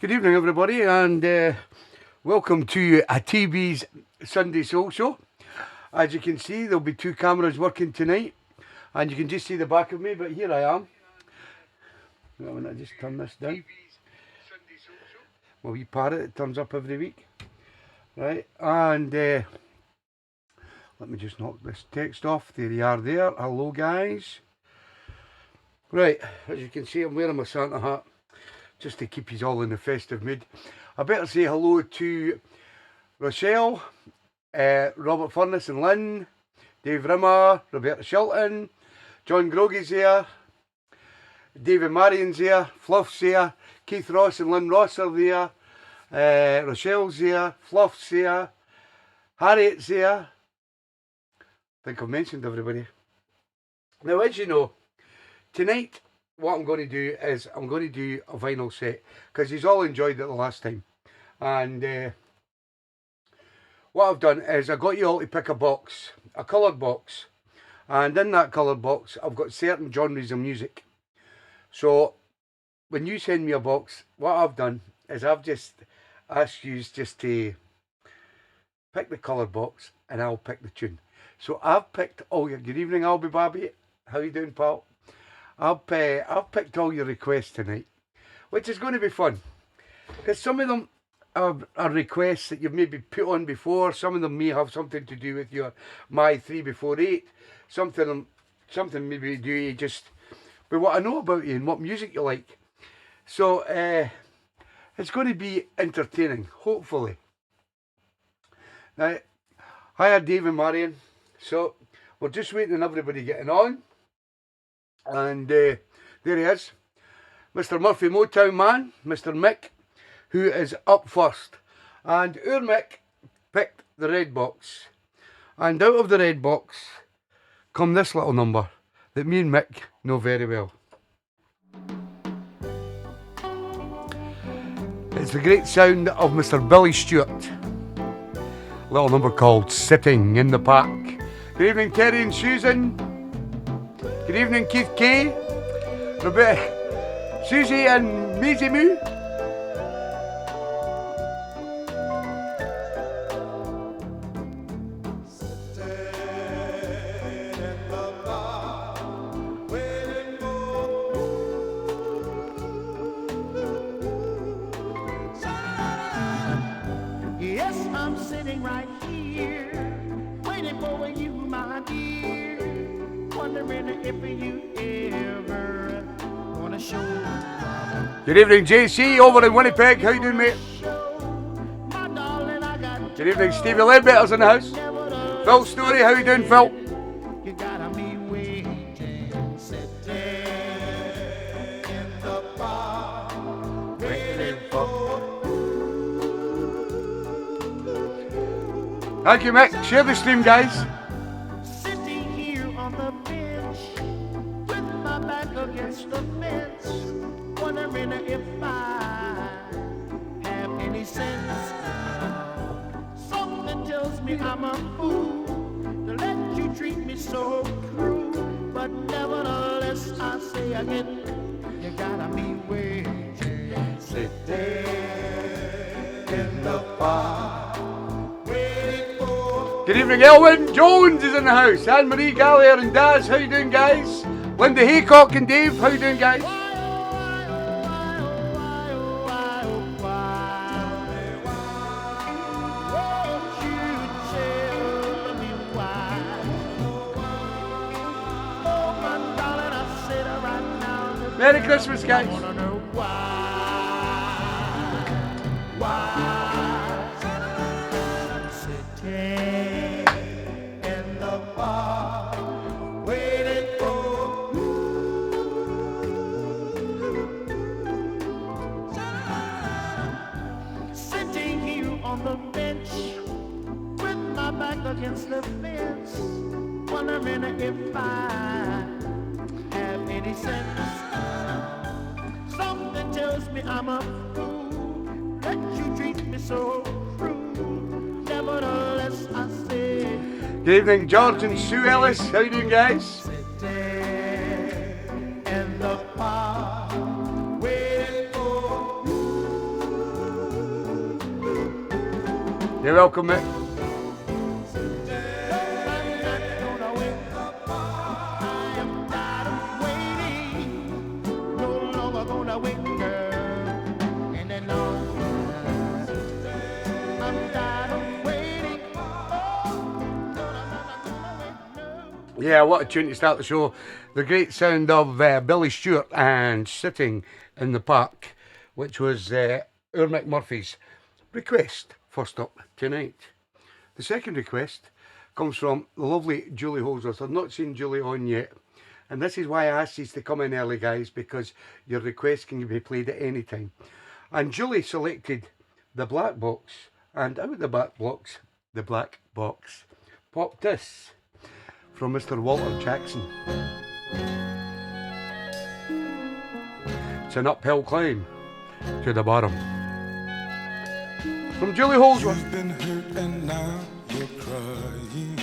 Good evening, everybody, and welcome to a TeeBee's Sunday Soul Show. As you can see, there'll be two cameras working tonight, and you can just see the back of me, but here I am. When I just turn this down. My wee parrot, it turns up every week. Right, and let me just knock this text off. There you are there. Hello, guys. Right, as you can see, I'm wearing my Santa hat, just to keep you all in the festive mood. I better say hello to Rochelle, Robert Furness and Lynn, Dave Rimmer, Roberta Shilton, John Groggy's here, David Marion's here, Fluff's here, Keith Ross and Lynn Ross are there, Rochelle's here, Fluff's here, Harriet's here. I think I've mentioned everybody. Now, as you know, tonight what I'm going to do is I'm going to do a vinyl set, because he's all enjoyed it the last time. And what I've done is I got you all to pick a box, a coloured box, and in that coloured box I've got certain genres of music. So when you send me a box, what I've done is I've just asked you just to pick the coloured box and I'll pick the tune. So I've picked all your, good evening Albie Babby, how you doing, pal? I've picked all your requests tonight, which is going to be fun, because some of them are requests that you've maybe put on before. Some of them may have something to do with your My 3 Before 8, something maybe do you just with what I know about you and what music you like. So it's going to be entertaining, hopefully. Now, hiya Dave and Marion. So we're just waiting on everybody getting on. And there he is, Mr. Murphy Motown Man, Mr. Mick, who is up first. And our Mick picked the red box. And out of the red box come this little number that me and Mick know very well. It's the great sound of Mr. Billy Stewart. Little number called Sitting in the Park. Good evening, Terry and Susan. Good evening, Keith K, Rebecca, Susie and Maisie Moo. Yes, I'm sitting right here, waiting for you, my dear. Wondering if you ever wanna show. Good evening, JC over in Winnipeg. How you doing, mate? Good evening, Stevie Ledbetter's in the house. Phil Story, how you doing, Phil? You gotta be waiting, sitting in the park, waiting for. Thank you, Mick. Share the stream, guys. Against the fence, wondering if I have any sense. Something tells me I'm a fool to let you treat me so cruel, but nevertheless I say again, you gotta be waiting, sitting in the park, waiting for. Good evening, Elwyn Jones is in the house. Anne Marie Gallagher and Daz, how you doing, guys? Linda Haycock and Dave, how you doing, guys? Merry Christmas, guys. Against the fence, wondering if I have any sense. Something tells me I'm a fool, let you treat me so cruel. Nevertheless, I say. Good evening, George and Sue Ellis. How you doing, guys? In the park, waiting for you. You're welcome, mate. Yeah, what a tune to start the show. The great sound of Billy Stewart and Sitting in the Park, which was our McMurphy's request first up tonight. The second request comes from the lovely Julie Holdsworth. I've not seen Julie on yet, and this is why I asked you to come in early, guys, because your request can be played at any time. And Julie selected the Black Box, and out of the Black Box, popped this from Mr. Walter Jackson. It's an uphill climb to the bottom. From Julie Holdsworth. You've been hurt and now you're crying.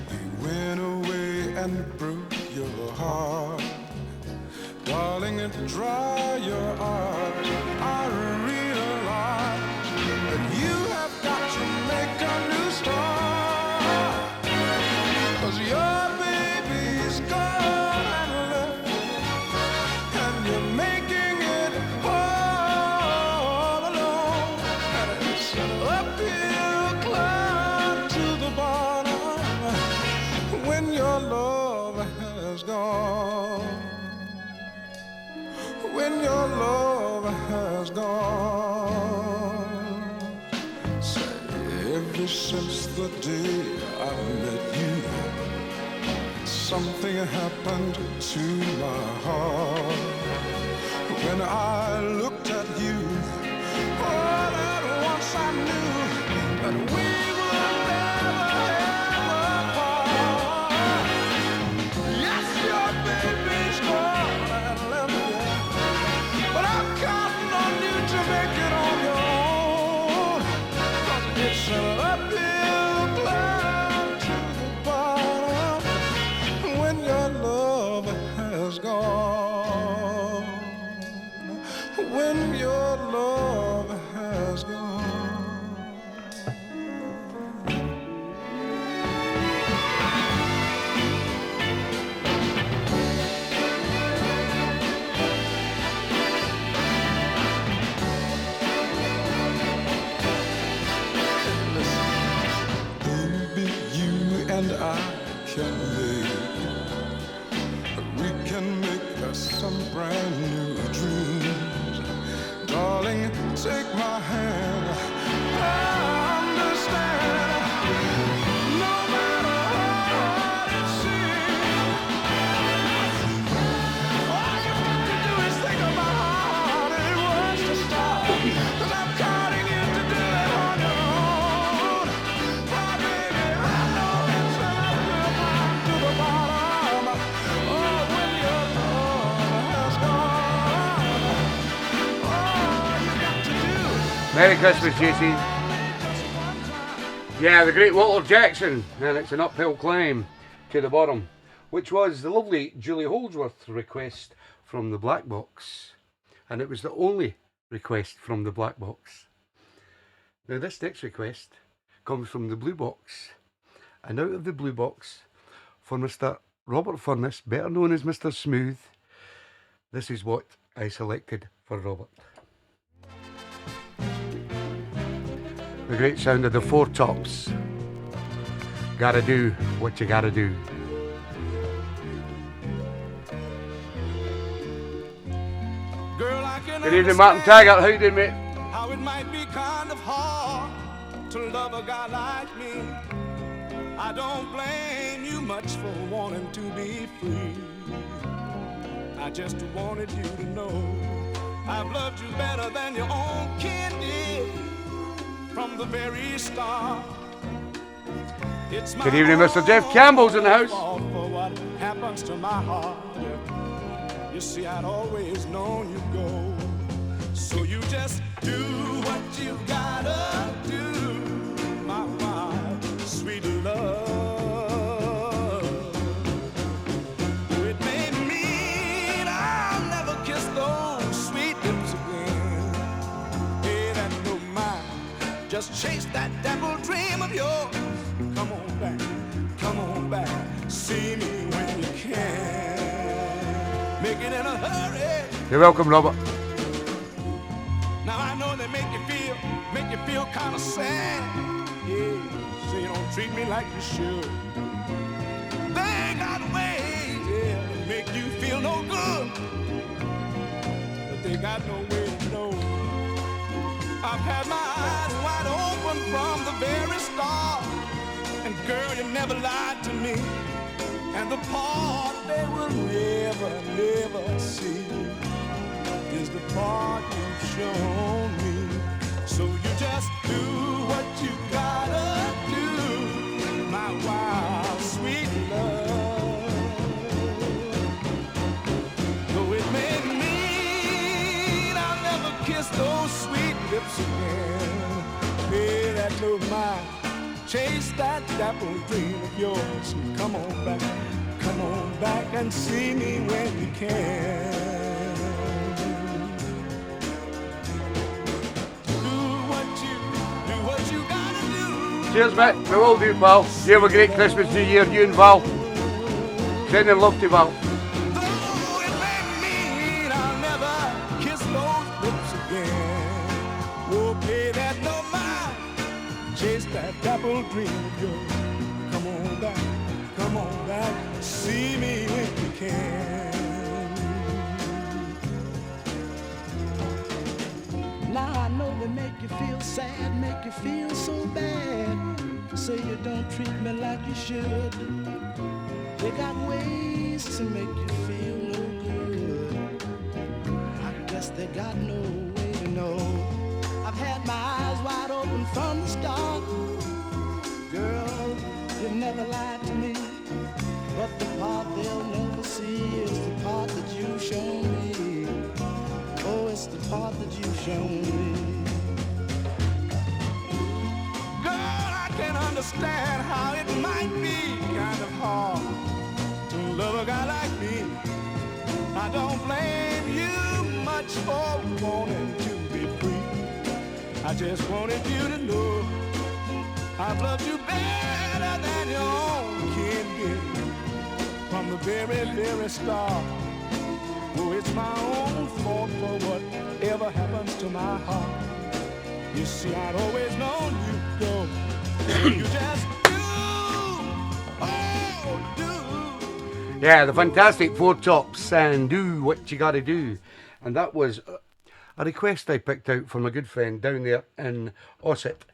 You went away and broke your heart. Darling, dry your eyes. I realize that you have got to make a new start. 'Cause your baby's gone and left you, and you're making it all alone. And it's an uphill climb to the bottom when your love has gone. When your love has gone. Say, ever since the day I met you, something happened to my heart. When I looked at you, all at once I knew that we would never ever part. Yes, your baby's gone and left you, but I'm counting on you to make it on your own. 'Cause it's an uphill climb to the bottom when your love has gone. When your love has gone. Baby, you and I can make some brand new dreams. Darling, take my hand. I understand. No matter how it seems, all you have to do is think about how hard it was to start. 'Cause I'm counting you to do it on your own. Oh, baby, I know it's an uphill climb to the bottom. Oh, when your love has gone, all you got to do. Merry Christmas, JC. Yeah, the great Walter Jackson, and it's an uphill climb to the bottom, which was the lovely Julie Holdsworth request from the Black Box, and it was the only request from the Black Box. Now this next request comes from the Blue Box, and out of the Blue Box, for Mr. Robert Furness, better known as Mr. Smooth, this is what I selected for Robert. The great sound of the Four Tops. Gotta do what you gotta do. Girl, I can Good evening, Martin Taggart. How you doing, mate? how it might be kind of hard to love a guy like me. I don't blame you much for wanting to be free. I just wanted you to know I've loved you better than your own kin did from the very start. It's my Good evening, Mr. Jeff Campbell's in the house. fault for what happens to my heart. You see, I'd always known you'd go. So you just do what you gotta do, my wife, sweet love. It may mean I'll never kiss those sweet lips again. It ain't no mind, just chase that devil dream of yours. Come on back, see me when you can. Make it in a hurry. You're welcome, Robert. Now I know they make you feel kind of sad. Yeah, so you don't treat me like you should. They got ways, yeah, to make you feel no good, but they got no way to know. I've had my eyes wide open from the very start, and girl, you never lied to me. And the part they will never see is the part you've shown me. So you just do what you gotta do, my wild, sweet love. Though it may mean I'll never kiss those sweet lips again, pay that no mind, chase that dapple dream of yours. Come on back and see me when you can. Cheers, mate. We will do, pal. You have a great Christmas, New Year, you and Val. Sending love to Val. Though it may mean I'll never kiss those lips again, oh, pay that no mind, chase that dapple dream of yours. Come on back, see me when you can. Now I know they make you feel sad, make you feel so bad. Say you don't treat me like you should. They got ways to make you feel no good. I guess they got no way to know. I've had my eyes wide open from the start. Girl, you never lied to me. But the part they'll never see is the part that you've shown me. Oh, it's the part that you've shown me. Girl, I can understand how it might be kind of hard to love a guy like me. I don't blame you much for wanting to be free. I just wanted you to know I've loved you better than your own kid did from the very start. Oh, it's my own fault for whatever happens to my heart. You see, I'd always known you'd go. You just do. Yeah, the fantastic Four Tops and Do What You Gotta Do. And that was a request I picked out from a good friend down there in Ossett,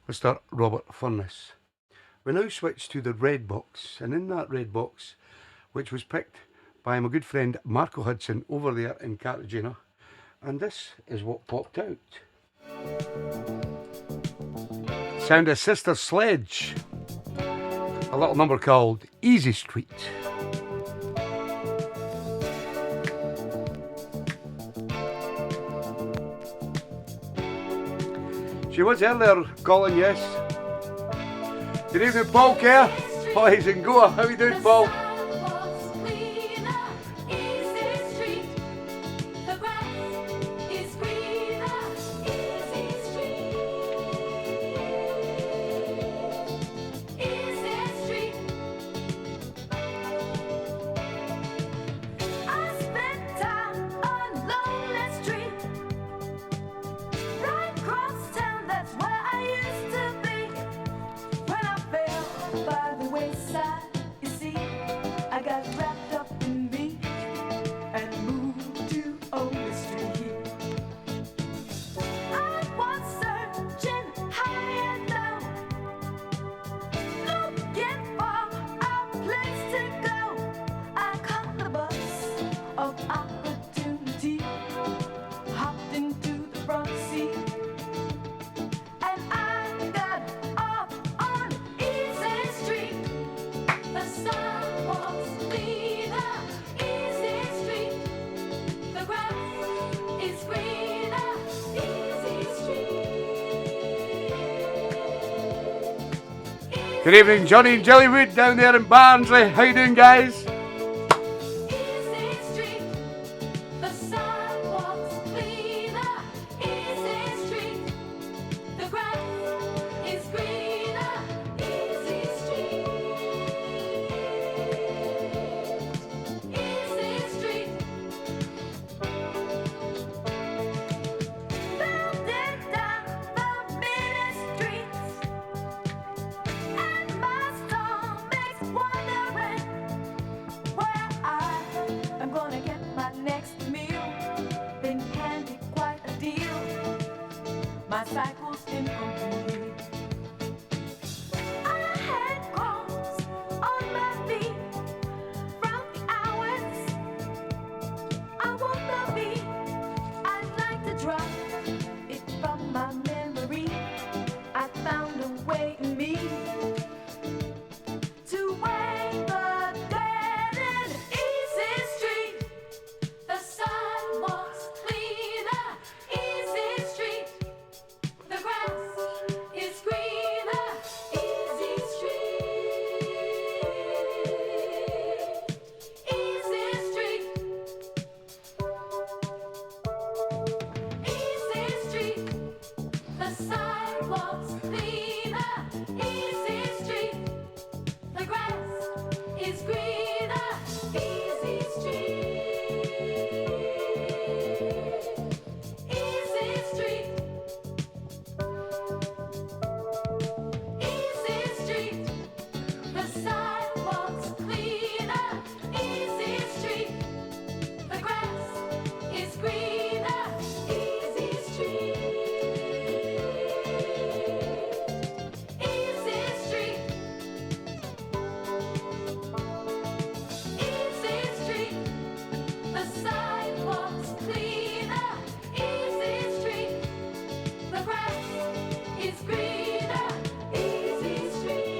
Mr. Robert Furness. We now switch to the red box, and in that red box, which was picked by my good friend Marco Hudson over there in Cartagena, and this is what popped out. Sound of Sister Sledge, a little number called Easy Street. She was earlier, Colin, yes. Good evening, Paul Kerr, boys and Goa. How you doing, Paul? Good evening, Johnny and Jellywood down there in Barnsley. How you doing, guys? cycle's incomplete. I had crumbs on my feet from the hours I won't be. I'd like to drop it from my memory. I found a way in me to wave the dead and easy street. The sidewalks cleaner, easy street. The grass is greener, easy street. Easy street. Easy street. The sidewalks cleaner, easy street. The grass is greener, easy street. Easy street. Easy street. The sidewalks cleaner, easy street. The grass is greener, easy street. Easy street. Easy street. The sidewalks cleaner, easy street. The grass is greener, easy street.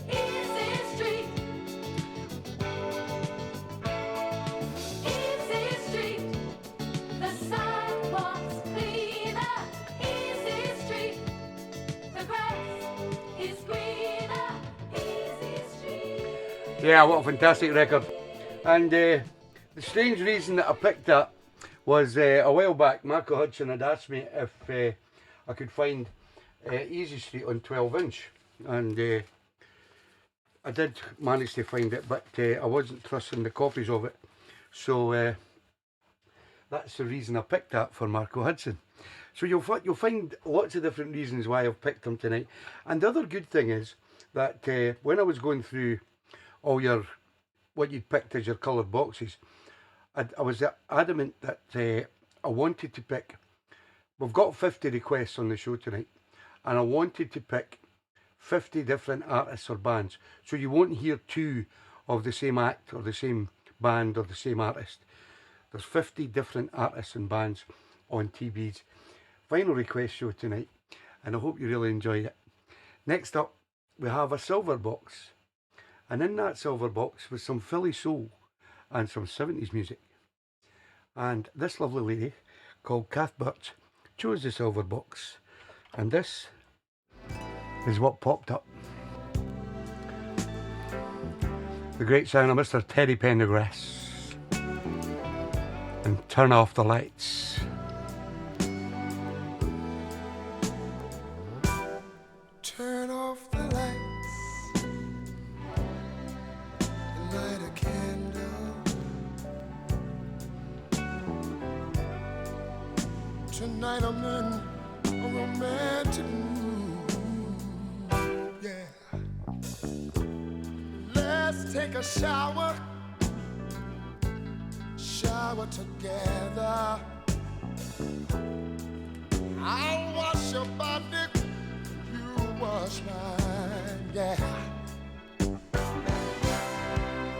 Easy street. Easy street. The sidewalks cleaner, easy street. The grass is greener, easy street. Yeah, what a fantastic record. And the strange reason that I picked that was a while back, Marco Hudson had asked me if I could find Easy Street on 12-inch. And I did manage to find it, but I wasn't trusting the copies of it. So that's the reason I picked that for Marco Hudson. So you'll find lots of different reasons why I've picked them tonight. And the other good thing is that when I was going through all what you'd picked as your coloured boxes, I was adamant that I wanted to pick. We've got 50 requests on the show tonight, and I wanted to pick 50 different artists or bands, so you won't hear two of the same act or the same band or the same artist. There's 50 different artists and bands on TeeBee's final request show tonight, and I hope you really enjoy it. Next up, we have a silver box, and in that silver box was some Philly soul and some 70s music. And this lovely lady called Kath Birch chose the silver box, and this is what popped up. The great sound of Mr. Teddy Pendergrass and Turn Off the Lights. Turn off the lights and light a candle. Tonight I'm in a romantic mood, yeah. Let's take a shower together. I'll wash your body, you wash mine, yeah.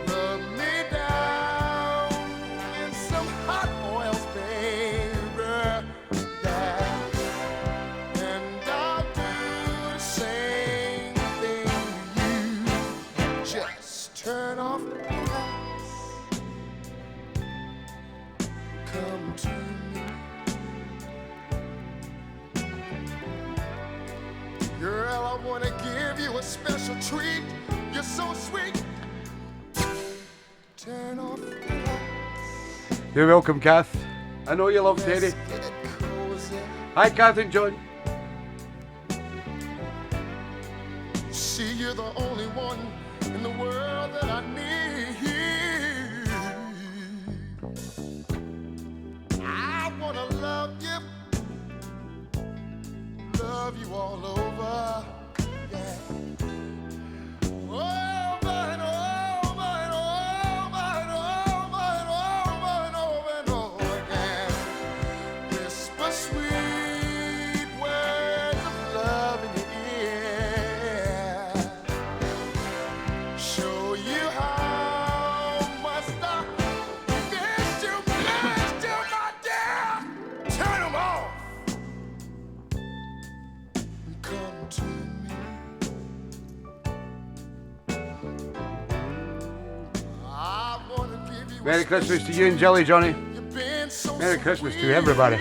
Rub me down in some hot oils, baby, yeah. And I'll do the same thing to you. Just turn off the lights, come to me. Girl, I wanna give you a special treat. You're so sweet. Turn off the lights. You're welcome, Kath. I know you love Teddy. Let's get it cozy. Hi, Kath and John. See, you're the only one in the world that I need. I wanna love you all over, yeah. Over and over and over and over and over and over and over again. Merry Christmas to you and Jelly Johnny. Merry Christmas to everybody.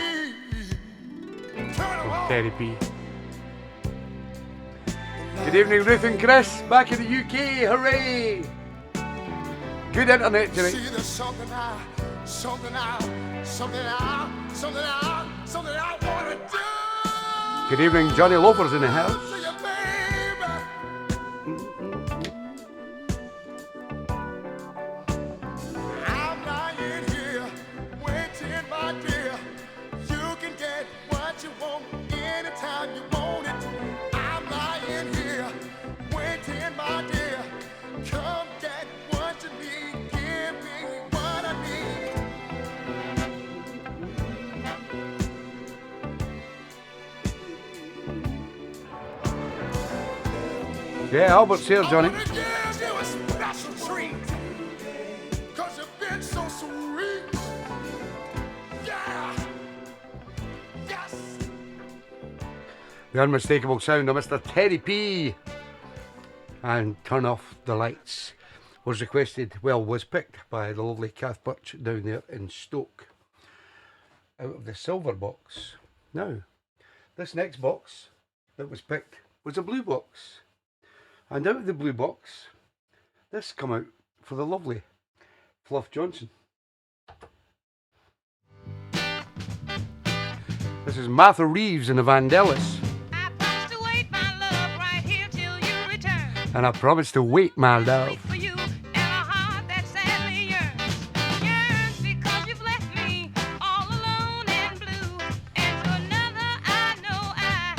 From Terry P. Good evening, Ruth and Chris, back in the UK. Hooray! Good internet tonight. See, there's something I want to do. Good evening, Johnny Loafers in the house. To you, baby. I'm lying here, waiting, my dear. You can get what you want anytime you want it. I'm lying here, waiting, my dear. Come get what you need, give me what I need. Yeah, Albert's here, Johnny. I wanna give you a special treat, 'cause you've been so sweet. Yeah. Yes. The unmistakable sound of Mr. Terry P. And Turn Off the Lights was picked by the lovely Kath Birch down there in Stoke. Out of the silver box. Now, this next box that was picked was a blue box. And out of the blue box, this come out for the lovely Fluff Johnson. This is Martha Reeves and the Vandellas. I promise to wait, my love, right here till you return. And I promise to wait, my love. Wait for you and a heart that sadly yearns. Yearns because you've left me all alone and blue. And to another I know I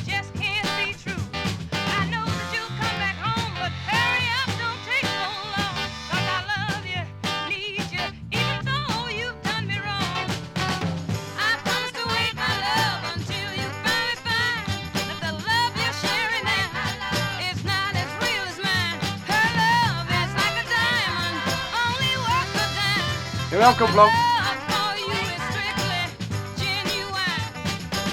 just can't be true. I know that you'll come back home, but hurry up, don't take so long. 'Cause I love you, need you, even though you've done me wrong. I promise to wait, my love, until you finally find that the love you're sharing now is not as real as mine. Her love is like a diamond, only worth a dime. You're welcome, Fluff. Love for you is strictly genuine.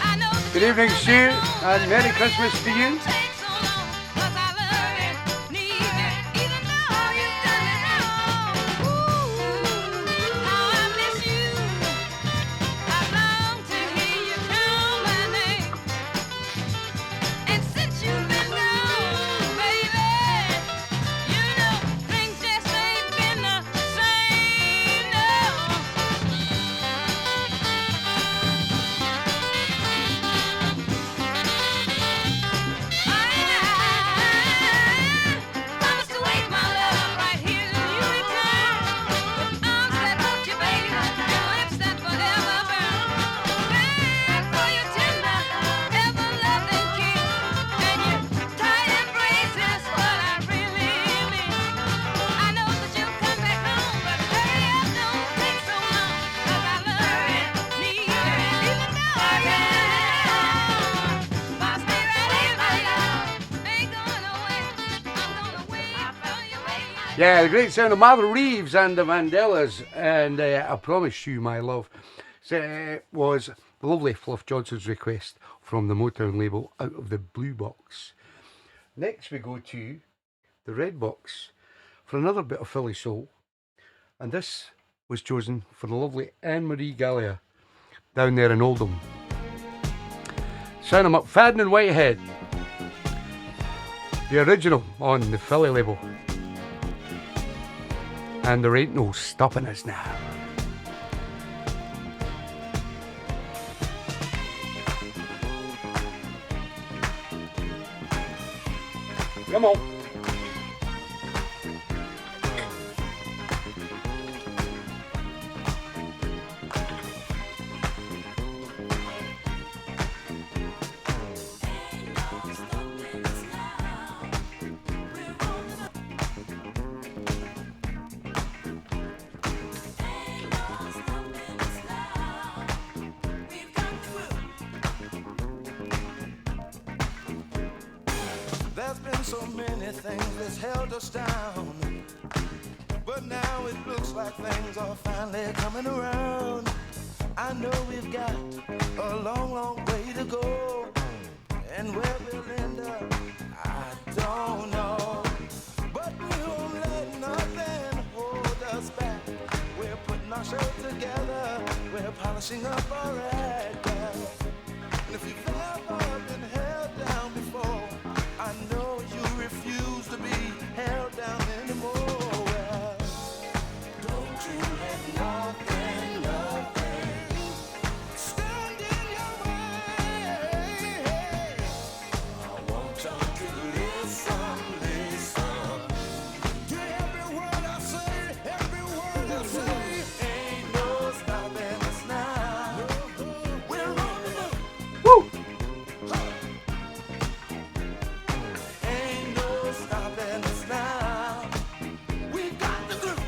I know that Good evening, Sue, and Merry Christmas to you. take so long, 'cause I love you, need you, even though you've done me wrong. Ooh, how I miss you. I long to hear you call my name. And since you've been gone, baby, you know things just ain't been the same, no. Promise to wait, my love, right here till you return. With arms that hold you, baby, and lips that forever burn. Beg for your tender, ever-loving kiss, and your tight embrace is what I really mean. I know that you'll come back home, but hurry up, don't take so long. 'Cause I love you, need you, even though I can't. I'll stay right here, my love, ain't going away. I'm gonna wait for you, wait. Yeah, the great sound of Martha Reeves and the Vandellas. And I promise you, my love, was the lovely Fluff Johnson's request from the Motown label Out of the Blue Box. Next we go to the red box for another bit of Philly soul. And this was chosen for the lovely Anne-Marie Gallagher down there in Oldham. Sign 'em up, Fadden and Whitehead. The original on the Philly label. And there ain't no stopping us now. Come on. There's been so many things that's held us down, but now it looks like things are finally coming around. I know we've got a long, long way to go, and where we'll end up, I don't know. But we won't let nothing hold us back. together. We're polishing up our act, girl. And if you've ever been held down before, I know you refuse to be held down anymore. Well, don't you let nothing, nothing stand in your way. I want you to listen, listen to every word I say, every word I say. Ain't no stopping us now. We're on the move. Woo! Ain't no stopping us now. We got the groove.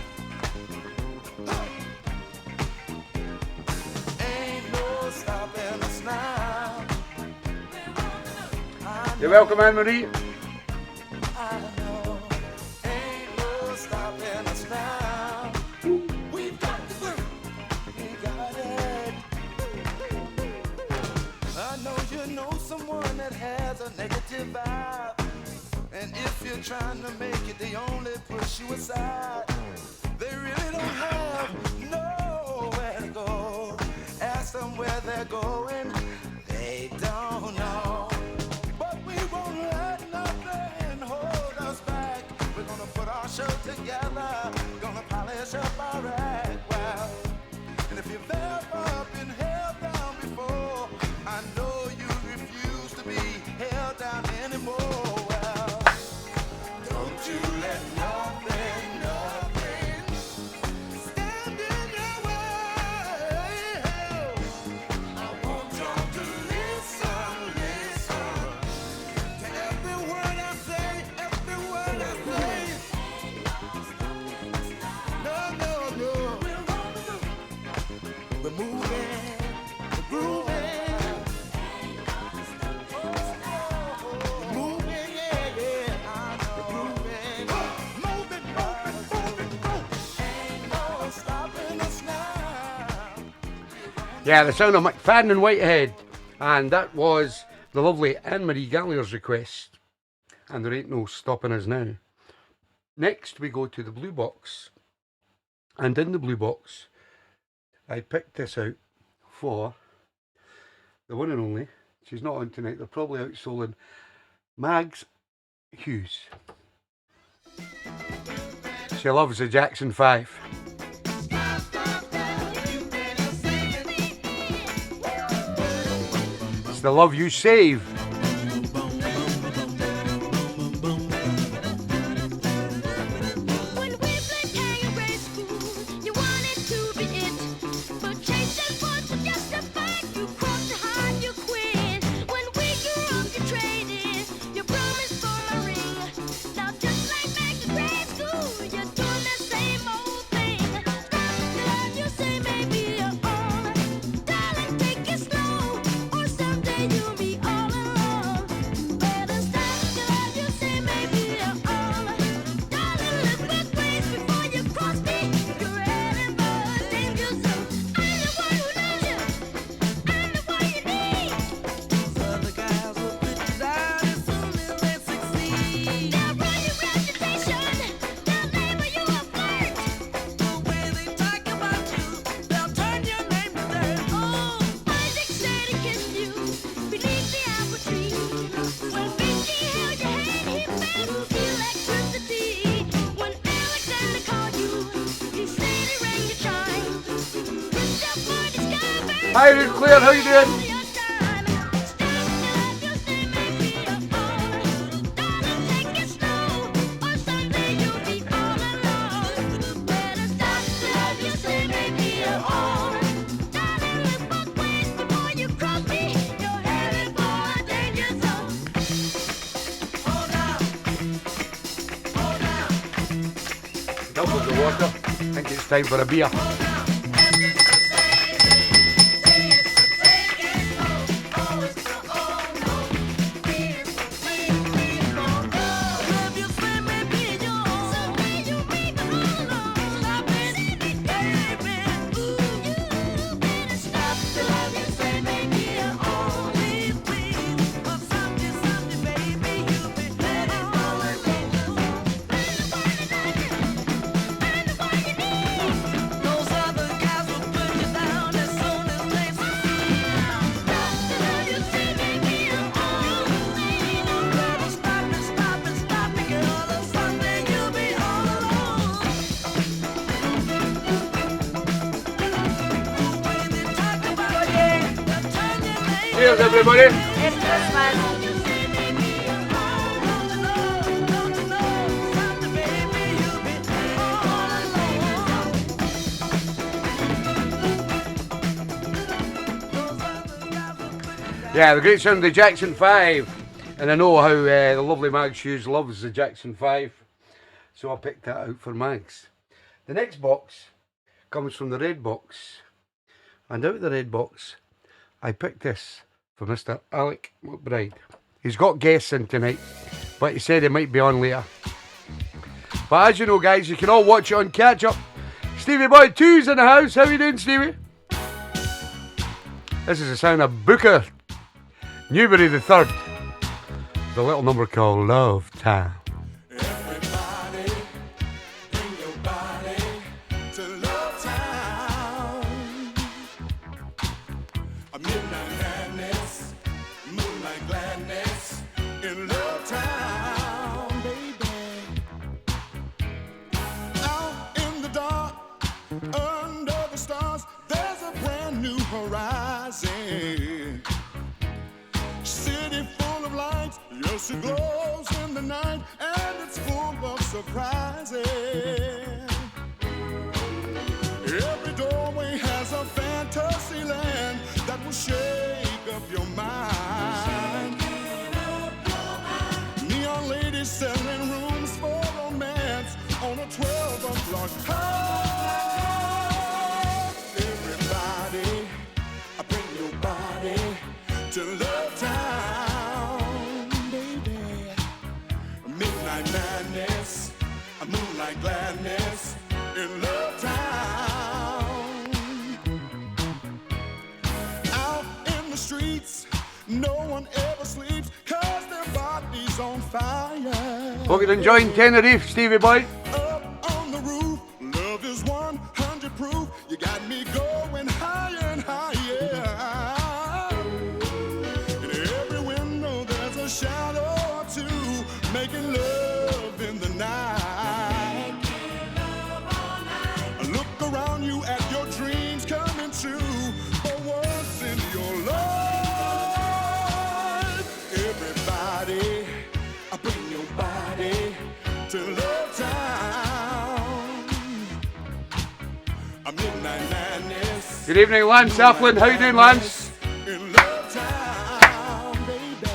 Ain't no stopping us now. You're welcome, Anne Marie. I know. Ain't no stopping us now. We got the groove. We got it. I know you know someone that has a negative vibe. And if you're trying to make it, they only push you aside. They really don't have nowhere to go. Ask them where they're going, they don't know. But we won't let nothing hold us back. We're gonna put our show together, gonna polish up our act well. And if you've ever been held down before, I know you refuse to be held down anymore. Well, don't you let nothing, nothing stand in your way. I want you to listen, listen to every word I say, every word I say. No, no, no. We're moving, we're grooving. We're moving, yeah, yeah. I know. We're moving, moving, ain't no stopping us now. Yeah, the sound of McFadden and Whitehead. And that was the lovely Anne-Marie Gallier's request. And there ain't no stopping us now. Next we go to the blue box. And in the blue box, I picked this out for the one and only. She's not on tonight. They're probably out soling. Mags Hughes. She loves the Jackson 5. It's the love you save. When we played Kangaroo grade school, you wanted to be it. But chasing was just a fight. You crossed to hide, you quit. When we grew up, you traded your promise for my ring. Now just like back in grade school, you're doing the same old thing. Stop the love you say maybe you're all. Darling, take it slow, or someday you'll be all alone. Better stop the love you say maybe you're all. Darling, look both ways before you cross me. You're heading for a danger zone. I'm the one who loves you. I'm the one you need. Other guys will put you down as soon as they succeed. They'll ruin your reputation. They'll label you a flirt. The way they talk about you, they'll turn your name to dirt. Oh, Isaac said he kissed you beneath the apple tree. When Vicky held your hand, he felt electricity. When Alexander called you, he said he rang your chime. Christopher discovered Hi, Ruth Claire, how you doing? your time. Stop the love you say maybe you're all. Darling, take it slow, or someday you'll be all alone. Better stop the love you say maybe you're all. Darling, look both ways before you cross me. You're headed for a danger zone. Hold on, hold on. Double the water. I think it's time for a beer. Love you say maybe you're all. Someday you'll be all alone. Stop it, baby. Ooh, you better stop the love you say maybe you're all. Please, please, 'cause someday, baby, you'll be headed for a danger zone. I'm the one you need. Those Year's, everybody. Merry Christmas. Yeah, the great sound of the Jackson 5. And I know how the lovely Mags Hughes loves the Jackson 5. So I picked that out for Mags. The next box comes from the red box. And out of the red box, I picked this for Mr. Alec McBride. He's got guests in tonight, but he said he might be on later. But as you know, guys, you can all watch it on Catch Up. Stevie Boy 2's in the house. How you doing, Stevie? This is the sound of Booker Newbury the Third. The little number called Love Town. Everybody, bring your body to Love Town. A midnight madness, moonlight gladness in Love Town, baby. Out in the dark, under the stars, there's a brand new horizon. City full of lights, yes, it glows in the night, and it's full of surprises. Every doorway has a fantasy land that will shake up your mind. Neon ladies selling rooms for romance on a 12 o'clock time. Everybody, bring your body to Love Town, baby. Midnight madness, a moonlight gladness in Love Town. Out in the streets, no one ever sleeps, 'cause their body's on fire. Hope you're enjoying Tenerife, Stevie Boy. Up on the roof, love is 100 proof. You got me going higher and higher. In every window there's a shadow or two, making love in the night. Look around you at your dreams coming true for once in your life. Everybody, bring your body to Love Town. A midnight madness Good evening, Lance Applin. How you doing, Lance? in Love Town, baby.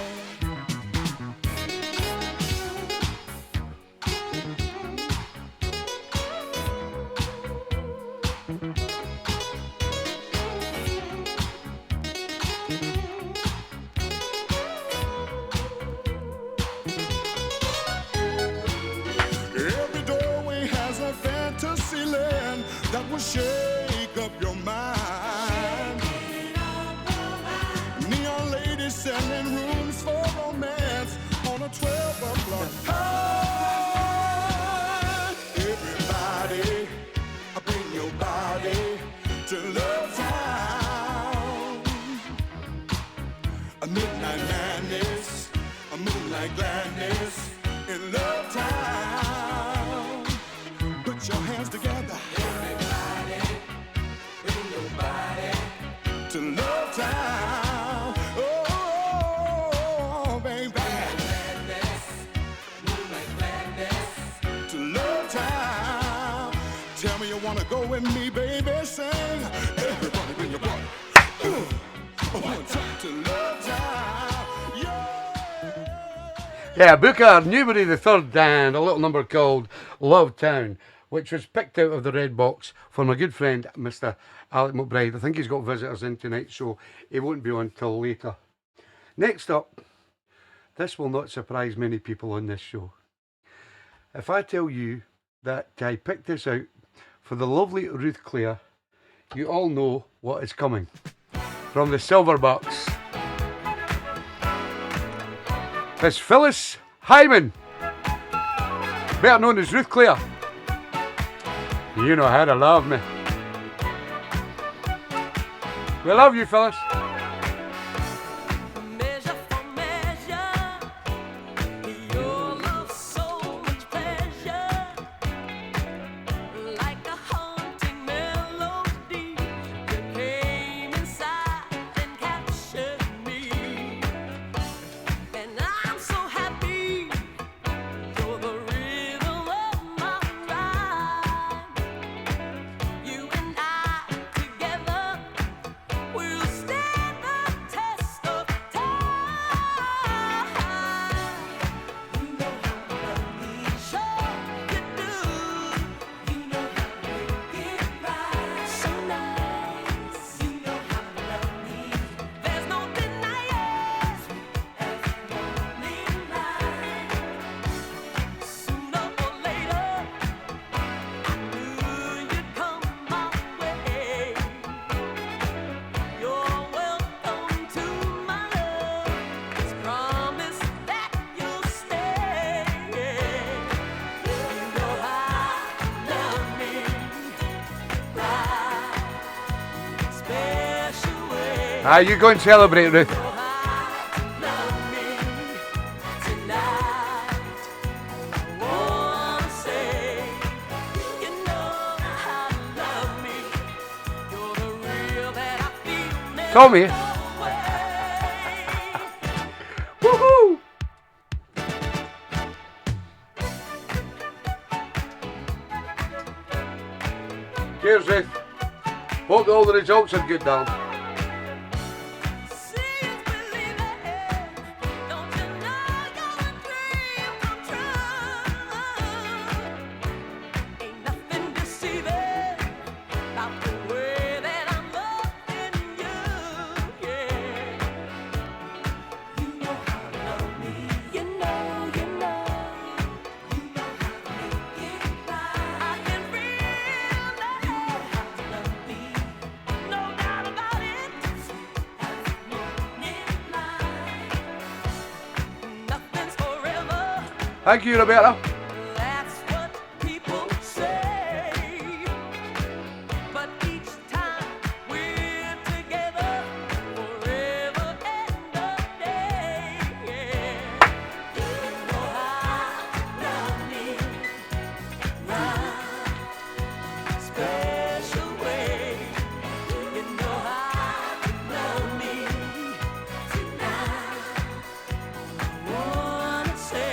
Every doorway has a fantasy land that will shake up your mind. Neon ladies selling rooms for romance on a 12 o'clock high. Everybody, bring your body to Love Town. A midnight madness, a moonlight gladness in Love Town. Put your hands together. Everybody, bring your body to Love Town. Oh, baby. Moonlight gladness to Love Town. Tell me you wanna go with me, baby. Sing. Everybody bring your body. One time to Love Town. Yeah. Yeah, Booker Newbury the Third and a little number called Love Town, which was picked out of the red box for my good friend Mr. Alec McBride. I think he's got visitors in tonight, so he won't be on till later. Next up, this will not surprise many people on this show. If I tell you that I picked this out for the lovely Ruth Clare, you all know what is coming. From the Silver Box, it's Phyllis Hyman, better known as Ruth Clare. You know how to love me. We love you, Phyllis. Measure for measure, your love so much pleasure, like a haunting melody. You came inside and captured me. Ah, you go and celebrate, Ruth. Tommy. Woohoo! Cheers, Ruth. Hope all the results are good, darling. Thank you, Roberta. That's what people say. But each time we're together, forever and a day. You know how love me, right? Special way. You know how love me tonight. Wanna say.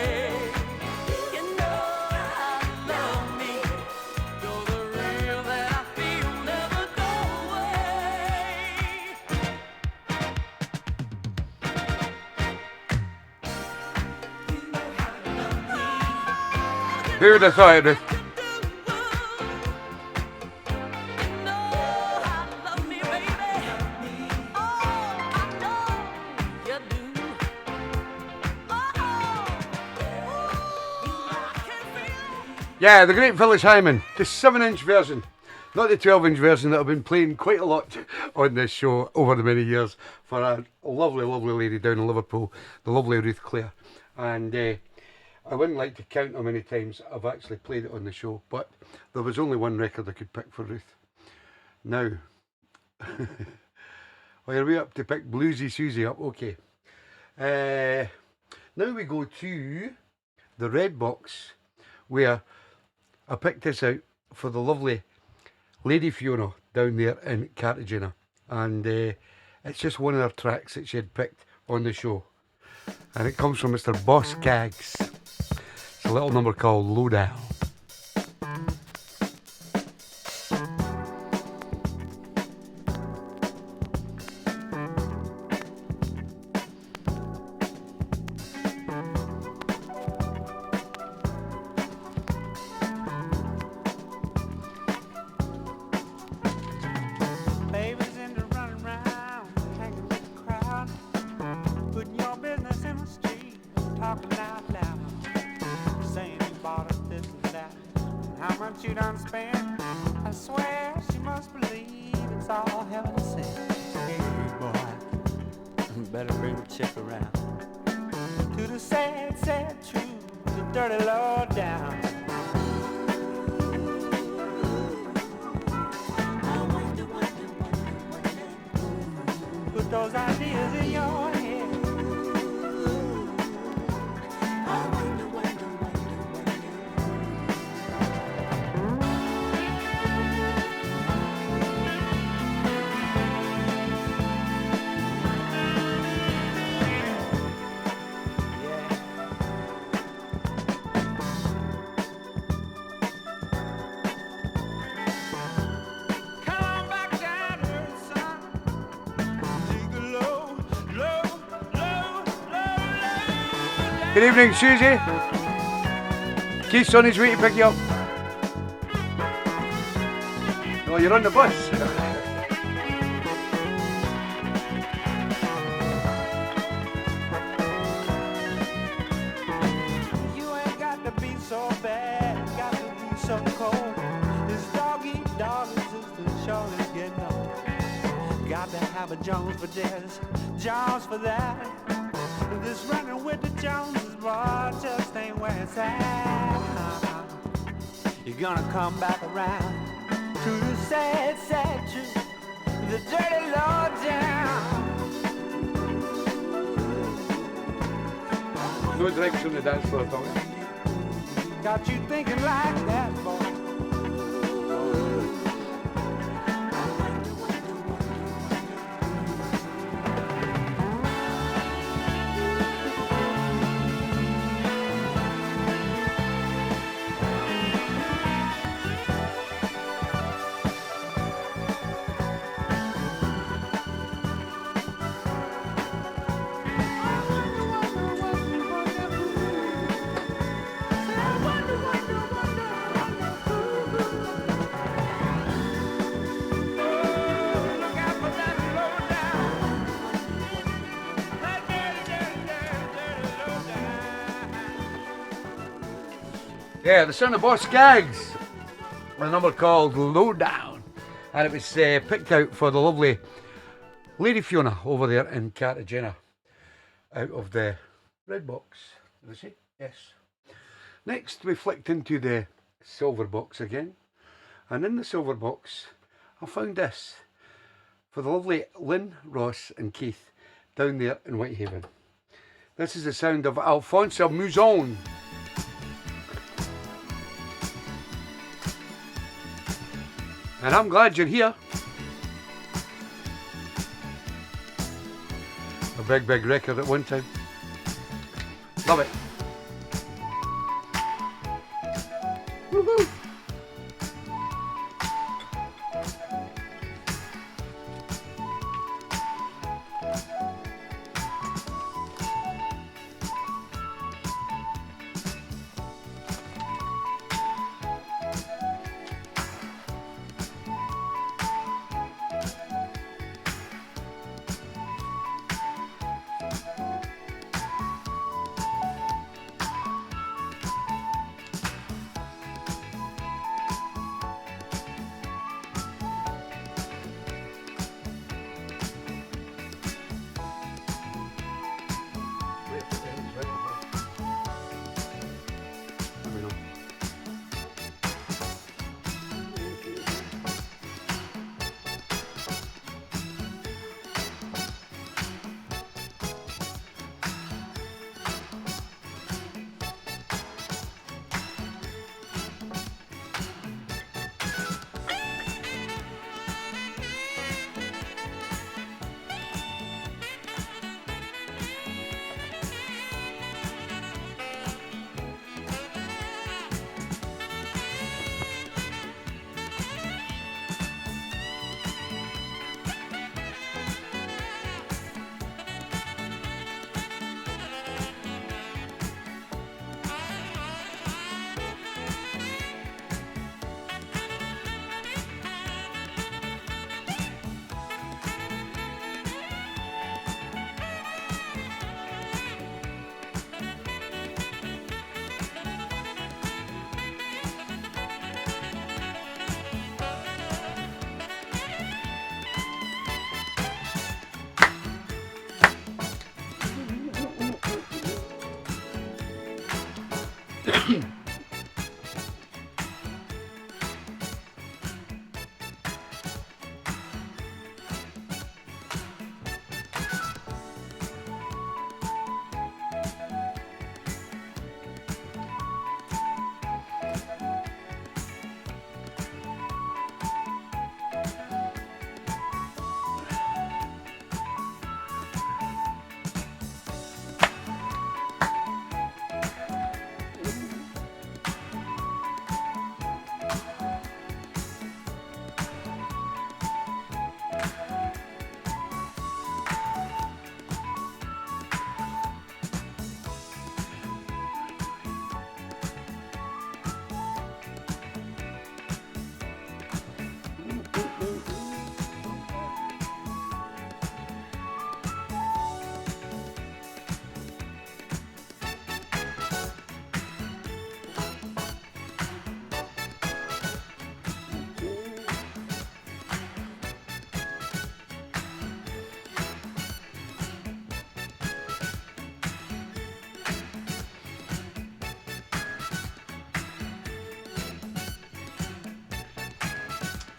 Who would have thought it? Yeah, the great Phyllis Hyman, the 7-inch version, not the 12-inch version that I've been playing quite a lot on this show over the many years for a lovely, lovely lady down in Liverpool, the lovely Ruth Clare. And I wouldn't like to count how many times I've actually played it on the show, but there was only one record I could pick for Ruth. Now, well, are we up to pick Bluesy Susie up? Okay. Now we go to the red box, where I picked this out for the lovely Lady Fiona down there in Cartagena. And it's just one of her tracks that she had picked on the show. And it comes from Mr. Boss Cags. It's a little number called Lowdown. Babies into running round, hanging with the crowd, putting your business in the street, talking out loud, saying you bought us this and that, and how much you done spent. I swear she must believe it's all heaven sent. Hey boy, better bring the chick around to the sad, sad truth, the dirty low down. Put those ideas in your head. Come back down here, son. Take a low, low, low, low, low. Good evening, Susie. Keith's on his way to pick you up. Oh, you're on the bus. You ain't got to be so bad, got to be so cold. This dog eat dog resistance sure is getting old. Got to have a Jones for this, Jones for that. This running with the Joneses, boy, just ain't where it's at. You're gonna come back around to the sad, sad truth. the dirty low down. No drinks on the dance floor, Tommy. Got you thinking like that, boy. Yeah, the Son of Boss Gags, a number called Lowdown, and it was picked out for the lovely Lady Fiona over there in Cartagena, out of the red box. Did I say? Yes. Next, we flicked into the silver box again, and in the silver box, I found this for the lovely Lynn, Ross, and Keith down there in Whitehaven. This is the sound of Alphonse Mouzon. And I'm glad you're here. A big, big record at one time. Love it. Woohoo!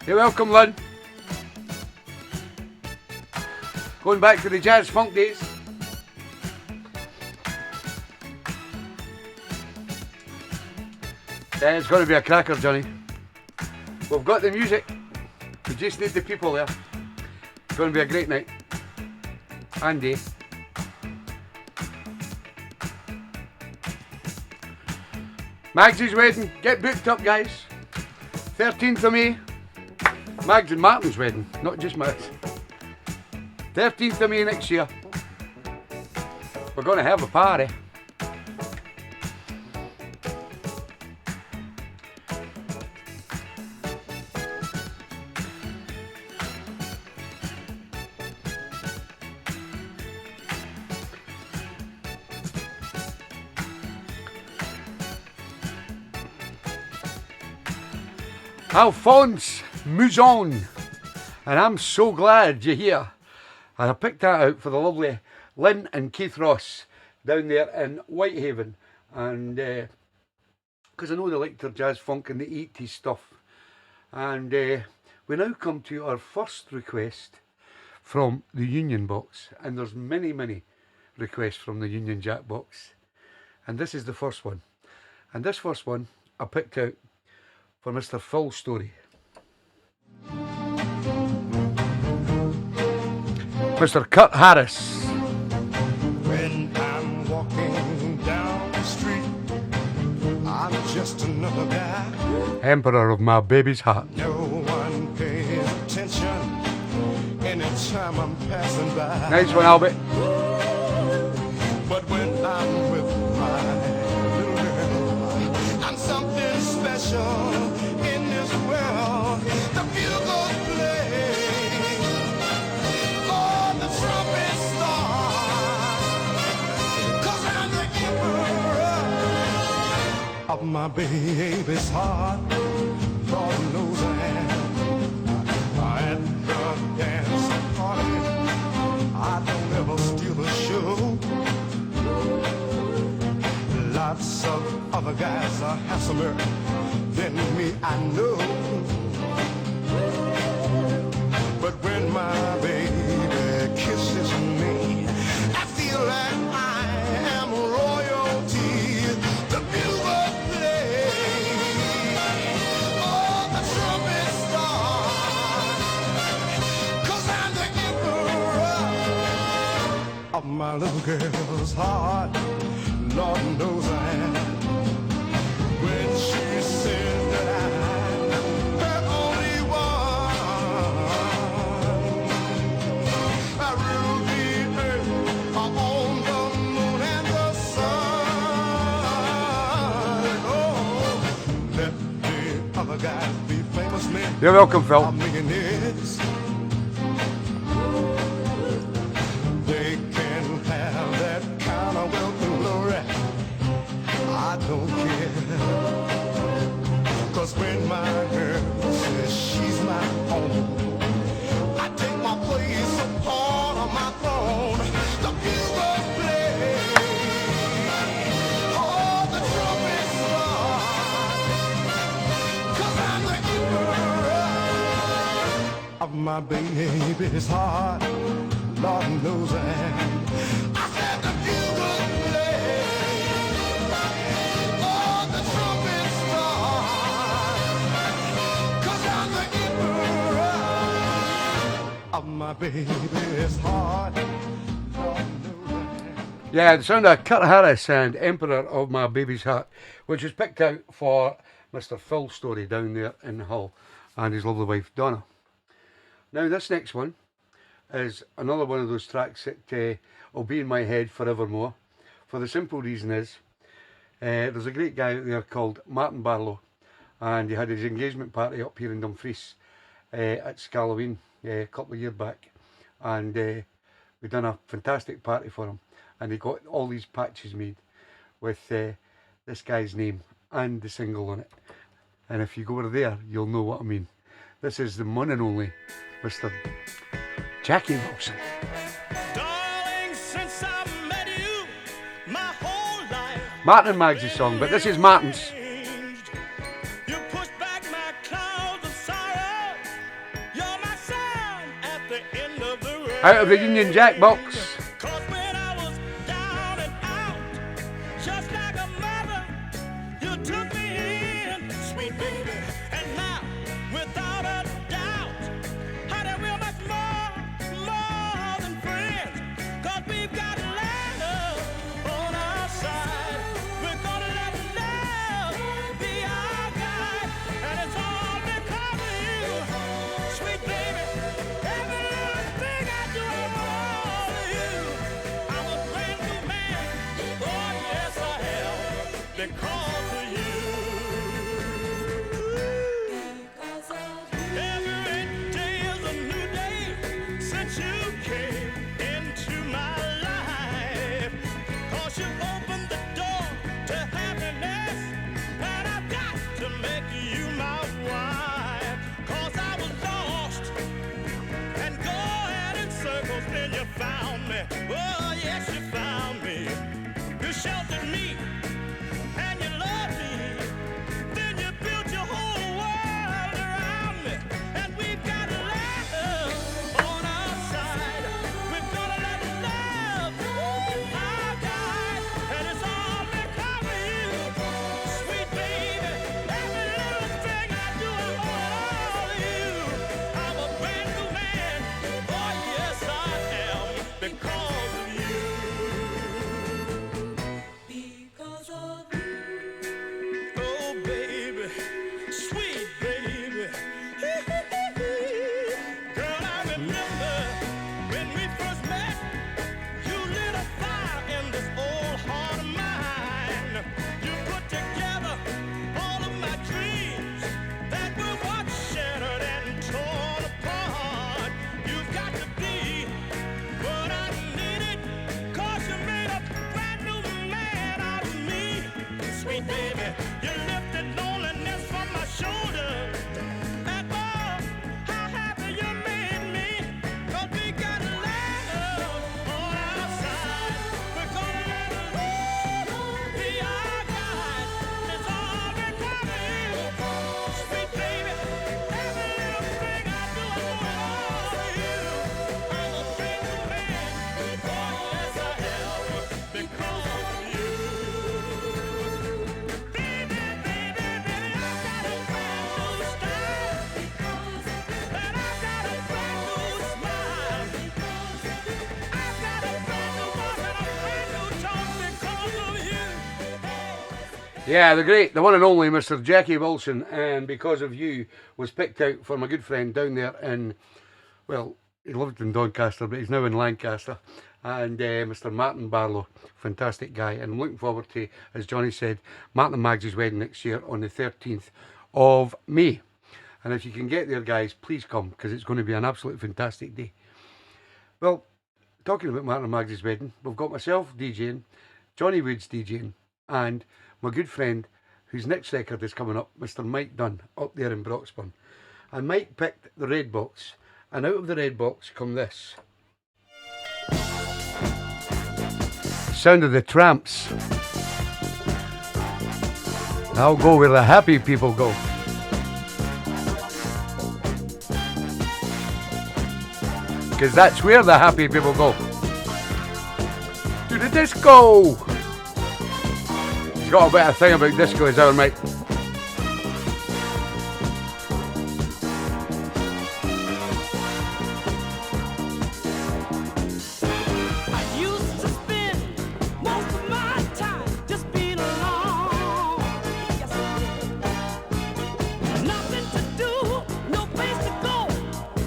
You're welcome, Lynn. Going back to the jazz funk days. Yeah, it's going to be a cracker, Johnny. We've got the music. We just need the people there. It's going to be a great night. And day. Mags's wedding. Get booked up, guys. 13th of May. Mags and Martin's wedding, not just Mags. 13th of May next year. We're going to have a party. Alphonse Mouzon, and I'm so glad you're here. And I picked that out for the lovely Lynn and Keith Ross down there in Whitehaven, and because I know they like their jazz funk and the 80s stuff. And we now come to our first request from the Union Box, and there's many requests from the Union Jack Box, and this is the first one. And this first one I picked out for Mr. Phil Story. Mr. Kurt Harris. When I'm walking down the street, I'm just another guy. Emperor of my baby's heart. No one pays attention anytime I'm passing by. Nice one, Albert. But when I'm with my little girl, I'm something special in this world. The bugles play, oh, the trumpet start, 'cause I'm the emperor of my baby's heart. Lord knows I am. At the dance party, I don't ever steal a show. Lots of other guys are handsomer than me, I know. But when my baby kisses me, I feel like I am royalty. The bugle play, oh, the trumpet start, 'cause I'm the emperor of my little girl's heart. Lord knows I am. When she said that I'm her only one, I rule the earth, I own the moon and the sun. Oh, let the other guys be famous men. You're welcome, Phil. I'm millionaires. They can have that kind of wealth and glory. I don't care, 'cause when my girl says she's my own, I take my place upon my throne. The bugles play, oh, the trumpet start, 'cause I'm the emperor of my baby's heart. Lord knows I am. I said the bugles play, oh, the trumpet start, 'cause I'm the emperor of my baby's heart. Lord knows I am. Yeah, the sound of Kurt Harris and Emperor of My Baby's Heart, which was picked out for Mr. Phil Story down there in Hull and his lovely wife Donna. Now this next one is another one of those tracks that will be in my head forevermore, for the simple reason is there's a great guy out there called Martin Barlow, and he had his engagement party up here in Dumfries at Scalloween a couple of years back, and we done a fantastic party for him, and he got all these patches made with this guy's name and the single on it, and if you go over there you'll know what I mean. This is the one and only Mr. Jackie Wilson. Darling, since I met you, my whole life Martin and Mags' song, but this is Martin's. changed. You pushed back my clouds of sorrow. You're my sun at the end of the road. Out of the Union Jack box. Cause when I was down and out, just like a mother, you took me in, sweet baby. And now, without a doubt, honey, we're much more than friends. Cause we've got love on our side. We're gonna let love be our guide. And it's all because of you, sweet baby. Every little thing I do, I want you. I'm a brand new man. Oh, yes, I am. Because of you. Every day is a new day since you came into my life. Cause you opened the door to happiness. And I've got to make you my wife. Cause I was lost and going in circles, then you found me. Oh, yes, you found me. You sheltered me and you loved me. Then you built your whole world around me. And we've got love on our side. We're gonna let love be our guide. And it's all because of you, sweet baby. Every little thing I do, I want all of you. I'm a brand new man. Oh, yes, I am. Because of you. Because of you. Oh, baby. Sweet baby. Girl, I remember when we first met. You lit a fire in this old heart of mine. You put together all of my dreams that were once shattered and torn apart. You've got to be what I needed, cause you made a brand new man out of me. Sweet baby, you lifted loneliness from my shoulders. And oh, how happy you made me. Cause we got love on our side. We're gonna let love be our guide. It's all because of you, sweet baby. Every little thing I do, I want all of you. I'm a brand new man. Oh, yes, I am. Because of you. Baby, baby, baby, I got a brand new style. And I got a brand new smile. I've got a brand new walk and a brand new talk because of you. Yeah, the great, the one and only Mr. Jackie Wilson, and Because of You was picked out for my good friend down there in, well, he lived in Doncaster, but he's now in Lancaster, and Mr. Martin Barlow, fantastic guy, and I'm looking forward to, as Johnny said, Martin and Mags' wedding next year on the 13th of May. And if you can get there, guys, please come, because it's going to be an absolutely fantastic day. Well, talking about Martin and Mags' wedding, we've got myself DJing, Johnny Woods DJing, and my good friend, whose next record is coming up, Mr. Mike Dunn, up there in Broxburn. And Mike picked the red box, and out of the red box come this. Sound of the Tramps. I'll go where the happy people go. Because that's where the happy people go. To the disco! He's got a bit of thing about disco, is our mate. I used to spend most of my time just being alone. Yes, I did. Nothing to do, no place to go,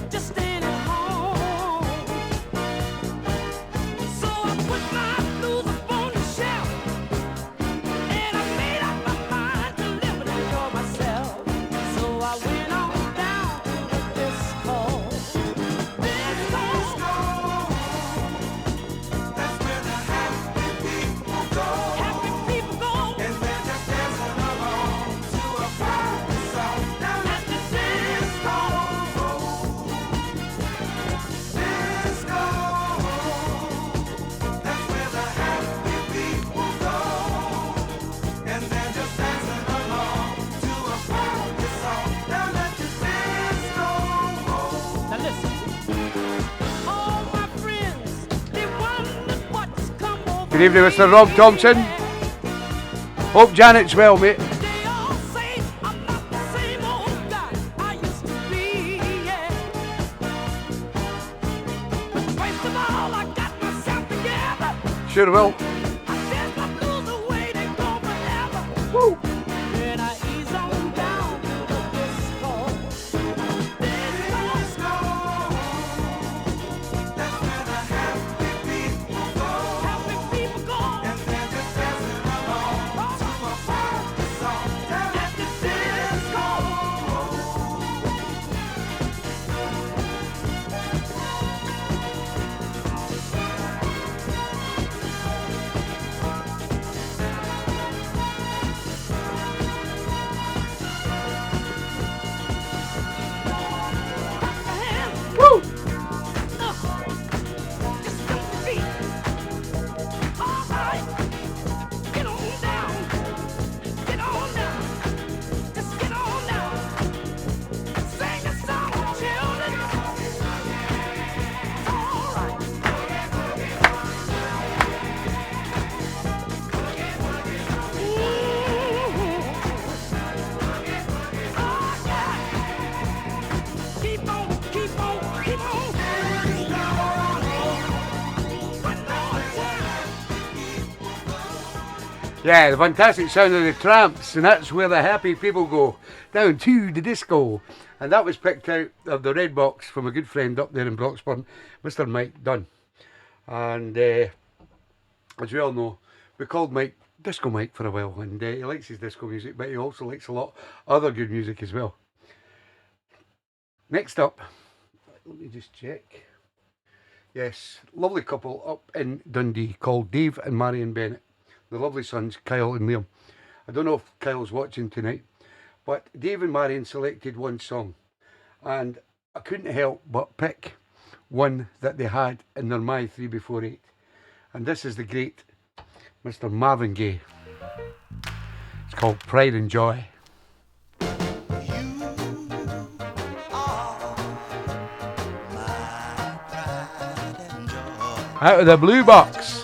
just staying at home. So I put my blues up on the shelf, and I made up my mind to live Good evening, Mr. Rob Thompson. Hope Janet's well, mate. They all say I'm not the same old guy I used to be, yeah. But first of all, I got myself together. Sure will. I said I'm losing weight and gone forever. Woo. Then I ease on down to the disco. That's where the happy people go. Happy people go. And they're just dancing along to a funky song. Down at the disco. Woo. Just jump the beat. All right. Get on down. Get on down. Just get on down. Sing a song, children. All right. Oh, yeah. Keep on, keep on, keep on. One more time. Yeah, the fantastic sound of the Tramps, and that's where the happy people go, down to the disco. And that was picked out of the red box from a good friend up there in Broxburn, Mr. Mike Dunn. And as we all know, we called Mike Disco Mike for a while, and he likes his disco music, but he also likes a lot of other good music as well. Next up, let me just check. Yes, lovely couple up in Dundee called Dave and Marion Bennett. The lovely sons, Kyle and Liam. I don't know if Kyle's watching tonight, but Dave and Marion selected one song, and I couldn't help but pick one that they had in their My 3 Before 8. And this is the great Mr. Marvin Gaye. It's called Pride and Joy. Out of the blue box.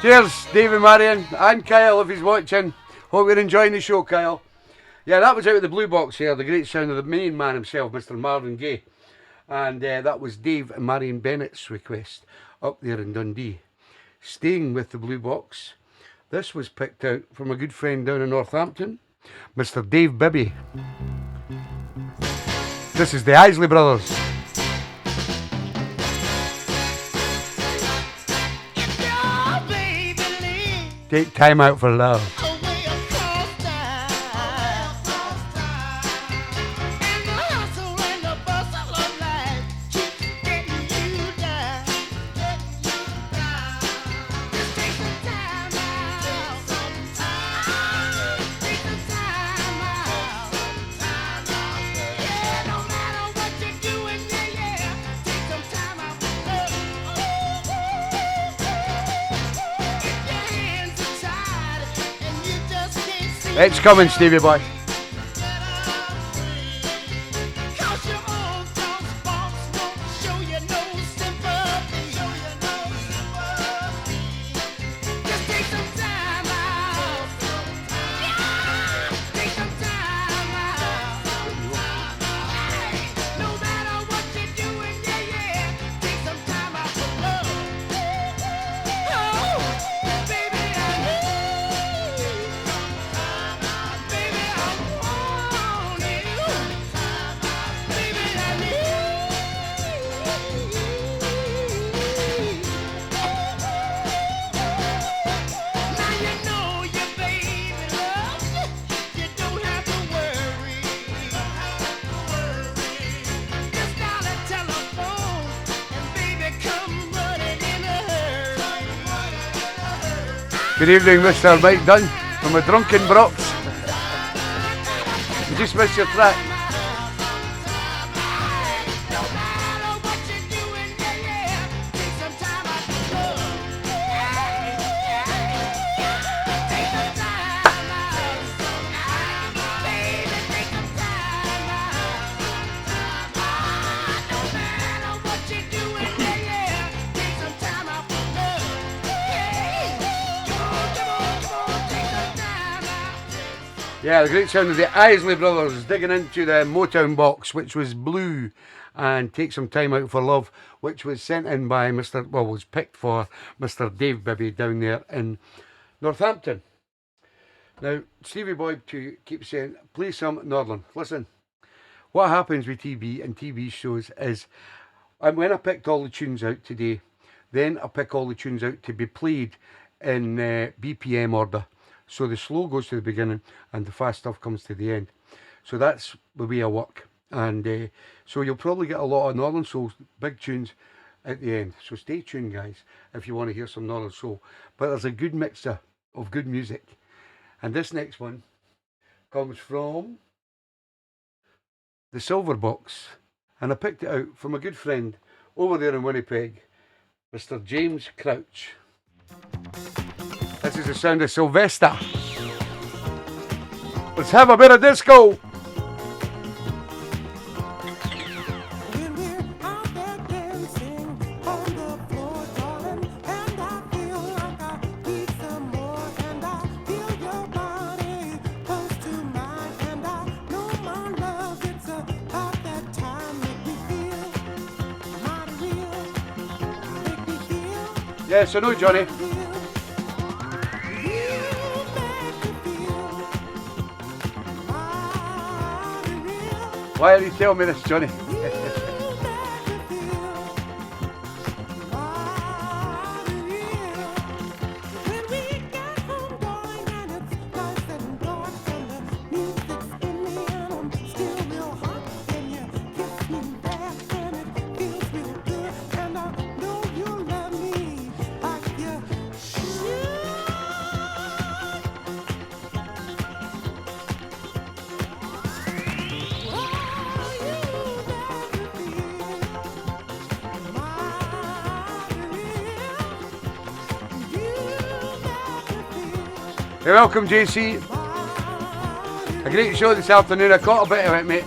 Cheers, David Marion and Kyle if he's watching. Hope you're enjoying the show, Kyle. Yeah, that was out of the blue box here, the great sound of the main man himself, Mr. Marvin Gaye. And that was Dave and Marion Bennett's request up there in Dundee. Staying with the blue box, this was picked out from a good friend down in Northampton, Mr. Dave Bibby. This is the Isley Brothers. Take time out for love. It's coming, Stevie boy. Cause your own town's boss won't show you no sympathy. Just take some time out. Yeah, take some time out. Hey, no matter what you're doing, yeah, take some time out for love. Oh, baby, I need you. Baby, I want you. Baby, I need you. Now you know your baby loves you. You don't have to worry. Just dial a telephone and baby come running in a hurry. Good evening, Mr. Mike Dunn from the Drunken Brox. You just missed your track. No matter what you're doing, yeah, take some time out for love. Take some time out. Baby, take some time out. No matter what you're doing, yeah, take some time out for love. Come on, take some time out. Yeah, the great sound of the Isley Brothers digging into the Motown box, which was Blue, and Take Some Time Out for Love, which was sent in by was picked for Mr. Dave Bibby down there in Northampton. Now, Stevie Boy keeps saying, play some Northern. Listen, what happens with TB and TB shows is, when I picked all the tunes out today, then I pick all the tunes out to be played in BPM order. So the slow goes to the beginning and the fast stuff comes to the end. So that's the way I work. And so you'll probably get a lot of Northern Soul, big tunes at the end. So stay tuned, guys, if you want to hear some Northern Soul. But there's a good mixture of good music. And this next one comes from the Silver Box. And I picked it out from a good friend over there in Winnipeg, Mr. James Crouch. This is the sound of Sylvester. Let's have a bit of disco. When we're out there dancing on the floor, darling, and I feel like I need some more, and I feel your body close to mine, and I know my love, it's about that time. Make me feel mighty real, make me feel Yes, I know, Johnny. Why are you telling me this, Johnny? Hey, welcome, JC. A great show this afternoon. I caught a bit of it, mate.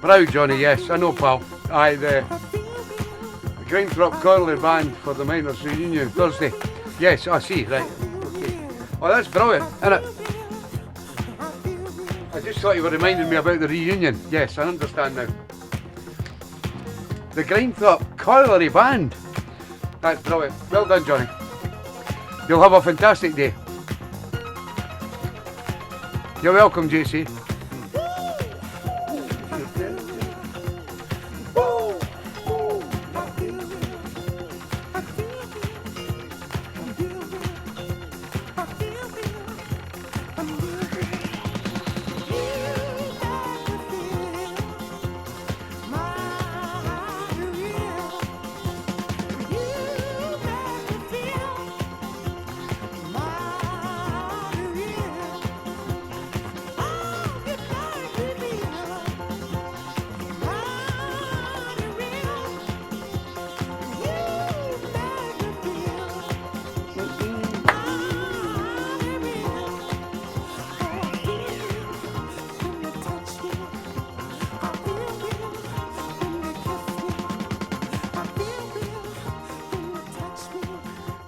Proud, Johnny, yes, I know, pal. Aye, the Grimthorpe Curly Band for the Miners Reunion Thursday. Yes, I see, right. Okay. Oh, that's brilliant, isn't it? I just thought you were reminding me about the reunion. Yes, I understand now. The Grimthorpe Curly Band. That's brilliant. Well done, Johnny. You'll have a fantastic day. You're welcome, JC.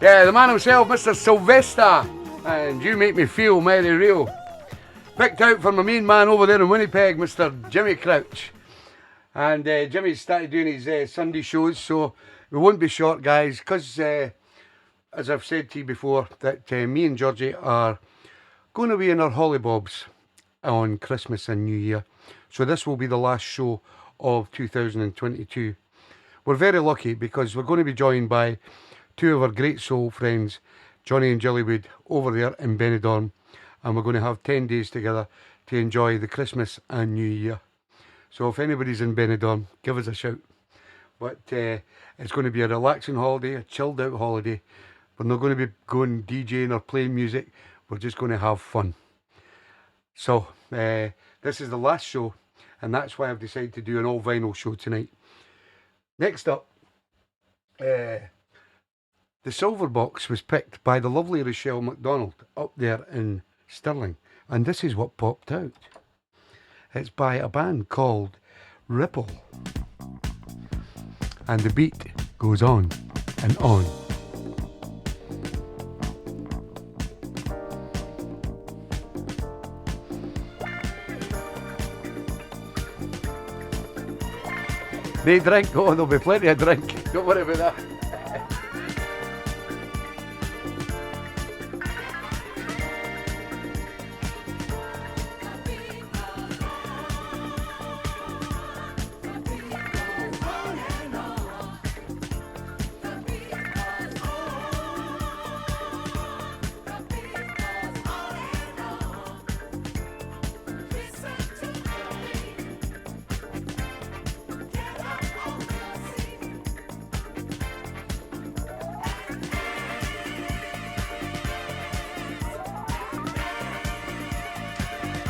Yeah, the man himself, Mr. Sylvester, and You Make Me Feel Very Real. Picked out for my main man over there in Winnipeg, Mr. Jimmy Crouch. And Jimmy's started doing his Sunday shows, so we won't be short, guys, because as I've said to you before, that me and Georgie are going to be in our hollybobs on Christmas and New Year. So this will be the last show of 2022. We're very lucky because we're going to be joined by two of our great soul friends, Johnny and Jillywood, over there in Benidorm. And we're going to have 10 days together to enjoy the Christmas and New Year. So if anybody's in Benidorm, give us a shout. But it's going to be a relaxing holiday, a chilled out holiday. We're not going to be going DJing or playing music. We're just going to have fun. So this is the last show, and that's why I've decided to do an all vinyl show tonight. Next up, the silver box was picked by the lovely Rochelle McDonald up there in Stirling, and this is what popped out. It's by a band called Ripple, and the beat goes on and on. They drink, oh, there'll be plenty of drink, don't worry about that.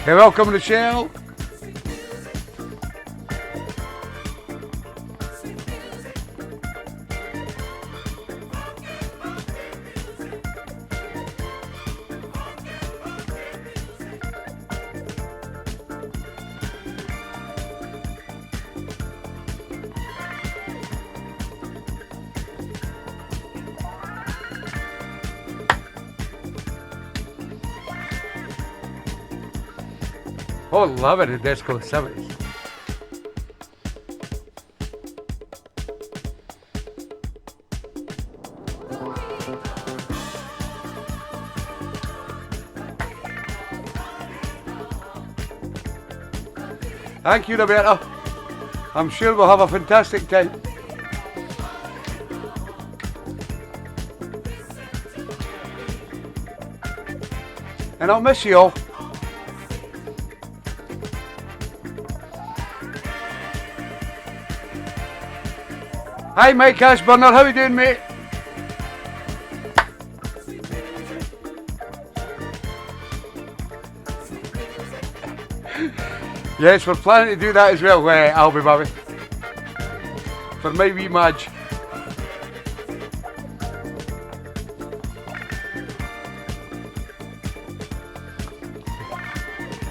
Hey, welcome Rochelle. Oh, love it, a disco 70s. Thank you, Roberta. I'm sure we'll have a fantastic time. And I'll miss you all. Hi Mike Ashburner, how you doing, mate? Yes, we're planning to do that as well, Albie Babby. For my wee Madge.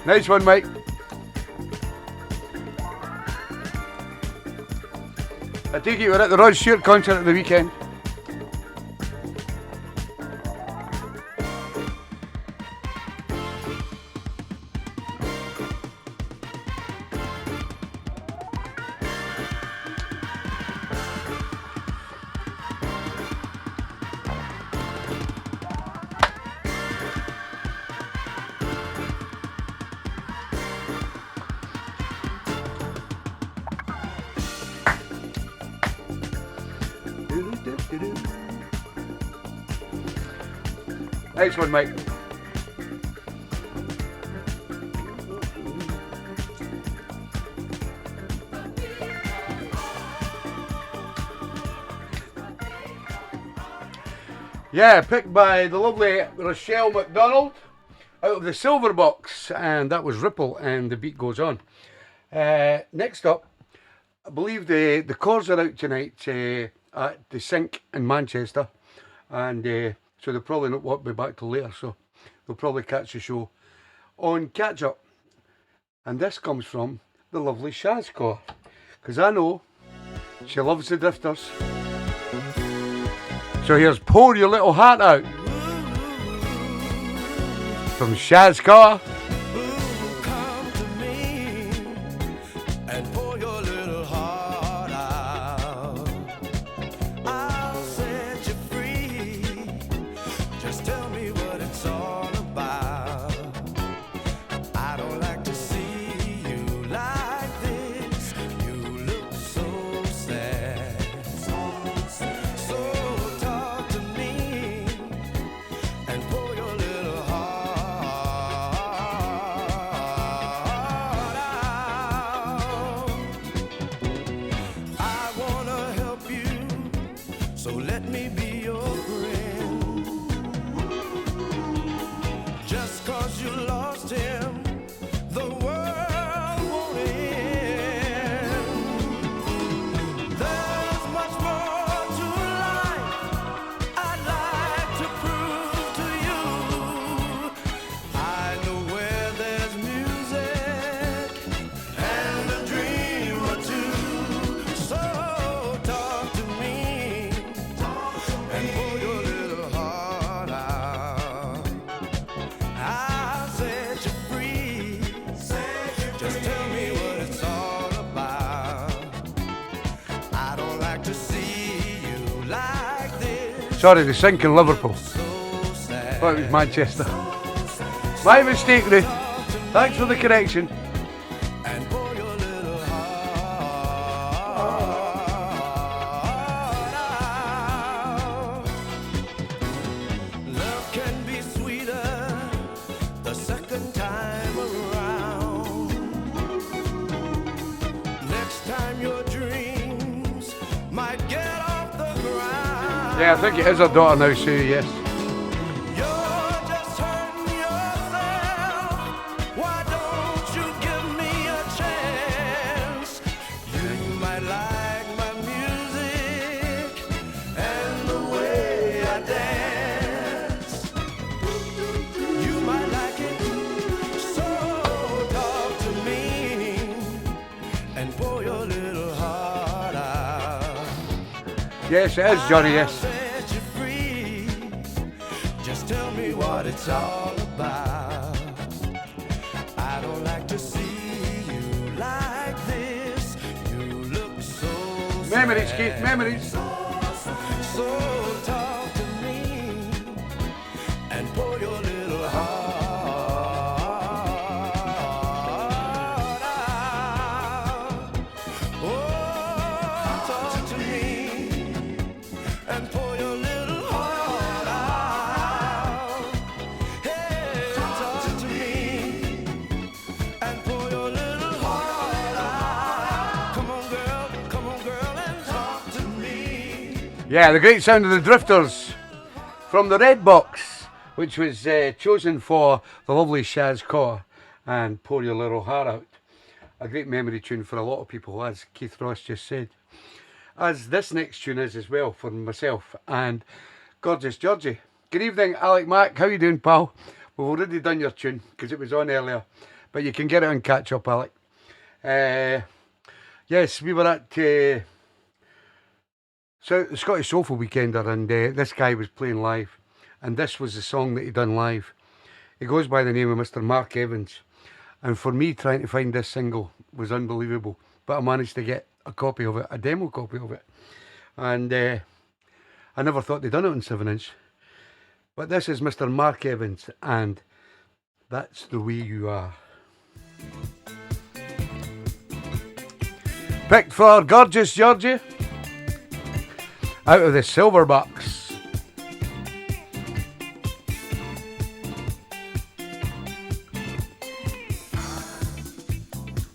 Nice one, Mike. I take it you were at the Rod Stewart concert at the weekend. Nice one, Mike. Yeah, picked by the lovely Rochelle McDonald out of the silver box, and that was Ripple, and the beat goes on. Next up, I believe the Corrs are out tonight at the Sink in Manchester, and so they'll probably not be back till later, so they'll probably catch the show on Catch Up. And this comes from the lovely Shaz Corr, because I know she loves the Drifters. So here's Pour Your Little Heart Out from Shaz Carr. Come to me and pour your little heart out. I'll set you free. Just tell me what it's all about. I don't like to see you like this. You look so sad. So talk to me and pour your little heart out. I wanna help you, so let me be your friend. Just 'cause you lost him, the world won't end. There's much more to life I'd like to prove to you. I know where there's music and a dream or two. So talk to me and pour your little heart out. I'll set you free. Just tell me what it's all about. I don't like to see you like this. Sorry, they sink in Liverpool. So sad. Well, it was Manchester. My mistake, Ruth. Thanks for the correction. And pour your little heart out. Love can be sweeter the second time around. Next time your dreams might get off the ground. Yeah, I think it is her daughter now, Sue, yes. You're just hurting yourself. Why don't you give me a chance? You might like my music and the way I dance. You might like it, so talk to me and pour your little heart out. Yes, it is, Johnny, yes. Set you free. Just tell me what it's all about. I don't like to see you like this. You look so Memories, sad. Keith, memories. So talk to me and pour your little heart out. Oh, talk to me and pour your little heart out. Hey, talk to me and pour your little heart out. Come on, girl, and talk to me. Yeah, the great sound of the Drifters from the Red Box, which was chosen for the lovely Shaz Carr and Pour Your Little Heart Out. A great memory tune for a lot of people, as Keith Ross just said. As this next tune is as well for myself and Gorgeous Georgie. Good evening, Alec Mack. How you doing, pal? We've already done your tune because it was on earlier, but you can get it on catch up, Alec. Yes, we were at so the Scottish Soulful Weekender, and this guy was playing live, and this was the song that he done live. He goes by the name of Mr. Mark Evans, and for me trying to find this single was unbelievable, but I managed to get a copy of it, a demo copy of it, and I never thought they'd done it on 7-inch. But this is Mr. Mark Evans, and That's the Way You Are. Picked for Gorgeous Georgie out of the Silver Box.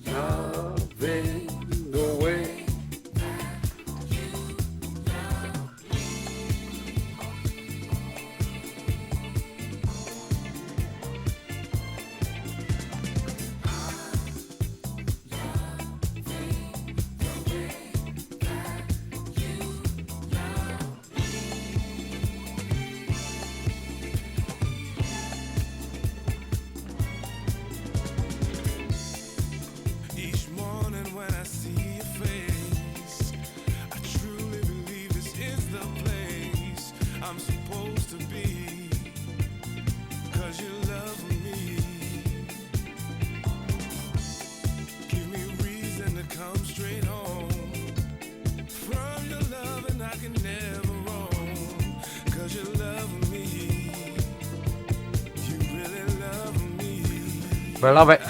Loving the way Each morning when I see your face, I truly believe this is the place We love it.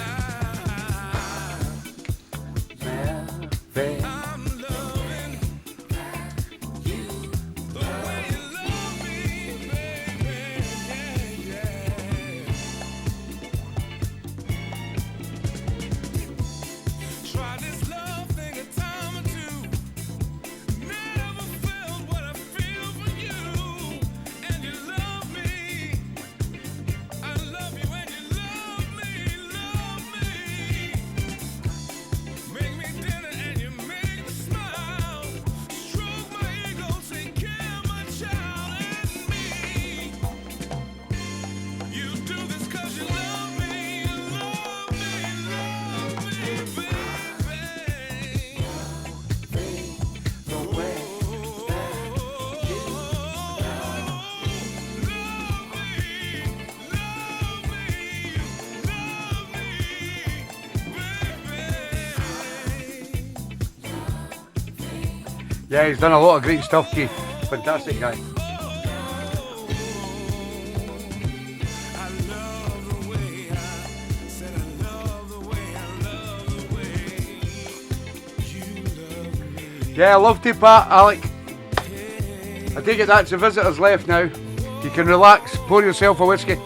Yeah, he's done a lot of great stuff, Keith. Fantastic guy. Yeah, I love to, Pat. Alec. I take it that's the visitors left now. You can relax, pour yourself a whiskey.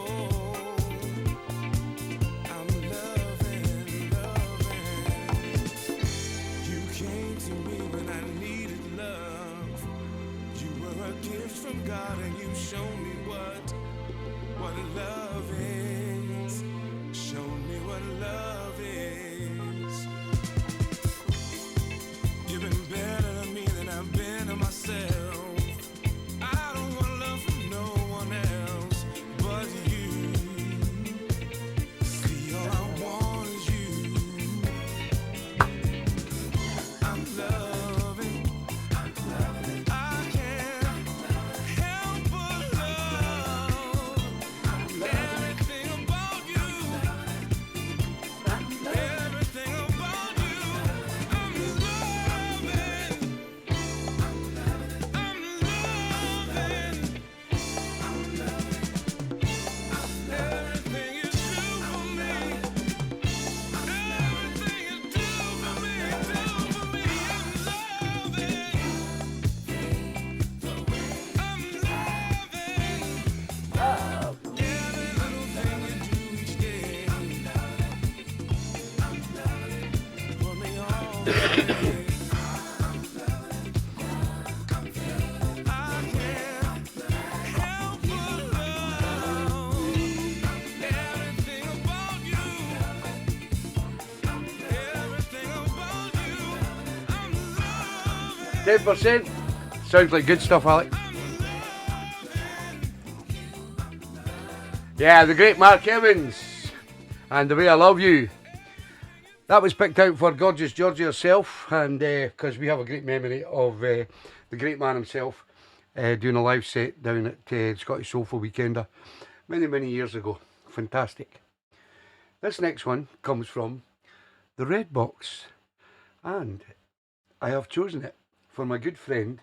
%. Sounds like good stuff, Alec. Yeah, the great Mark Evans and The Way I Love You. That was picked out for gorgeous Georgie herself, and because we have a great memory of the great man himself doing a live set down at Scottish Soulful Weekender many years ago. Fantastic. This next one comes from the Red Box, and I have chosen it for my good friend,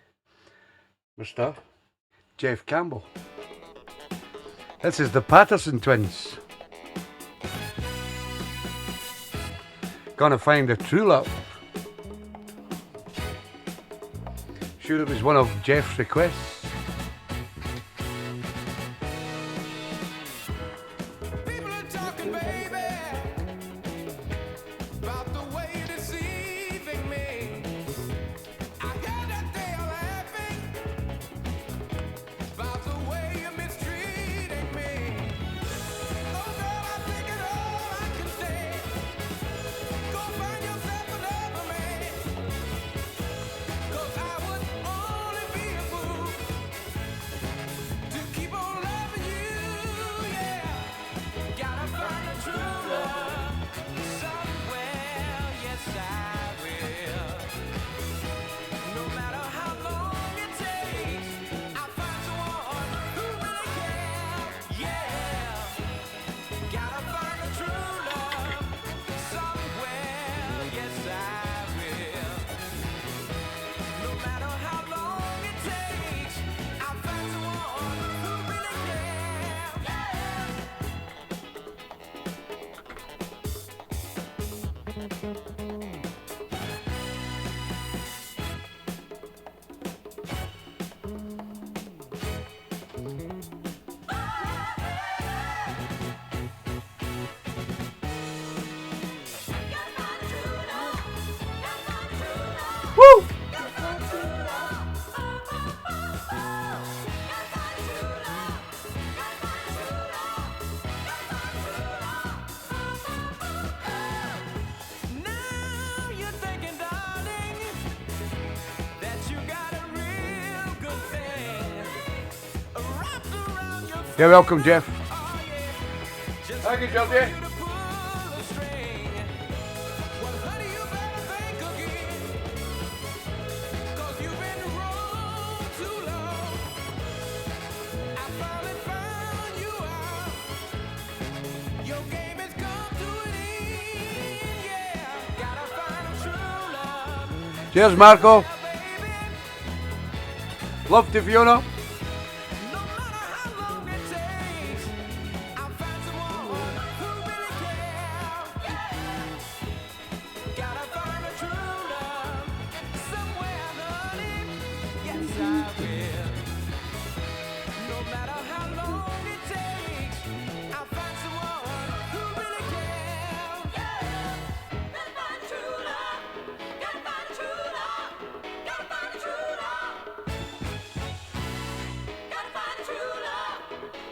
Mr. Jeff Campbell. This is the Patterson Twins. Gonna find a true love. Sure it was one of Jeff's requests. Cause I would only be a fool Woo! Now you're thinking, darling, that you got a real good thing wrapped around your You're welcome, Jeff. oh yeah, just Thank you, Georgie. to pull a string. Well, honey, you better think again, 'cause you've been wrong too long. I finally found you out. Your game has come to an end, yeah. Gotta find a true love, Cheers, Marco. baby. Love to Fiona. No matter how long it takes, I'll find someone who really cares. Gotta find a true love somewhere, honey. Yes, I will. No matter how long it takes, I'll find someone who really cares. Gotta find true love. Gotta find true love. Gotta find true love. Gotta find true love.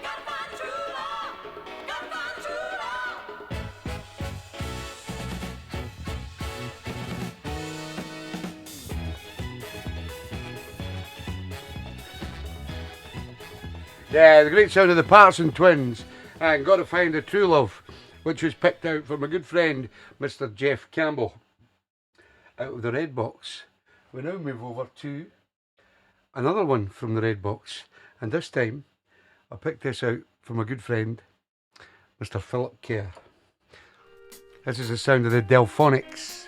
Gotta find true love. Gotta find true love. Yeah, the great sound of the Patterson Twins and Gotta Find a True Love, which was picked out for my good friend Mr. Jeff Campbell out of the Red Box. We now move over to another one from the Red Box, and this time I picked this out for my good friend Mr. Philip Kerr. This is the sound of the Delphonics,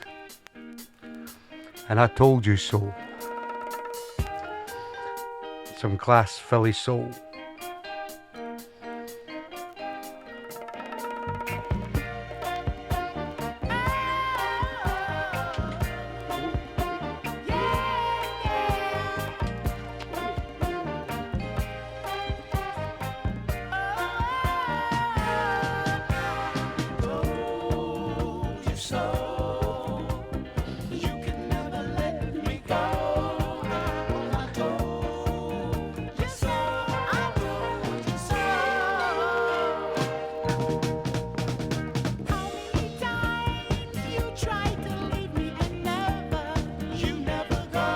and I Told You So. Some class Philly soul. You can never let me go. I told you so. I told you so. How many times you tried to leave me and you never go.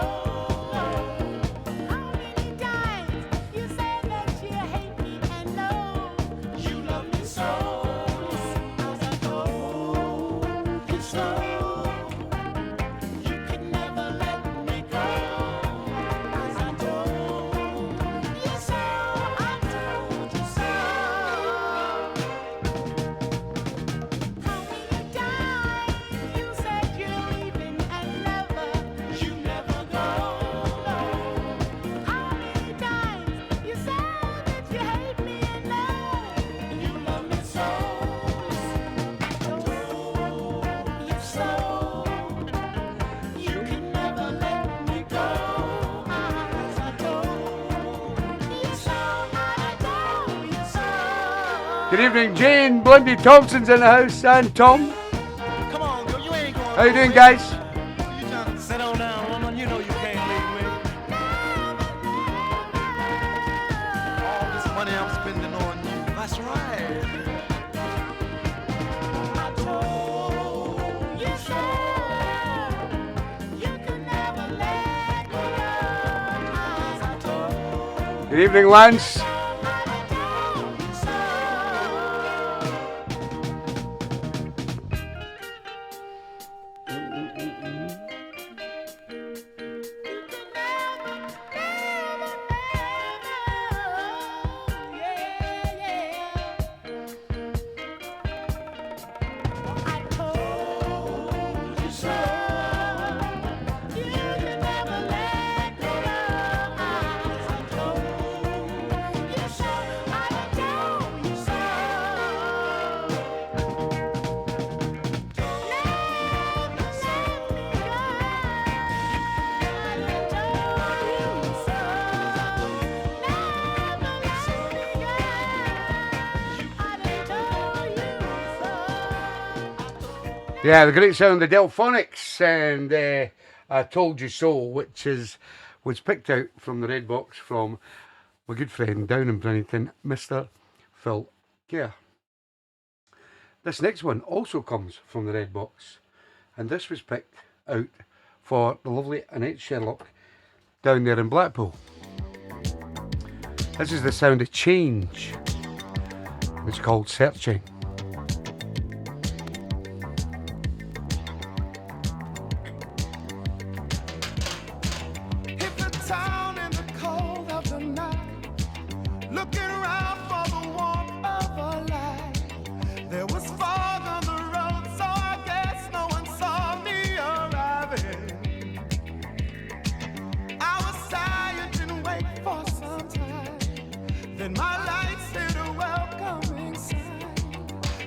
How many times you said that you hate me and no, you love me so. As I told you so. You could never let me go. As I told you so. I told you so. How many times you said you're leaving and you never go. How many times you said that you hate me and you love me so. I told you so. You can never let me go. As I told you so. I told you so. Good evening, Jane. Blondie Thompson's in the house, and Tom. Come on, girl, you ain't going How you doing, guys? You trying to sit on down, woman. You know you can't leave me. All this money I'm spending on you. That's right. I told you so. You can never let me go. As I told Good evening, Lance. you so. I told you so. You can never let me go. As I told you so. I told you so. Yeah, the great sound of Delphonics and I Told You So, which was picked out from the red box from my good friend down in Bennington, Mr. Phil Kerr. This next one also comes from the red box, and this was picked out for the lovely Annette Sherlock down there in Blackpool. This is the sound of change. It's called Searching. Hit the town in the cold of the night, looking around for the warmth of a light. There was fog on the road, so I guess no one saw me arriving. I was tired, didn't wait for some time. Then my lights hit a welcoming sign.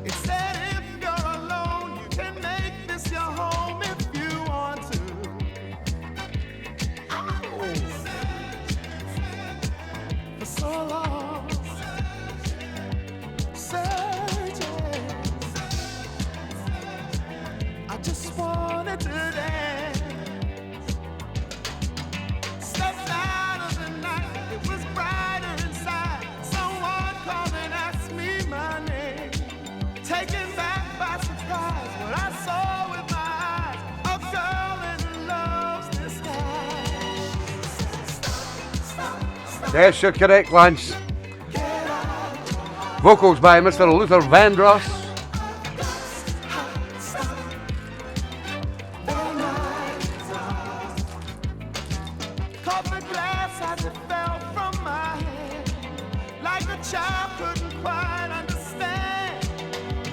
It said, if you're alone, you can make this your home if you want to. For so long, searching, I just wanted to dance. Stepped out of the night, it was brighter inside. Someone called and asked me my name. Taken back by surprise, what I saw with my eyes, a girl in love's disguise. Yes, you're correct, Lance. Vocals by Mr. Luther Vandross. Caught the glass as it fell from my hand. Like a child couldn't quite understand.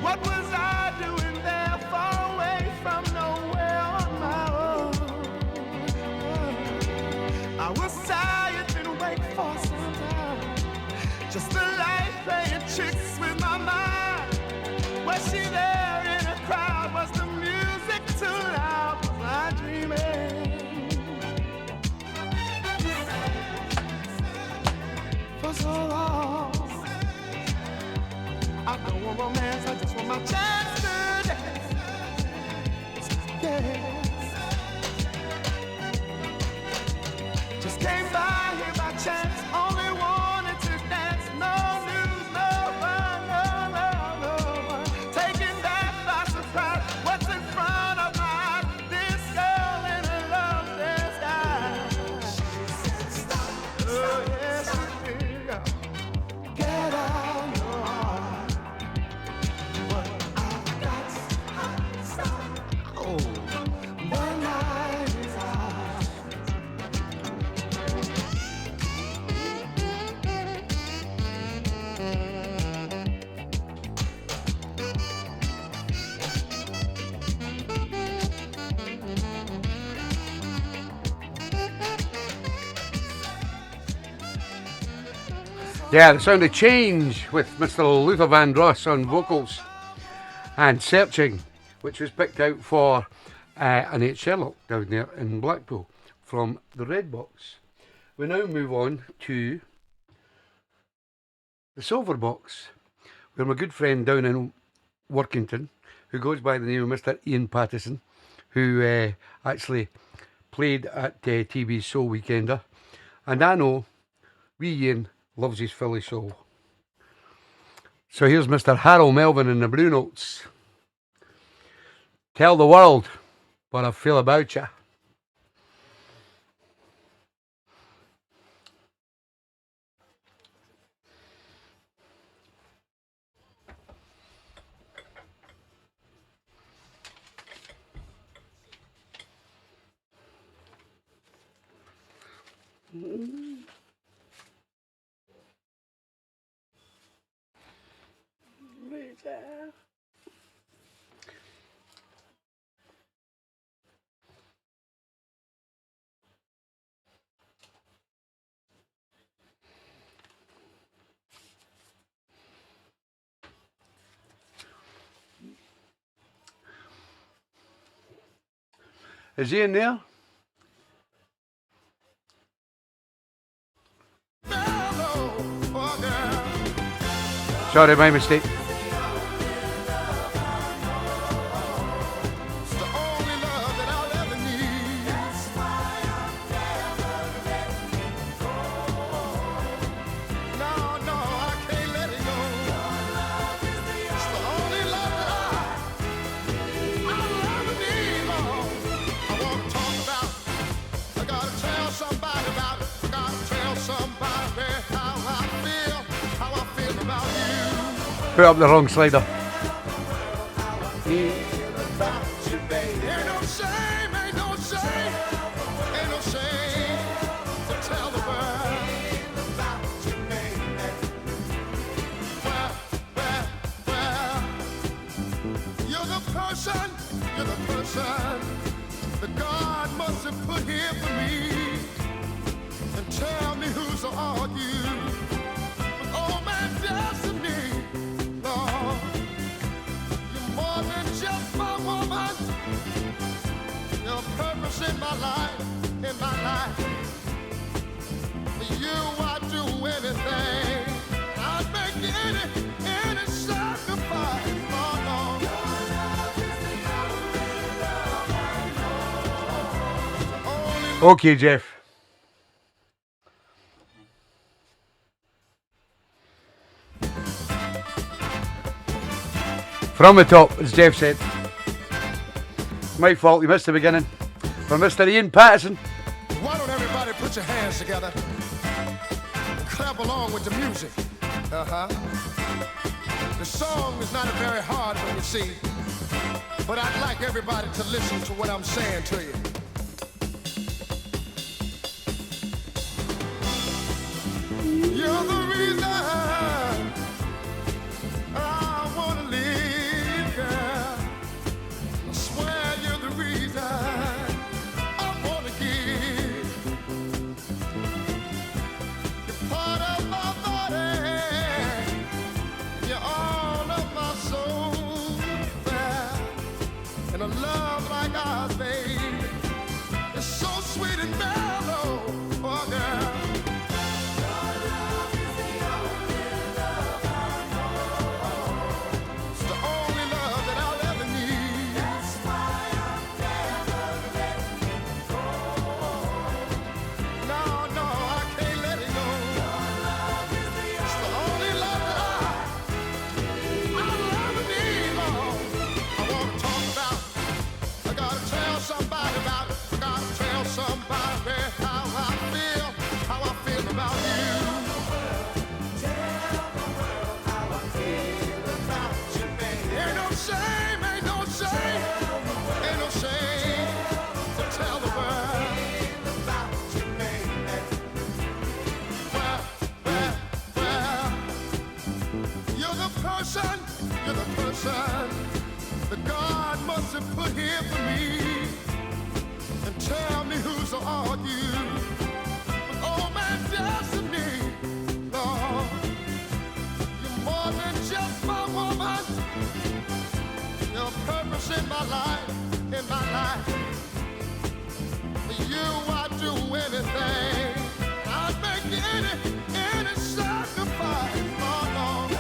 What was I doing there, far away from nowhere on my own? I was tired, been awake for some time. Just a light playing tricks with my mind. Was she there in a crowd? Was the music too loud? Was I dreaming? For so long, I don't want romance, I just want my chance to dance. Yes. Just came by here by chance, only wanted to dance. No news, no one, no one. Taken back by surprise, what's in front of my eyes? This girl in a love disguise. Oh, yes, she did. Get out your heart. What I've got. Oh, the night is hard. Yeah, the sound of change with Mr. Luther Vandross on vocals and Searching, which was picked out for Annette Sherlock down there in Blackpool from the red box. We now move on to the silver box, where my good friend down in Workington, who goes by the name of Mr. Ian Pattison, who actually played at TeeBee's Soul Weekender, and I know wee Ian loves his Philly soul. So here's Mr. Harold Melvin and the Blue Notes. Tell the world what I feel about ya. Is he in there? Sorry, my mistake. Put up the wrong slider. Ain't no shame, ain't no shame, ain't no shame to tell the world about you, baby. Well, you're the person that God must have put here for me. And tell me who's all you. Oh, my destiny, Lord. You're more than just my woman. Your purpose in my life, For you, I'd do anything. I'd make any sacrifice. Oh, no. Okay, Jeff. From the top, as Jeff said. My fault, you missed the beginning. For Mr. Ian Patterson. Why don't everybody put your hands together and clap along with the music? The song is not a very hard one, you see, but I'd like everybody to listen to what I'm saying to you. You're the reason I wanna live, girl. I swear you're the reason I wanna give. You're part of my body, you're all of my soul, girl. And a love like ours, baby, it's so sweet and mellow, oh girl. You're the person that God must have put here for me. And tell me who's all you. Oh, my destiny, Lord. You're more than just my woman. Your purpose in my life, For you, I'd do anything. I'd make any sacrifice. Oh, no.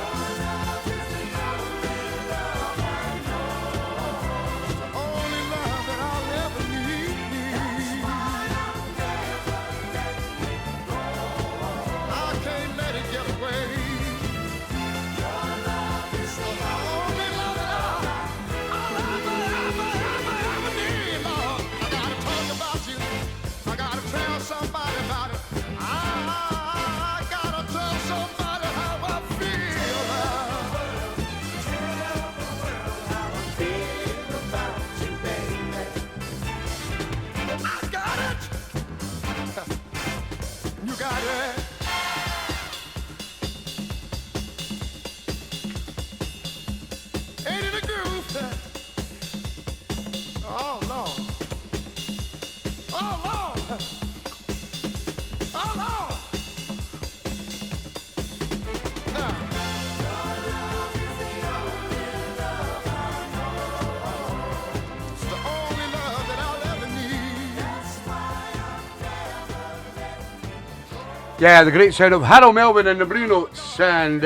Yeah, the great sound of Harold Melvin and the Blue Notes, and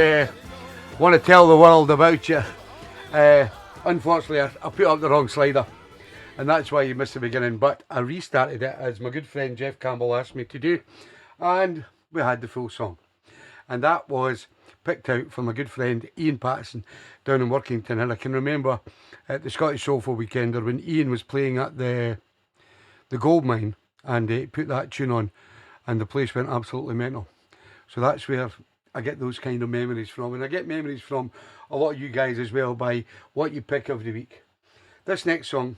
want to tell the world about you. Unfortunately, I put up the wrong slider, and that's why you missed the beginning, but I restarted it as my good friend Jeff Campbell asked me to do, and we had the full song. And that was picked out from my good friend Ian Patterson down in Workington. And I can remember at the Scottish Soulful Weekender when Ian was playing at the gold mine, and he put that tune on, and the place went absolutely mental. So that's where I get those kind of memories from, and I get memories from a lot of you guys as well by what you pick every week. This next song,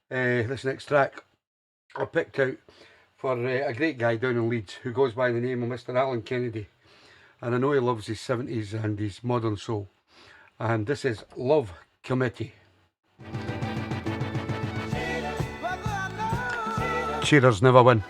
this next track, I picked out for a great guy down in Leeds who goes by the name of Mr. Alan Kennedy, and I know he loves his 70s and his modern soul, and this is Love Committee. Cheaters never win.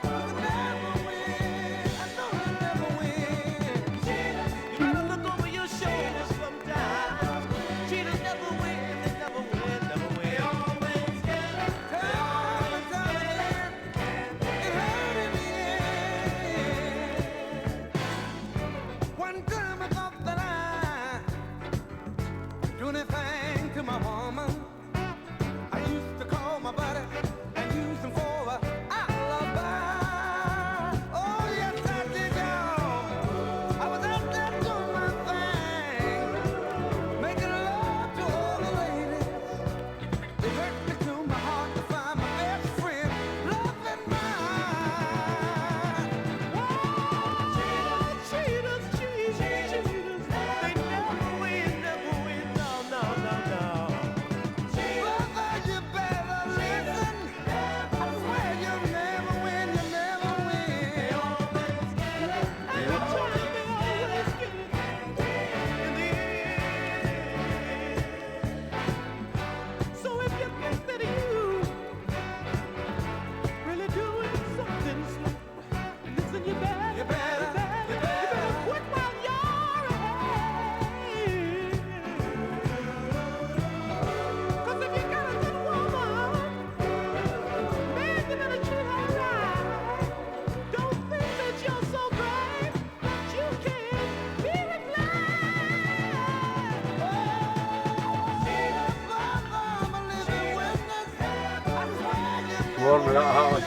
Warm with that, Harley.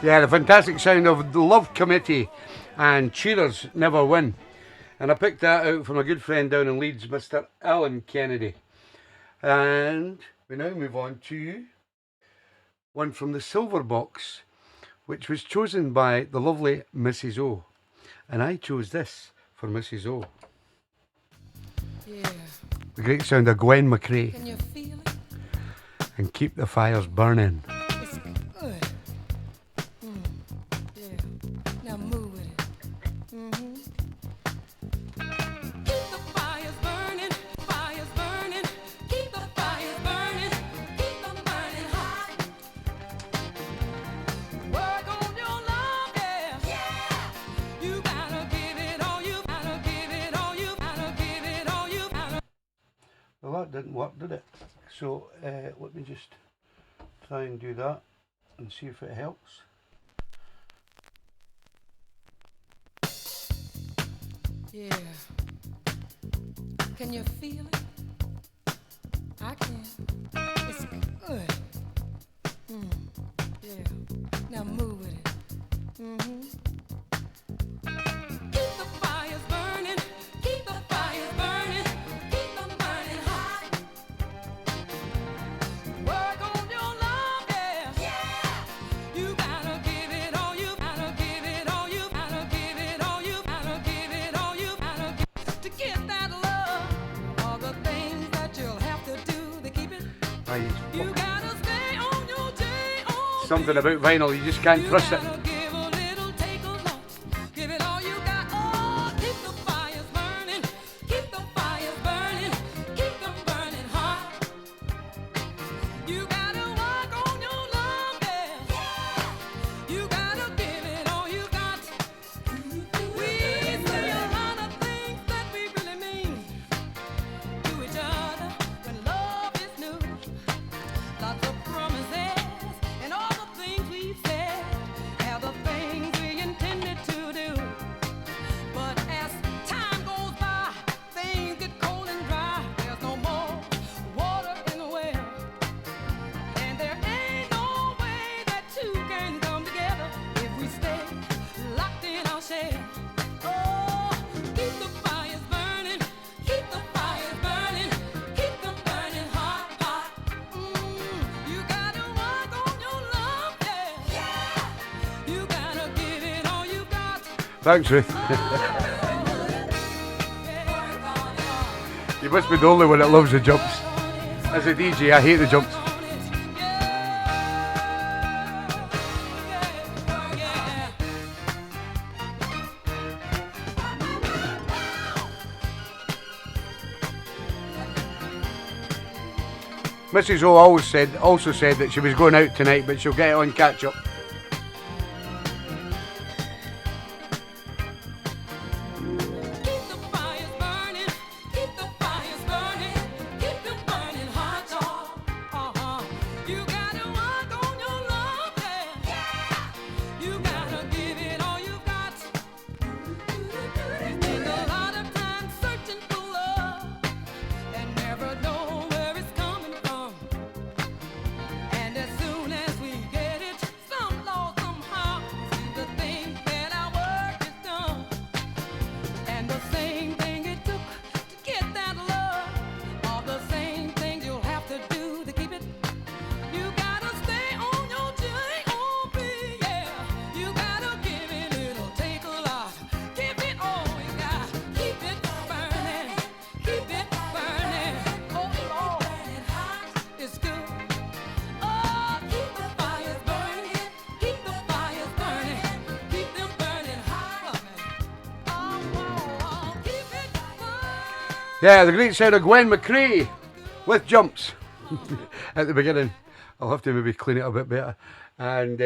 Yeah, the fantastic sound of the Love Committee and Cheaters Never Win. And I picked that out from a good friend down in Leeds, Mr. Alan Kennedy. And we now move on to one from the Silver Box, which was chosen by the lovely Mrs. O. And I chose this for Mrs. O. Yeah. The great sound of Gwen McCrae. Can you feel it? And Keep the Fires Burning. It's good. Yeah. Now move with it. Keep the fires burning, fires burning. Keep the fires burning, keep them burning hot. Work on your love, yeah. Yeah. You gotta give it all, you gotta give it all, you gotta give it all, you gotta. Well, that didn't work, did it? So let me just try and do that and see if it helps. Yeah. Can you feel it? I can. It's good. Yeah. Now move with it. You gotta stay on your J.O.B. Something about vinyl, you just can't trust it. Give a little, take a lot. Give it all you got. Oh, keep the fires burning. Keep the fires burning. Keep them burning hot. You gotta work on your love, yeah. You gotta give it all you got. We say a lot of things that we really mean to each other when love is new. Lots of promises and all the things we said are the things we intended to do. But as time goes by, things get cold and dry. There's no more water in the well, and there ain't no way that two can come together if we stay locked in our shell. Oh, keep the fires burning, keep the fires burning, keep them burning hot, hot. You gotta work on your love, yeah. You gotta give it all you got. Thanks, Ruth. You must be the only one that loves the jumps. As a DJ, I hate the jumps. Mrs. O also said that she was going out tonight, but she'll get it on catch up. Keep the fires burning, keep the fires burning, keep them burning hot, y'all. You gotta work on your love, yeah. You gotta give it all you got. We spend a lot of time searching for love and never know where it's coming from. And as soon as we get it, somehow seem to think that our work is done. And the same thing it took to get that love, all the same things you'll have to do to keep it. You gotta stay on your J.O.B. Yeah, you gotta give it, it'll take a lot. Give it all you got. Keep it burning, keep it burning. Oh Lord, it's good. Oh, keep the fires burning, keep the fires burning, keep them burning hot. Oh, keep it burning. Yeah, the great sound of Gwen McCrae with jumps at the beginning. I'll have to maybe clean it a bit better. And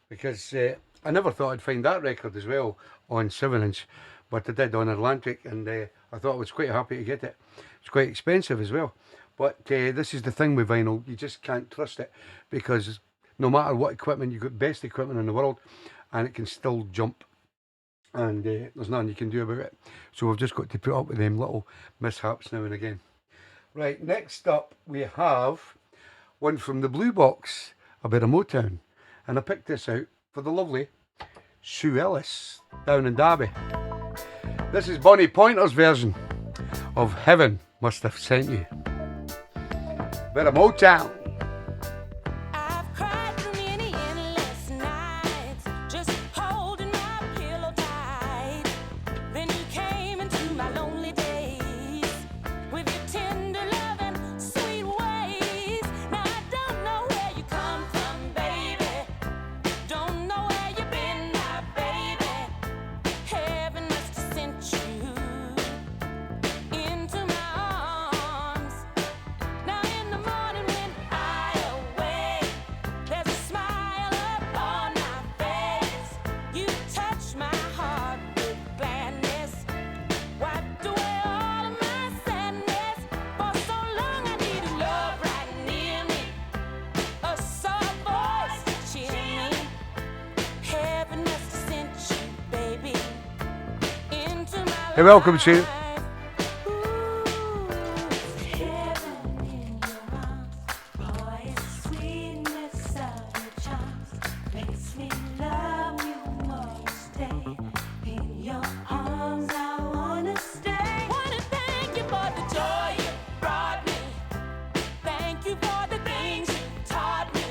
because I never thought I'd find that record as well on 7-inch, but I did on Atlantic, and I thought I was quite happy to get it. It's quite expensive as well. But this is the thing with vinyl, you just can't trust it, because no matter what equipment, you've got best equipment in the world, and it can still jump. And there's nothing you can do about it. So we've just got to put up with them little mishaps now and again. Right, next up we have one from the Blue Box, a bit of Motown. And I picked this out for the lovely Sue Ellis down in Derby. This is Bonnie Pointer's version of Heaven Must Have Sent You. Bit of Motown. I've cried through many endless nights, just holding my pillow tight. Then you came into my lonely days with your tender love and sweet ways. Now I don't know where you come from, baby. Don't know where you've been, my baby. Heaven must have sent you into my arms. Now in the morning when I awake, there's a smile upon my face. You touch my heart with gladness, wiped away all of my sadness. For so long I needed love right near me, a soft voice to cheer me. Heaven must have sent you, baby, into my life. Hey, welcome, Sue. Heaven in your arms, boy, it's sweetness of your charms makes me love you more each day. In your arms, I wanna stay. Wanna thank you for the joy you brought me. Thank you for the things you taught me.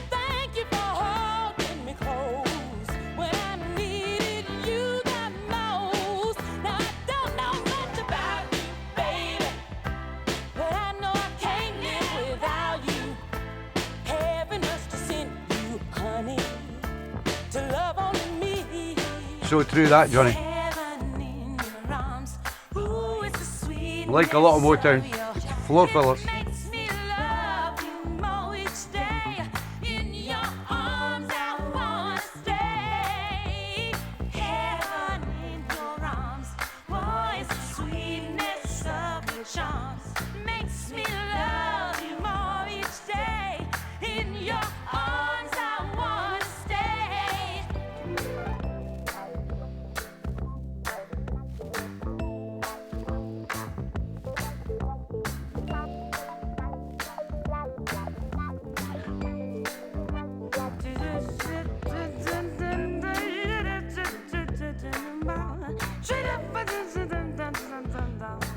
Thank you for holding me close when I needed you the most. Now I don't know So true that, Johnny. Like a lot of Motown, it's floor fillers.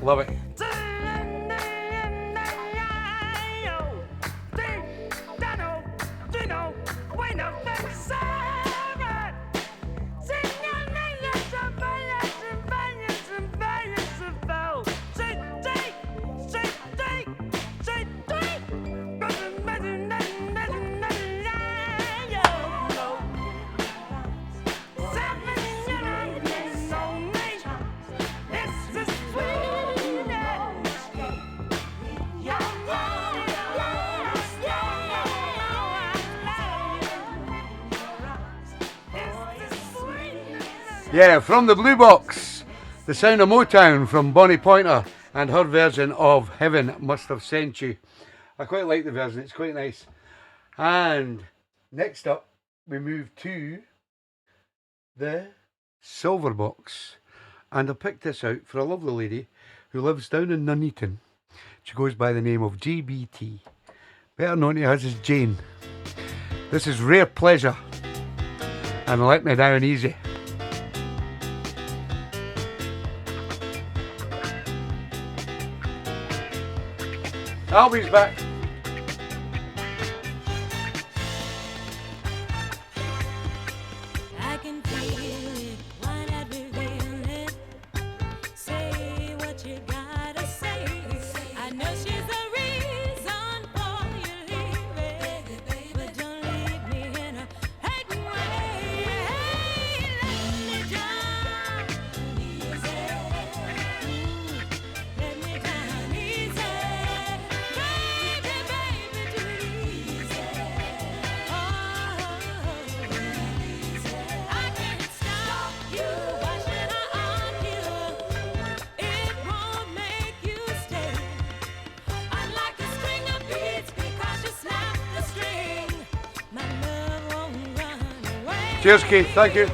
Love it. Yeah, from the Blue Box, the sound of Motown from Bonnie Pointer and her version of Heaven Must Have Sent You. I quite like the version, it's quite nice. And next up, we move to the Silver Box. And I picked this out for a lovely lady who lives down in Nuneaton. She goes by the name of GBT, better known to us as Jane. This is Rare Pleasure and Let Me Down Easy. Albie's back. I can feel it. Why not reveal it? Say what you gotta say. I know she's the reason for you leaving, but don't leave me in a hating way. Hey, let me down easy. Let me down easy. Baby, baby, too easy. Oh, I can't stop you. Why should I argue? It won't make you stay. I'd like a string of beads because you snapped the string. My love won't run away. Cheers, Keith, thank you.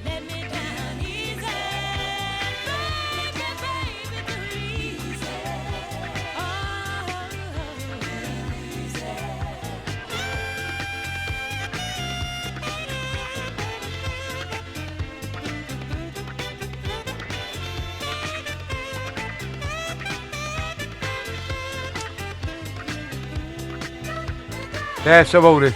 Let me down easy. Baby, baby, too easy. Oh, easy. Yes, I will do.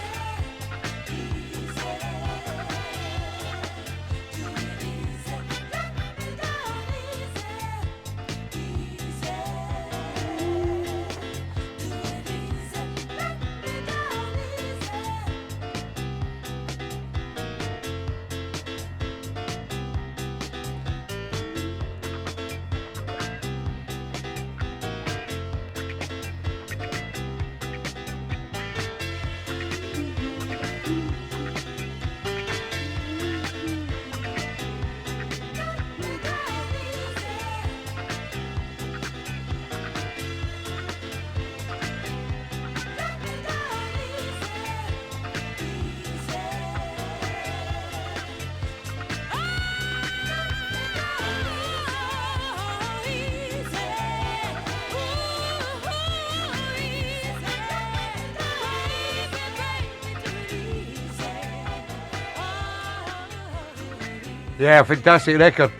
Yeah, fantastic record.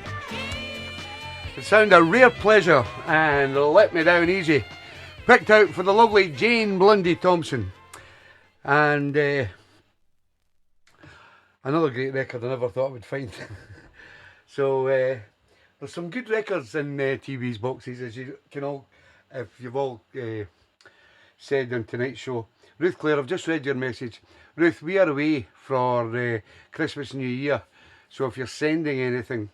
The sound of Rare Pleasure and Let Me Down Easy. Picked out for the lovely Jane Blundy Thompson. And another great record I never thought I would find. So there's some good records in TeeBee's boxes, as you can all, if you've all said on tonight's show. Ruth Clare, I've just read your message. Ruth, we are away for Christmas and New Year, so if you're sending anything,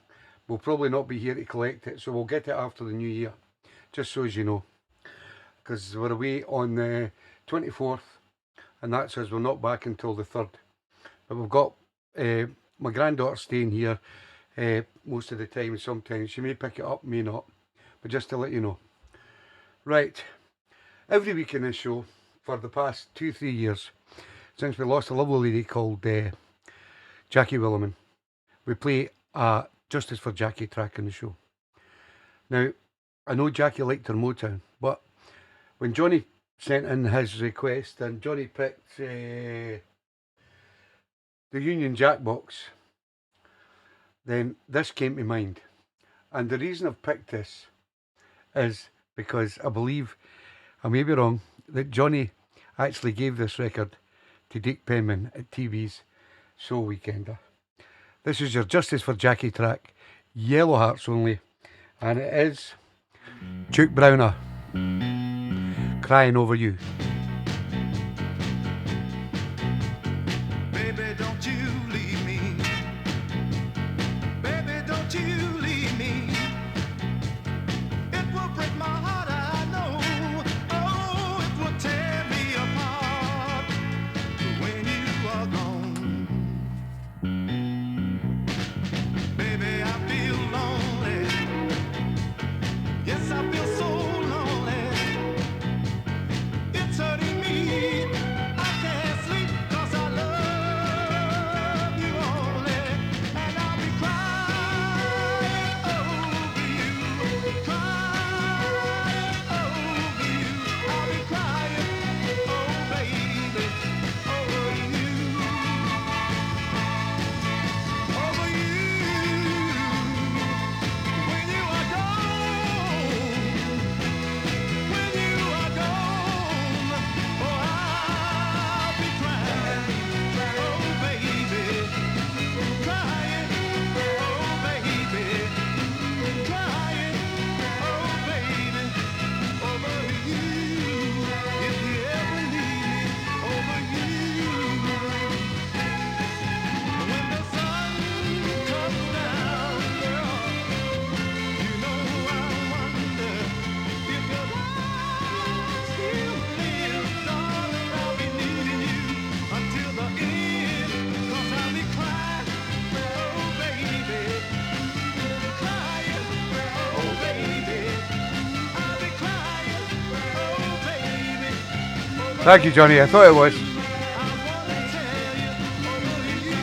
we'll probably not be here to collect it, so we'll get it after the New Year, just so as you know. Because we're away on the 24th, and that says we're not back until the 3rd. But we've got my granddaughter staying here most of the time, and sometimes she may pick it up, may not. But just to let you know. Right, every week in this show, for the past 2-3 years, since we lost a lovely lady called Jackie Williman, we play a Justice for Jackie track in the show. Now, I know Jackie liked her Motown, but when Johnny sent in his request and Johnny picked the Union Jack box, then this came to mind. And the reason I've picked this is because I believe, I may be wrong, that Johnny actually gave this record to Dick Penman at TeeBee's Soul Weekender. This is your Justice for Jackie track, Yellow Hearts Only, and it is Duke Browner, Crying Over You. Baby, don't you leave me. Baby, don't you leave me. It will break my heart, I know. Oh, it will tear me apart when you are gone. Baby, I feel lonely. Yes, I feel so lonely. It's hurting me. I can't sleep 'cause I love you only. And I'll be crying over you. Crying over you. I'll be crying, oh baby, over you. Over you. When you are gone. When you are gone, oh, I'll be crying, oh baby, crying, oh baby, crying, oh baby, over you, if you ever need me, over you. When the sun comes down, girl, you know I wonder if your love still lives, darling. I'll be needing you until the end, 'cause I'll be crying, oh baby, crying, oh baby, I'll be crying, oh baby, over Thank you, Johnny, I thought it was. I wanna tell you, over you.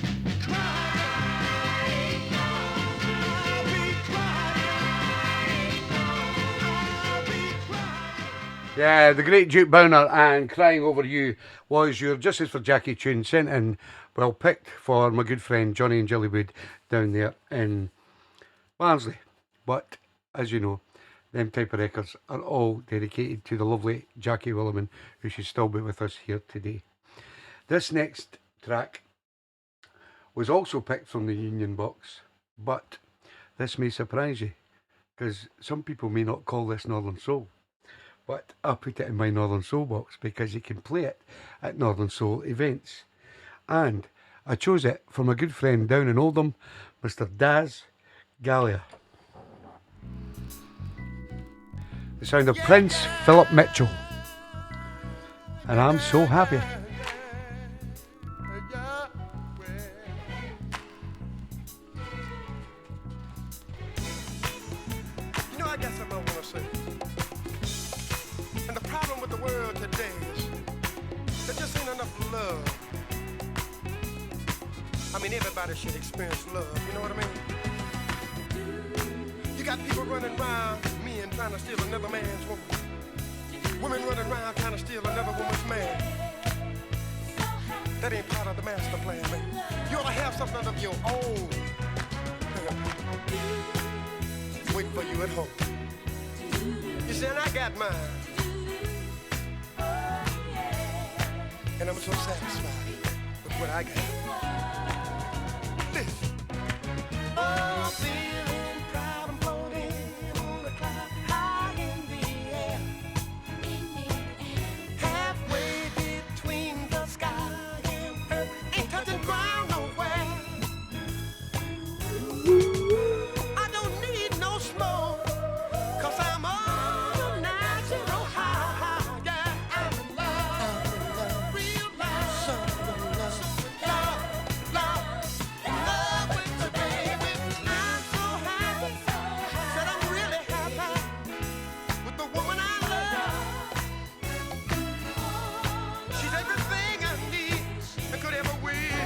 I'll be crying, I'll be crying. Yeah, the great Duke Browner and Crying Over You was your Justice for Jackie tune sent in, well picked for my good friend Johnny and Jellywood down there in Barnsley. But as you know, them type of records are all dedicated to the lovely Jackie Williman, who should still be with us here today. This next track was also picked from the Union box, but this may surprise you, because some people may not call this Northern Soul. But I put it in my Northern Soul box because you can play it at Northern Soul events. And I chose it from a good friend down in Oldham, Mr. Daz Gallia. The sound of Prince Philip Mitchell. And I'm so happy. You know, I got something I want to say. And the problem with the world today is there just ain't enough love. I mean, everybody should experience love, you know what I mean? You got people running around, men trying to steal another man's woman. Women running around trying to steal another woman's man. That ain't part of the master plan, man. You ought to have something of your own. Waiting for you at home. You see, and I got mine. And I'm so satisfied with what I got. Listen. Oh,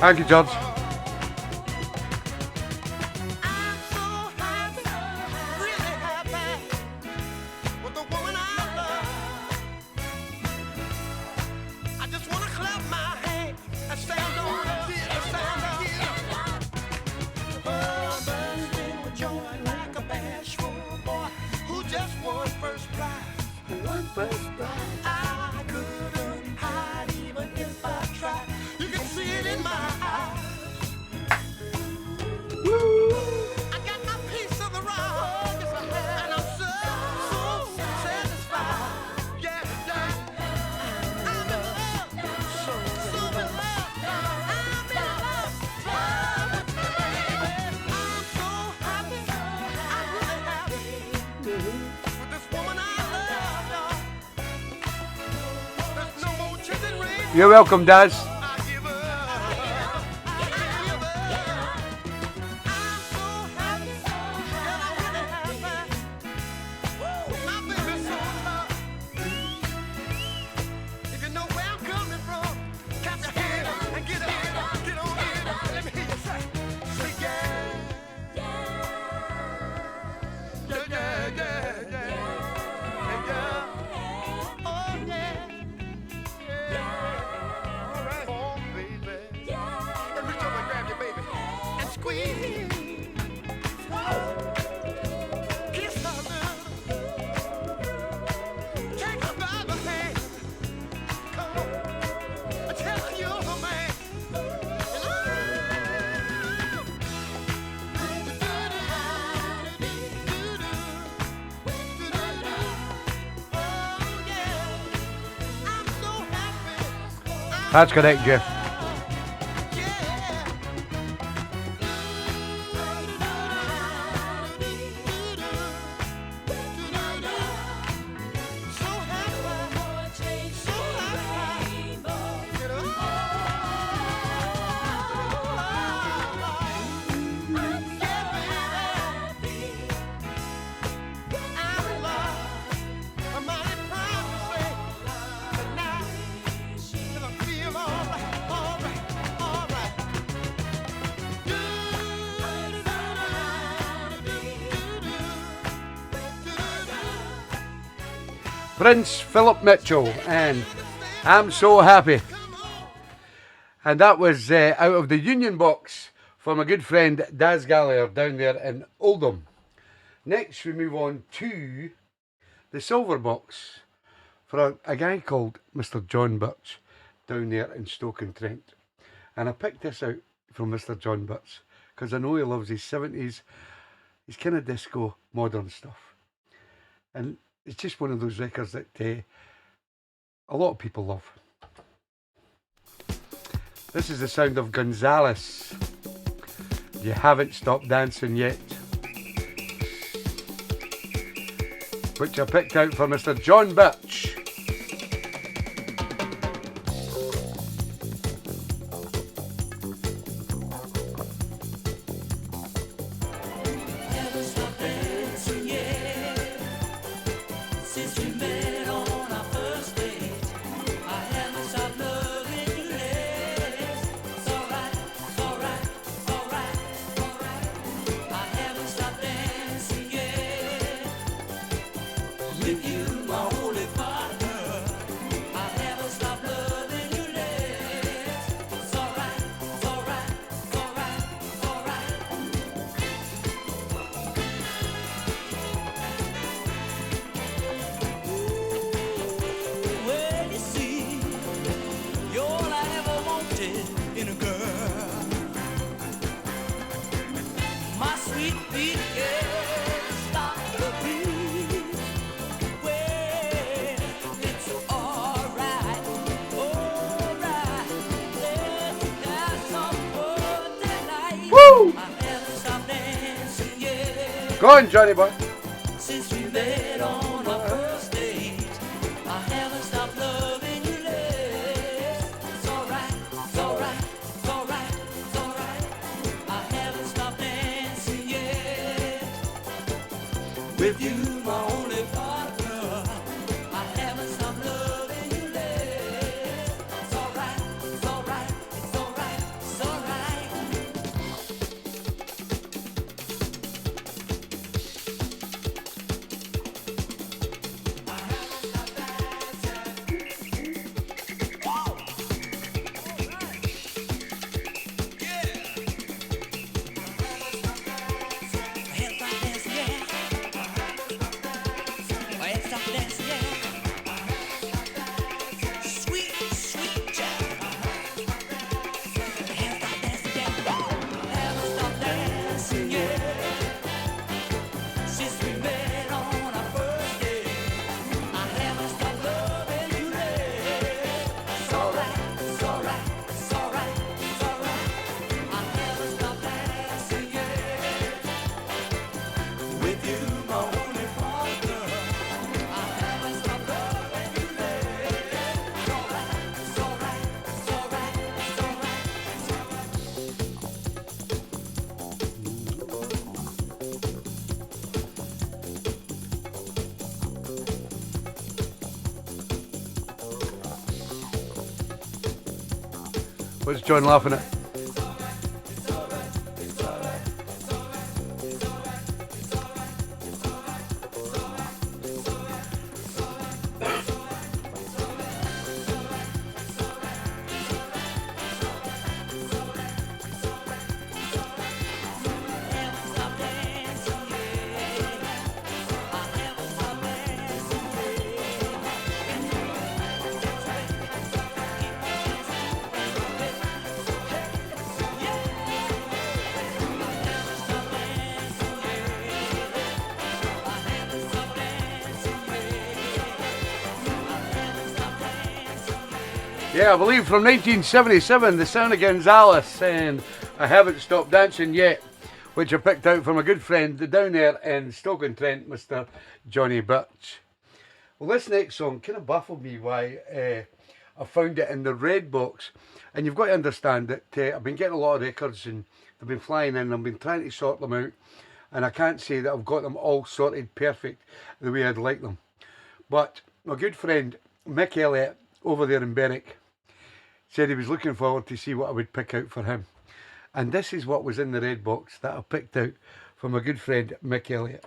Thank you, George. I'm so happy, really happy with the woman I love. I just wanna clap my hands and stand on up, stand up. Oh, bursting with joy like a bashful boy who just won first prize. I couldn't hide even if I tried. You can see it in my eyes. I got my piece of the rock, and I'm so satisfied. Yeah, yeah. I'm in love, so in love. I'm in love, with you, baby. I'm so happy, I'm really happy with this woman I love, y'all. There's no more chicken rain. You're welcome, Daz. I give up. I give up. I'm so happy, and I'm really happy. Woo, my baby's so tough. If you know where I'm coming from, clap your hands and get on in. Let me hear you say, yeah. Yeah, yeah, yeah, yeah. Yeah. Oh, yeah. Yeah. All right. Oh, baby. Let me reach over and grab your baby and squeeze. Kiss her, love. Take her by the hand. Come on. Tell her you're her man. Oh, yeah. I'm so happy. That's correct, Jeff. Prince Philip Mitchell, and I'm so happy. And that was out of the Union Box for my good friend Daz Gallagher down there in Oldham. Next we move on to the Silver Box for a guy called Mr. John Birch down there in Stoke-on-Trent. And I picked this out from Mr. John Birch because I know he loves his 70s, his kind of disco, modern stuff. And it's just one of those records that a lot of people love. This is the sound of Gonzales. You haven't stopped dancing yet. Which I picked out for Mr. John Birch. Go on, Johnny boy. Since we met on our first date, I haven't stopped loving you less. It's alright, it's alright, it's alright, it's alright. I haven't stopped dancing yet. With you, my only partner, I haven't stopped loving you less. It's alright, it's alright, it's alright, it's alright. What's John laughing at? Yeah, I believe from 1977, the Sound of Gonzales and I Haven't Stopped Dancing Yet, which I picked out from a good friend down there in Stoke-on-Trent, Mr. Johnny Birch. Well, this next song kind of baffled me why I found it in the red box. And you've got to understand that I've been getting a lot of records and they've been flying in. I've been trying to sort them out. And I can't say that I've got them all sorted perfect the way I'd like them. But my good friend Mick Elliott over there in Berwick said he was looking forward to see what I would pick out for him. And this is what was in the red box that I picked out for my good friend Mick Elliott.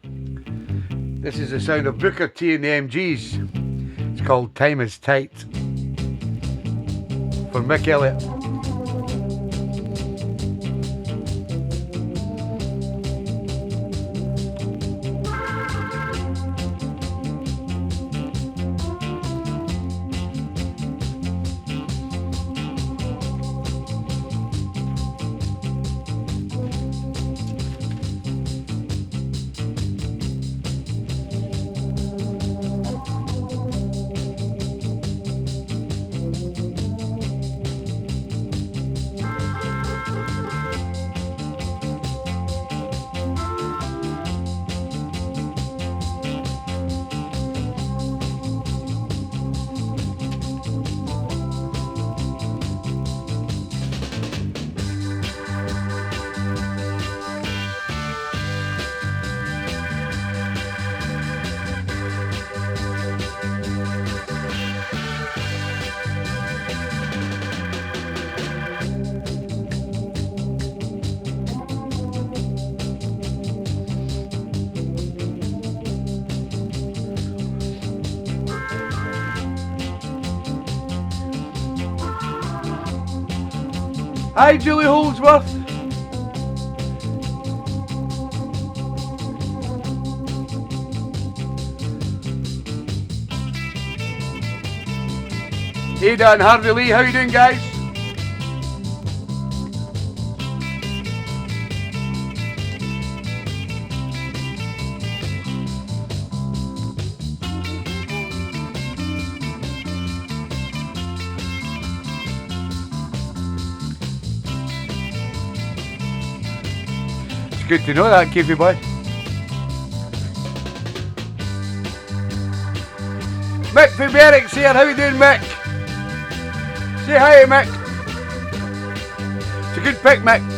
This is the sound of Booker T and the MGs. It's called Time Is Tight. For Mick Elliott. Hi, Julie Holdsworth. Ada and Harvey Lee, how you doing, guys? Good to know that, Keefy boy. Mick from Berwick's here. How you doing, Mick? Say hi, Mick. It's a good pick, Mick.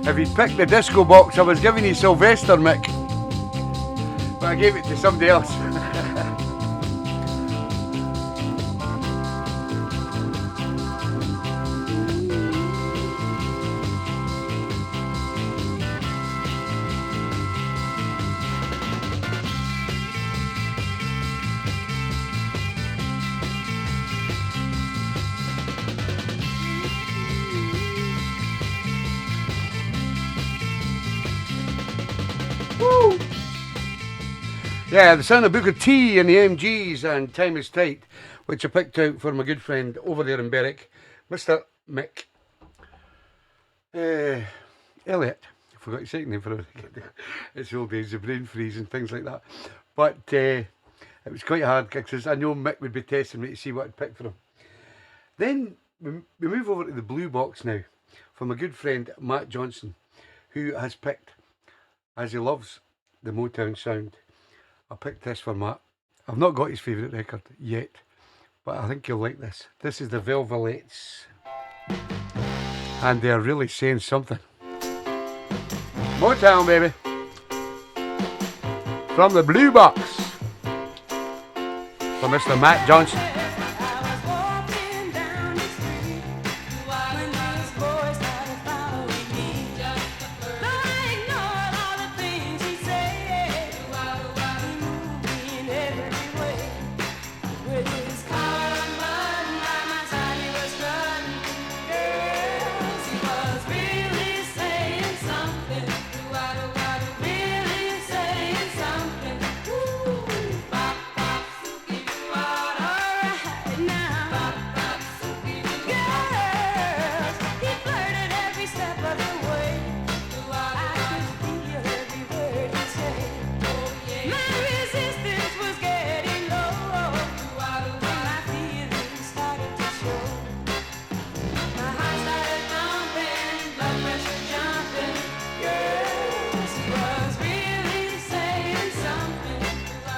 If you picked the disco box, I was giving you Sylvester, Mick. But I gave it to somebody else. Woo! Yeah, the sound of Booker T and the MGs and Time Is Tight, which I picked out for my good friend over there in Berwick, Mr. Mick Elliott. I forgot his second name for a second. It's the old days, the brain freeze and things like that. But it was quite hard because I know Mick would be testing me to see what I'd pick for him. Then we move over to the blue box now for my good friend Matt Johnson, who has picked, as he loves the Motown sound, I picked this for Matt. I've not got his favourite record yet, but I think you'll like this. This is the Velvelettes, and they're really saying something. Motown, baby. From the Blue Box, for Mr. Matt Johnson.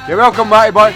You're welcome, Matty boy.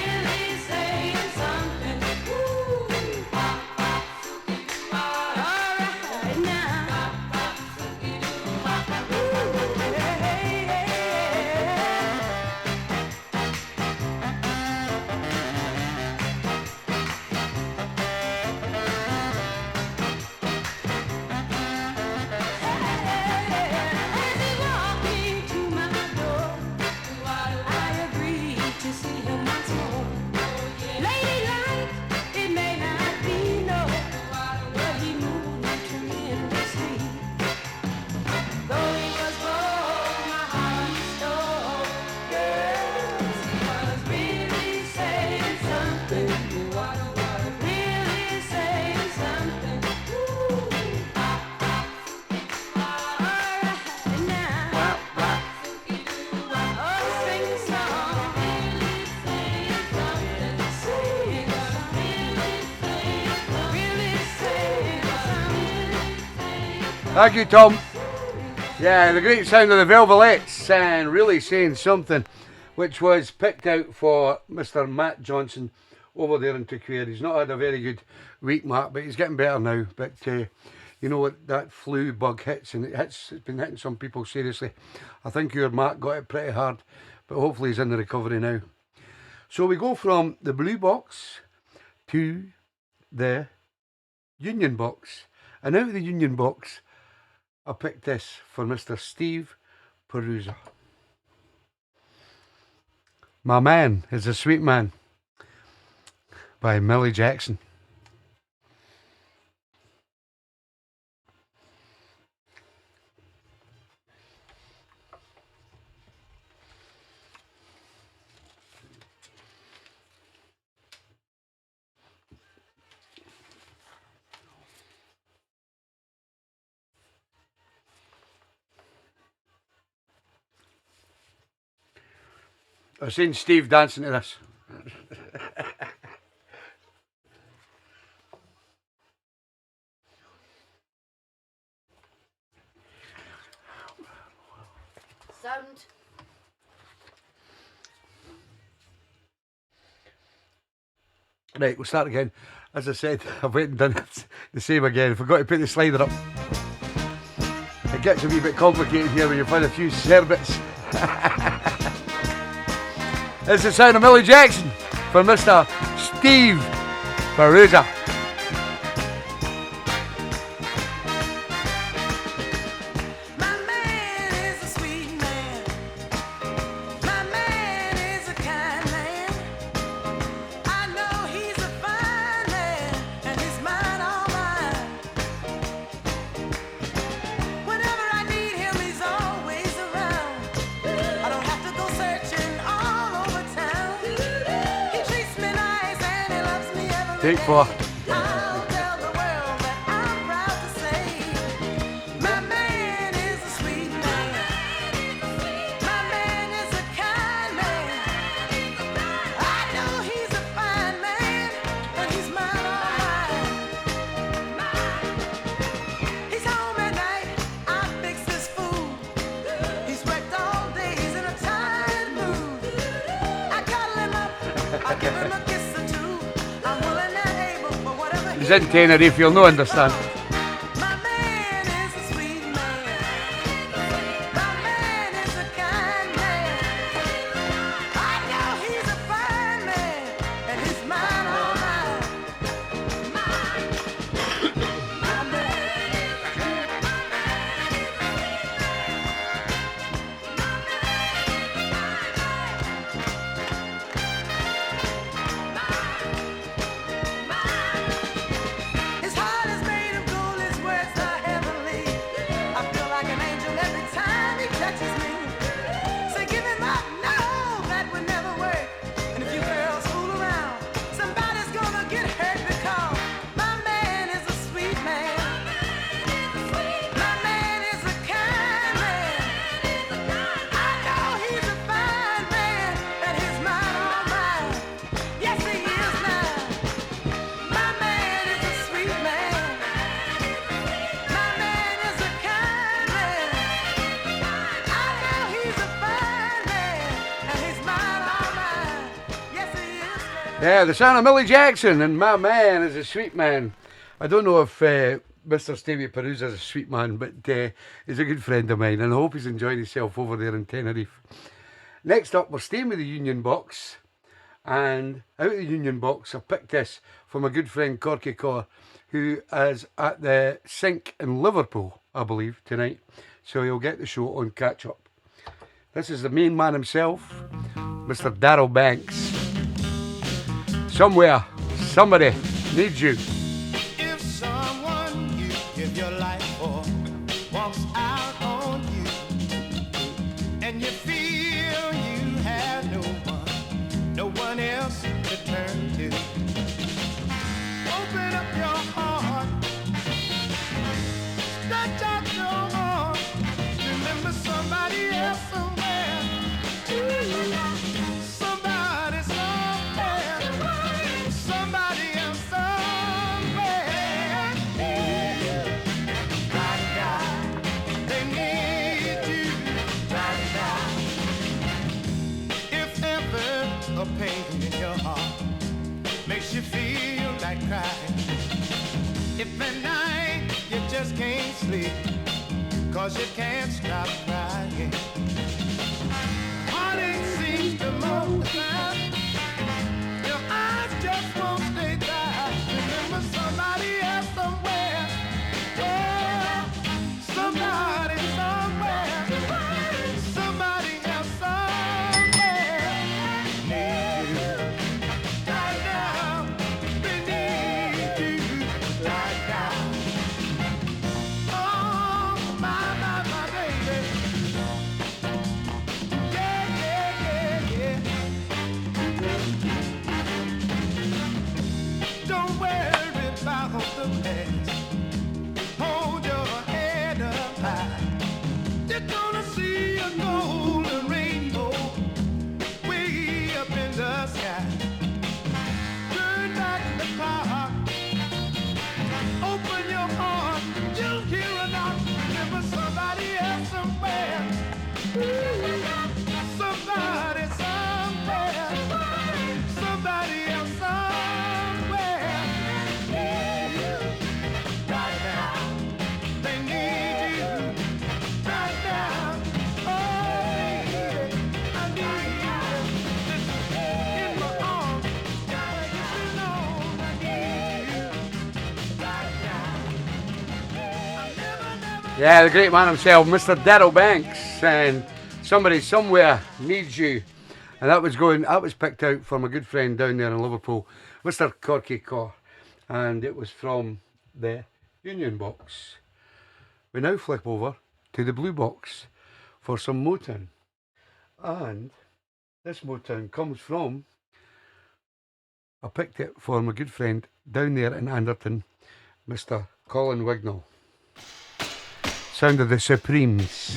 Thank you, Tom. Yeah, the great sound of the Velvelettes and really saying something, which was picked out for Mr. Matt Johnson over there in Tuquere. He's not had a very good week, Matt, but he's getting better now. But you know what, that flu bug hits, and it's been hitting some people seriously. I think your Matt got it pretty hard, but hopefully he's in the recovery now. So we go from the Blue Box to the Union Box. And out of the Union Box, I picked this for Mr. Steve Perusa. My Man is a Sweet Man by Millie Jackson. I've seen Steve dancing to this. Sound. Right, we'll start again. As I said, I've went and done it the same again. I forgot to put the slider up. It gets a wee bit complicated here when you find a few sherbets. It's the sound of Millie Jackson for Mr. Steve Perusa. Take four. He's in Tenerife, you'll no understand. My man is a sweet man. My man is a kind man. I know he's a fine man, and he's mine, all mine. My man. His heart is made of gold, his words are heavenly. I feel like an angel every time he touches me. Say, give him up, no, that would never work. And if you girls fool around, somebody's gonna get hurt because my man is a sweet man. My man is a kind man. I know he's a fine man, and he's mine, all mine. Yes, he is now. My man is a sweet man. My man is a kind man. I know he's a fine man, and he's mine, all mine. Yes, he is now. Yeah, the son of Millie Jackson, and my man is a sweet man. I don't know if Mr. Stevie Perusa is a sweet man, but he's a good friend of mine, and I hope he's enjoying himself over there in Tenerife. Next up, we're staying with the Union Box, and out of the Union Box, I picked this from my good friend Corky Corr, who is at the Sink in Liverpool, I believe, tonight. So he'll get the show on catch up. This is the main man himself, Mr. Darryl Banks. Somewhere, somebody needs you. If someone you give your life for walks out on you, and you feel you have no one else to turn to, open up your heart, stretch out your arms, remember somebody else somewhere. Somebody somewhere, somebody else somewhere. They need you. If ever a pain in your heart makes you feel like crying, if at night you just can't sleep 'cause you can't stop crying, heartache seems to multiply, your eyes just won't stay dry. Remember somebody else somewhere. Yeah, somebody somewhere. Somebody else somewhere. Need you right now. They need you right now. Oh, my baby. Yeah, yeah, yeah, yeah. Don't worry about the past. Hold your head up high. You're gonna see a golden rainbow way up in the sky. Turn back the clock. Open your heart. You'll hear a knock. Remember somebody else somewhere. Somebody somewhere. Somebody else somewhere. Need you right now. They need you right now. Oh, baby, I need you. In my arms, gotta get you know I need you right now. I never. Yeah, the great man himself, Mr. Darryl Banks, and Somebody Somewhere Needs You. And that was picked out from a good friend down there in Liverpool, Mr. Corky Corr, and it was from the Union Box. We now flip over to the Blue Box for some Motown. And this Motown comes from, I picked it for my good friend down there in Anderton, Mr. Colin Wignall. Sound of the Supremes.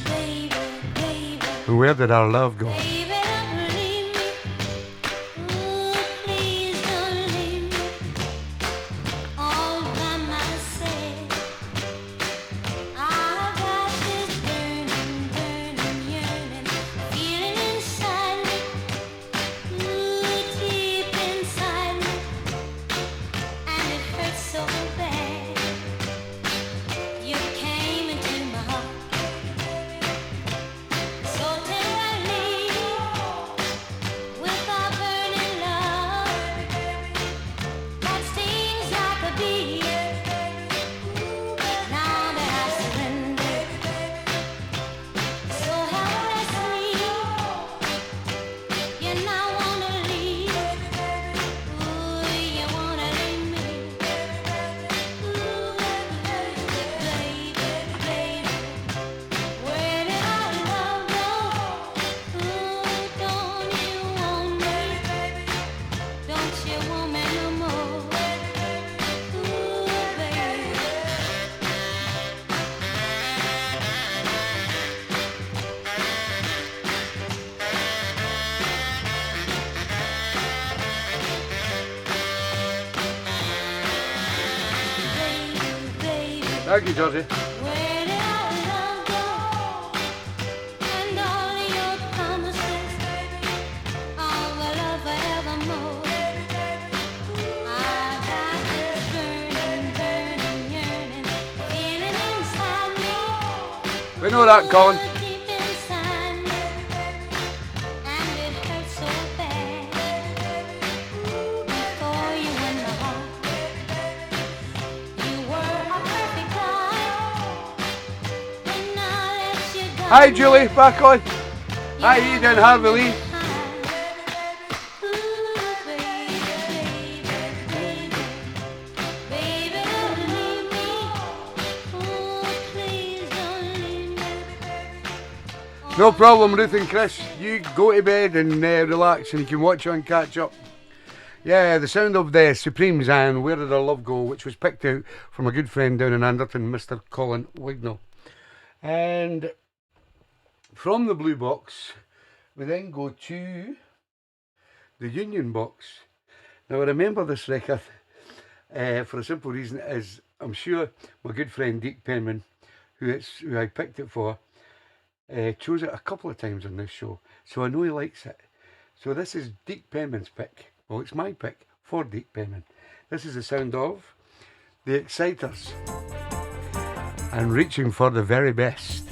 Where did our love go? Feeling inside me, deep inside. Thank you, Georgie. Where did our love go? And all your promises of a love forevermore. I got this burning, burning yearning feeling inside me. We know that, Colin. Deep inside me, and it hurts so bad. Before you in my heart, you were a perfect guy. When I let you go, Hi, Julie. Back on. Hi, Eden, Harvey. No problem, Ruth and Chris. You go to bed and relax, and you can watch on catch up. Yeah, the sound of the Supremes and Where Did Our Love Go, which was picked out from a good friend down in Anderton, Mr. Colin Wignall. And from the blue box, we then go to the Union box. Now, I remember this record for a simple reason, is I'm sure my good friend Dec Penman, who I picked it for, chose it a couple of times on this show, so I know he likes it. So this is Dec Penman's pick. Well, it's my pick for Dec Penman. This is the sound of the Exciters and Reaching for the Very Best.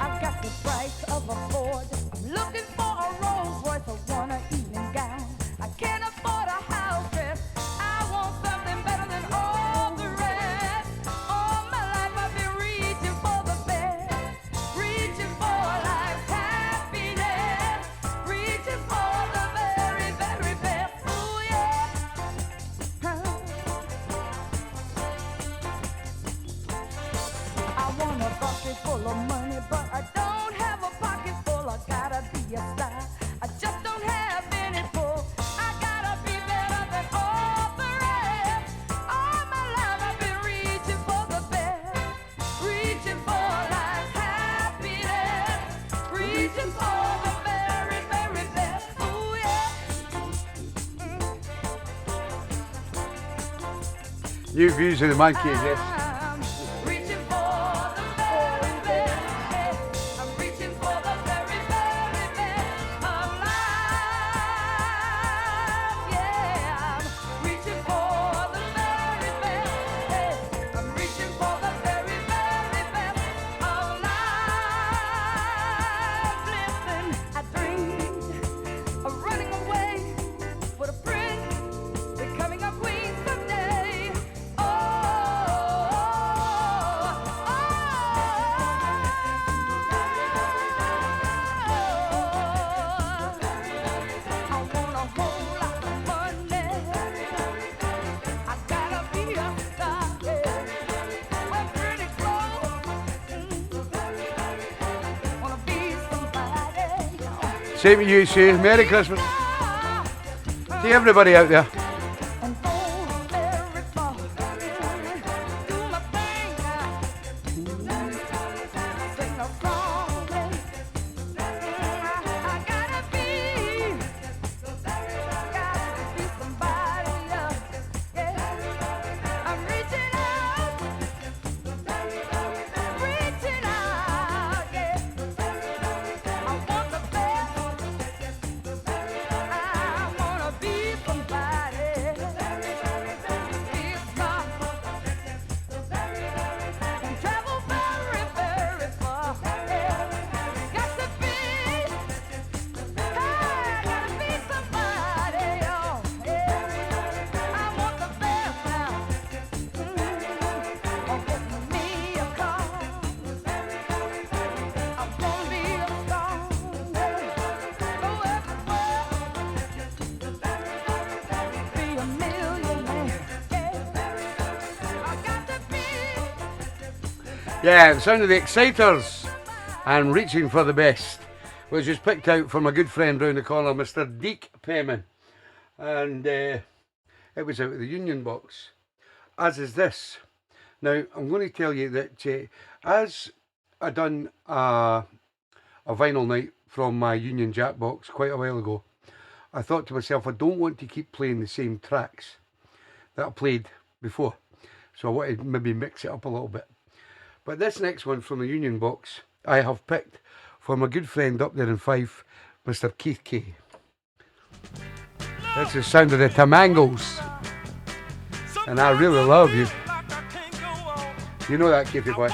I've got the price of a Ford. I'm looking for a Rolls Royce. I want an evening gown. I can't afford a house dress. I want something better than all the rest. All my life I've been reaching for the best. Reaching for life's happiness. Reaching for the very, very best. Ooh, yeah. I want a bucket full of money, but I don't have a pocket full. I gotta be a star. I just don't have any pull. I gotta be better than all the rest. All my life I've been reaching for the best. Reaching for life's happiness. Reaching for the very, very best. Ooh, yeah. New views of the man cave, yes. I'm reaching for the very best. I'm reaching for the very, very best of life. Yeah, I'm reaching for the very best. I'm reaching for the very, very best of life. Listen, I dreamed of running away with a prince, becoming a queen someday. Oh, I want a whole lot of money. I gotta be a star. Wear pretty clothes. Wanna be somebody. Same to you, Sue. Merry Christmas. See everybody out there. And go very far. Do my thing. Sing a song. I gotta be somebody else. Yeah. I'm reaching out. Reaching out. Yeah. I want the best. I wanna be somebody. Be a star. And travel very, very far. Yeah. Got to be. Gotta be somebody. Oh, yeah. I want the best now. Oh, get me a car. I wanna be a star. Go everywhere. Be a millionaire. Yeah. I got to be. Yeah, the sound of the Exciters and Reaching for the Best was just picked out from a good friend round the corner, Mr. Dec Penman. And it was out of the Union box, as is this. Now, I'm going to tell you that as I done a vinyl night from my Union Jack box quite a while ago, I thought to myself, I don't want to keep playing the same tracks. that I played before. So I wanted to maybe mix it up a little bit. But this next one from the Union Box, I have picked for my good friend up there in Fife, Mr. Keith K. That's the sound of the Tamangos. And I really love you. You know that, Keithy boy.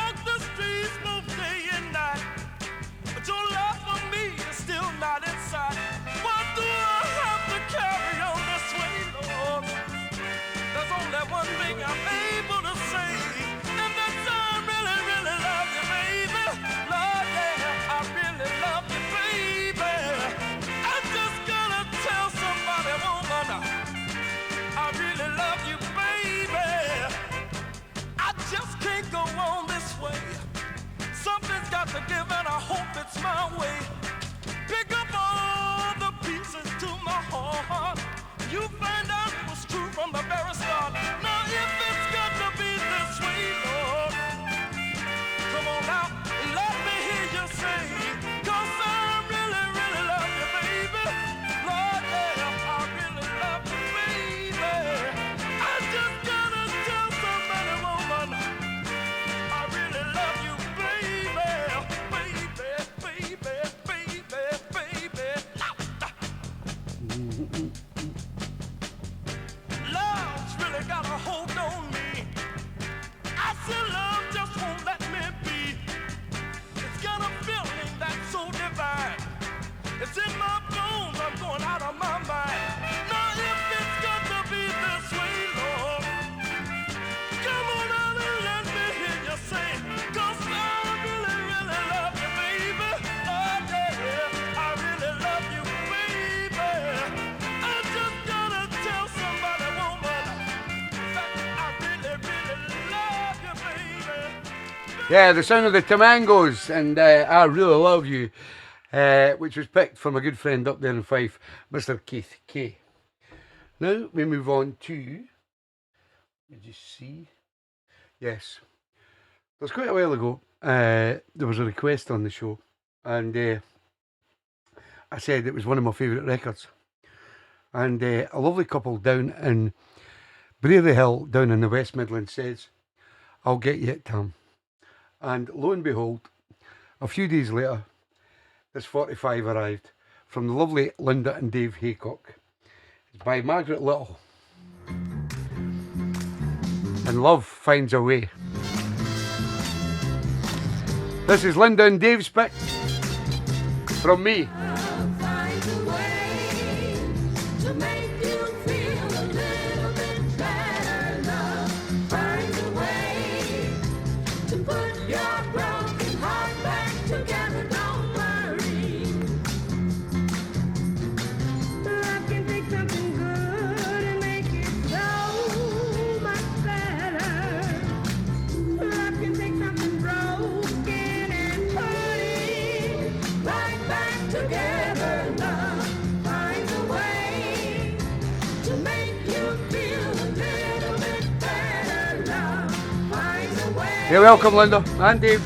To give and I hope it's my way. Pick up all the pieces to my heart. You find out it was true from the very start. Now if it's got to be this way, Lord, come on now, let me hear you say, 'cause I really, really love you, baby. Lord, yeah, I really love you, baby. I just gotta tell somebody, woman, I really love you, baby. Love's really got a hold on me. I said love just won't let me be. It's got a feeling that's so divine. It's in my bones, I'm going out of my mind. Now if it's got to be this way, Lord, come on out and let me hear you say, 'cause I really, really love you, baby. Oh yeah, I really love you, baby. I just gotta tell somebody, woman, that I really, really love you, baby. Yeah, the sound of the Tamangos and I Really Love You, which was picked from a good friend up there in Fife, Mr. Keith K. Now we move on to, did you see? Yes. It was quite a while ago, there was a request on the show, and I said it was one of my favourite records. And a lovely couple down in Brary Hill, down in the West Midlands, says, I'll get you it, Tam. And lo and behold, a few days later, this 45 arrived from the lovely Linda and Dave Haycock. It's by Margaret Little. And Love Finds a Way. This is Linda and Dave's pick from me. You're welcome, Linda and Dave.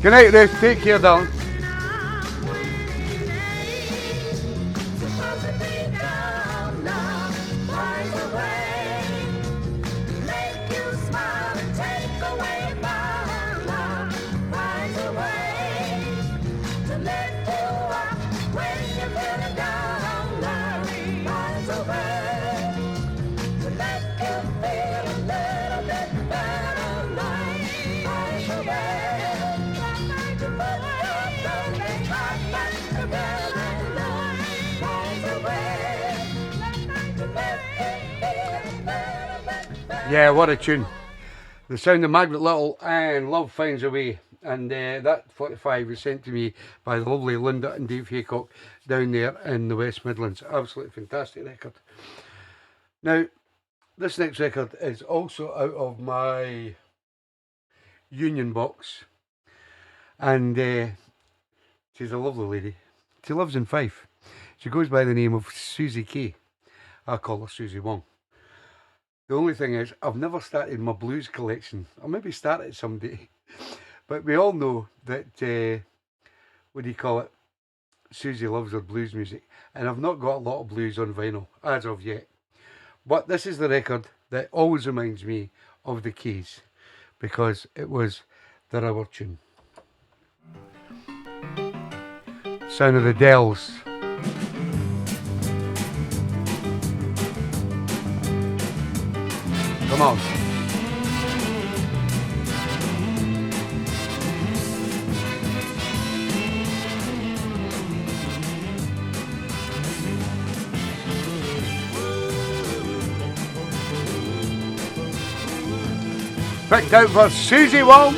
Good night, Ruth. Take care, darling. Yeah, what a tune. The sound of Margaret Little and Love Finds a Way. And that 45 was sent to me by the lovely Linda and Dave Haycock down there in the West Midlands. Absolutely fantastic record. Now, this next record is also out of my Union box. And she's a lovely lady. She lives in Fife. She goes by the name of Susie Kay. I call her Susie Wong. The only thing is, I've never started my blues collection. I'll maybe start it someday. But we all know that, what do you call it? Susie loves her blues music. And I've not got a lot of blues on vinyl, as of yet. But this is the record that always reminds me of the Keys. Because it was their hour tune. Sound of the Dells. Come on. Picked out for Susie Wong.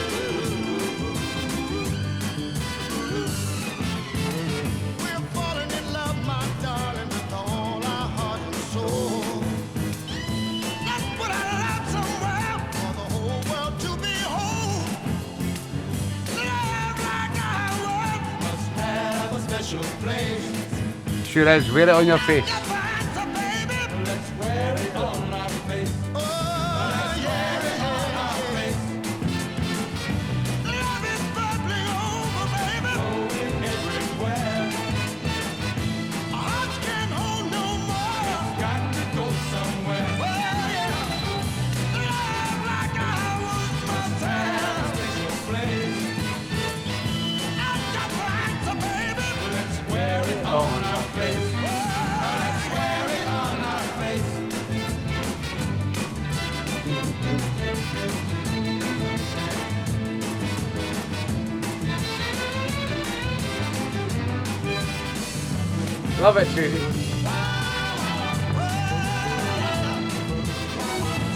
Sure is, wear it on your face. Love it, Susie.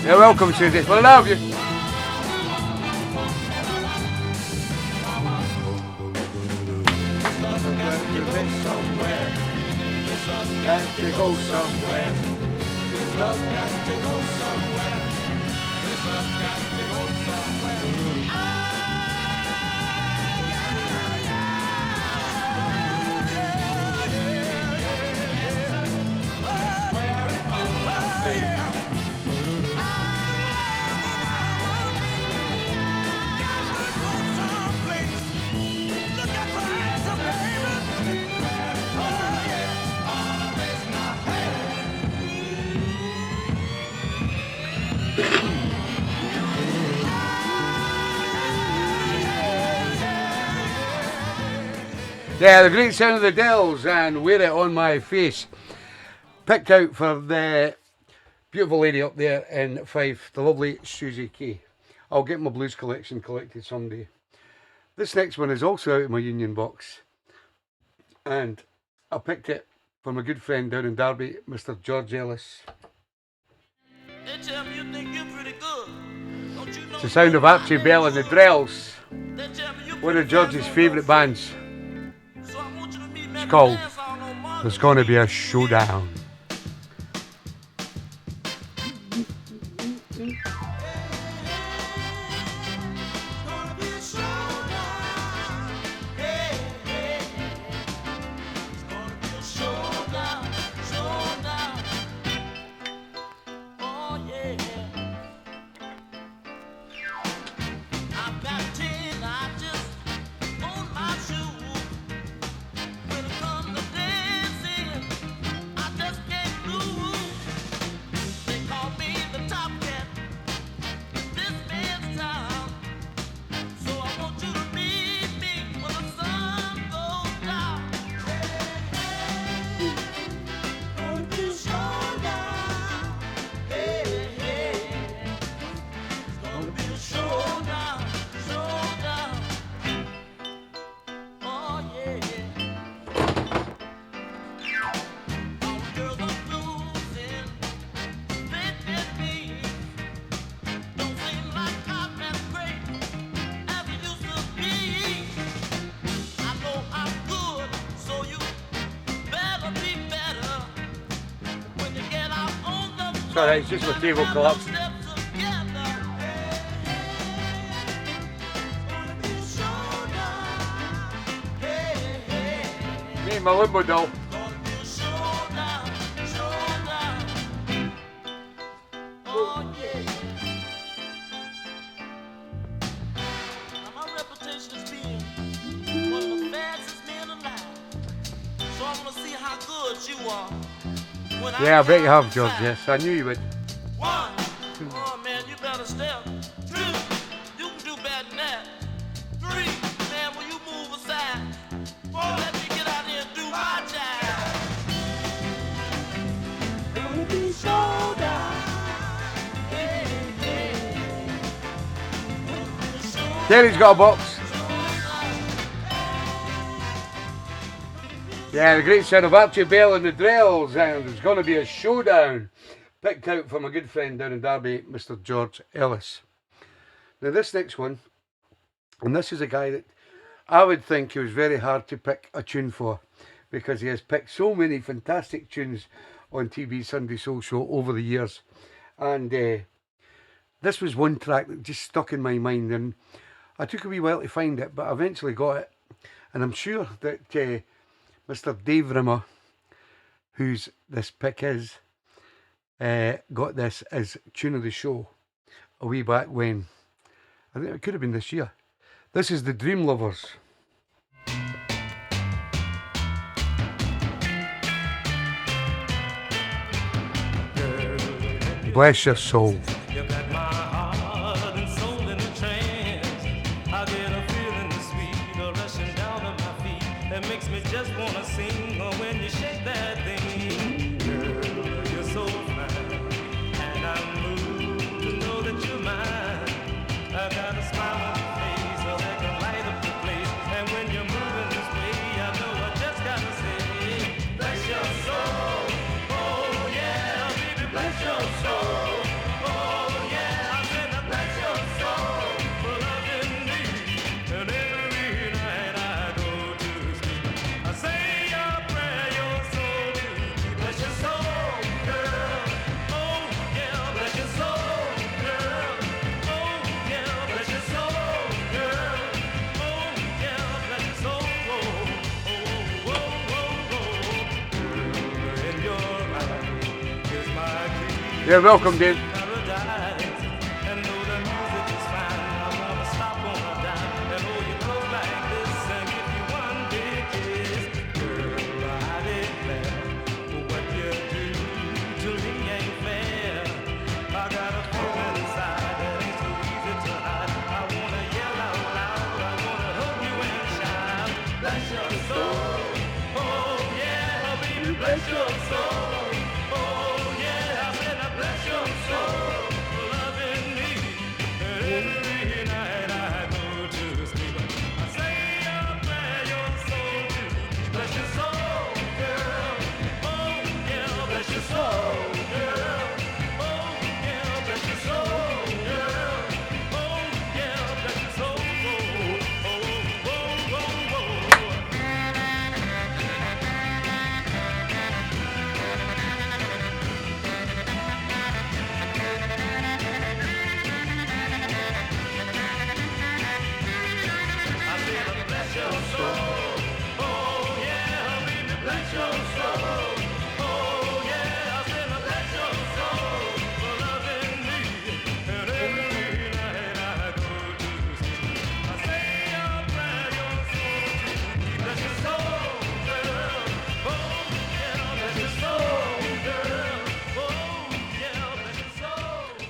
You're welcome, Susie. We love you. Got to go somewhere. This love got to go somewhere. This love got to go somewhere. Yeah, the great sound of the Dells and Wear It On My Face. Picked out for the beautiful lady up there in Fife, the lovely Susie Kay. I'll get my blues collection collected someday. This next one is also out of my Union box. And I picked it for my good friend down in Derby, Mr. George Ellis. They tell me you think you're pretty good. Don't you know It's the sound of Archie Bell and the Drells. they tell me you One of pretty George's fast on favourite my bands. So I want you to meet me It's at the called dance hall on Market There's Gonna Be a Showdown. I just Sorry, it's just my table collapsed. Me and my limbo doll. Yeah, I bet you have, George. Yes, I knew you would. One. Oh man, you better step. Two. You can do better than that. Three. Man, will you move aside? Four. Let me get out here and do my job. Gonna be showdown. Terry's got a box. Yeah, the great sound of Archie Bell and the Drells, and there's going to be a showdown picked out from a good friend down in Derby, Mr. George Ellis. Now this next one, and this is a guy that I would think it was very hard to pick a tune for, because he has picked so many fantastic tunes on TeeBee's Sunday Soul Show over the years, and this was one track that just stuck in my mind, and I took a wee while to find it, but I eventually got it, and I'm sure that Mr. Dave Rimmer, whose this pick is, got this as tune of the show a wee back when. I think it could have been this year. This is the Dream Lovers. Bless your soul. You got my heart and soul in a trance. I get a feeling sweet rushing down to my feet that makes me just wanna sing when you shake that thing. Girl, you're so fine, and I'm moved to know that you're mine. I got a smile on your face so that can light up the place, and when you're moving this way, I know I just gotta say, bless your soul. Oh yeah, baby, bless your soul. Yeah, welcome, Dave.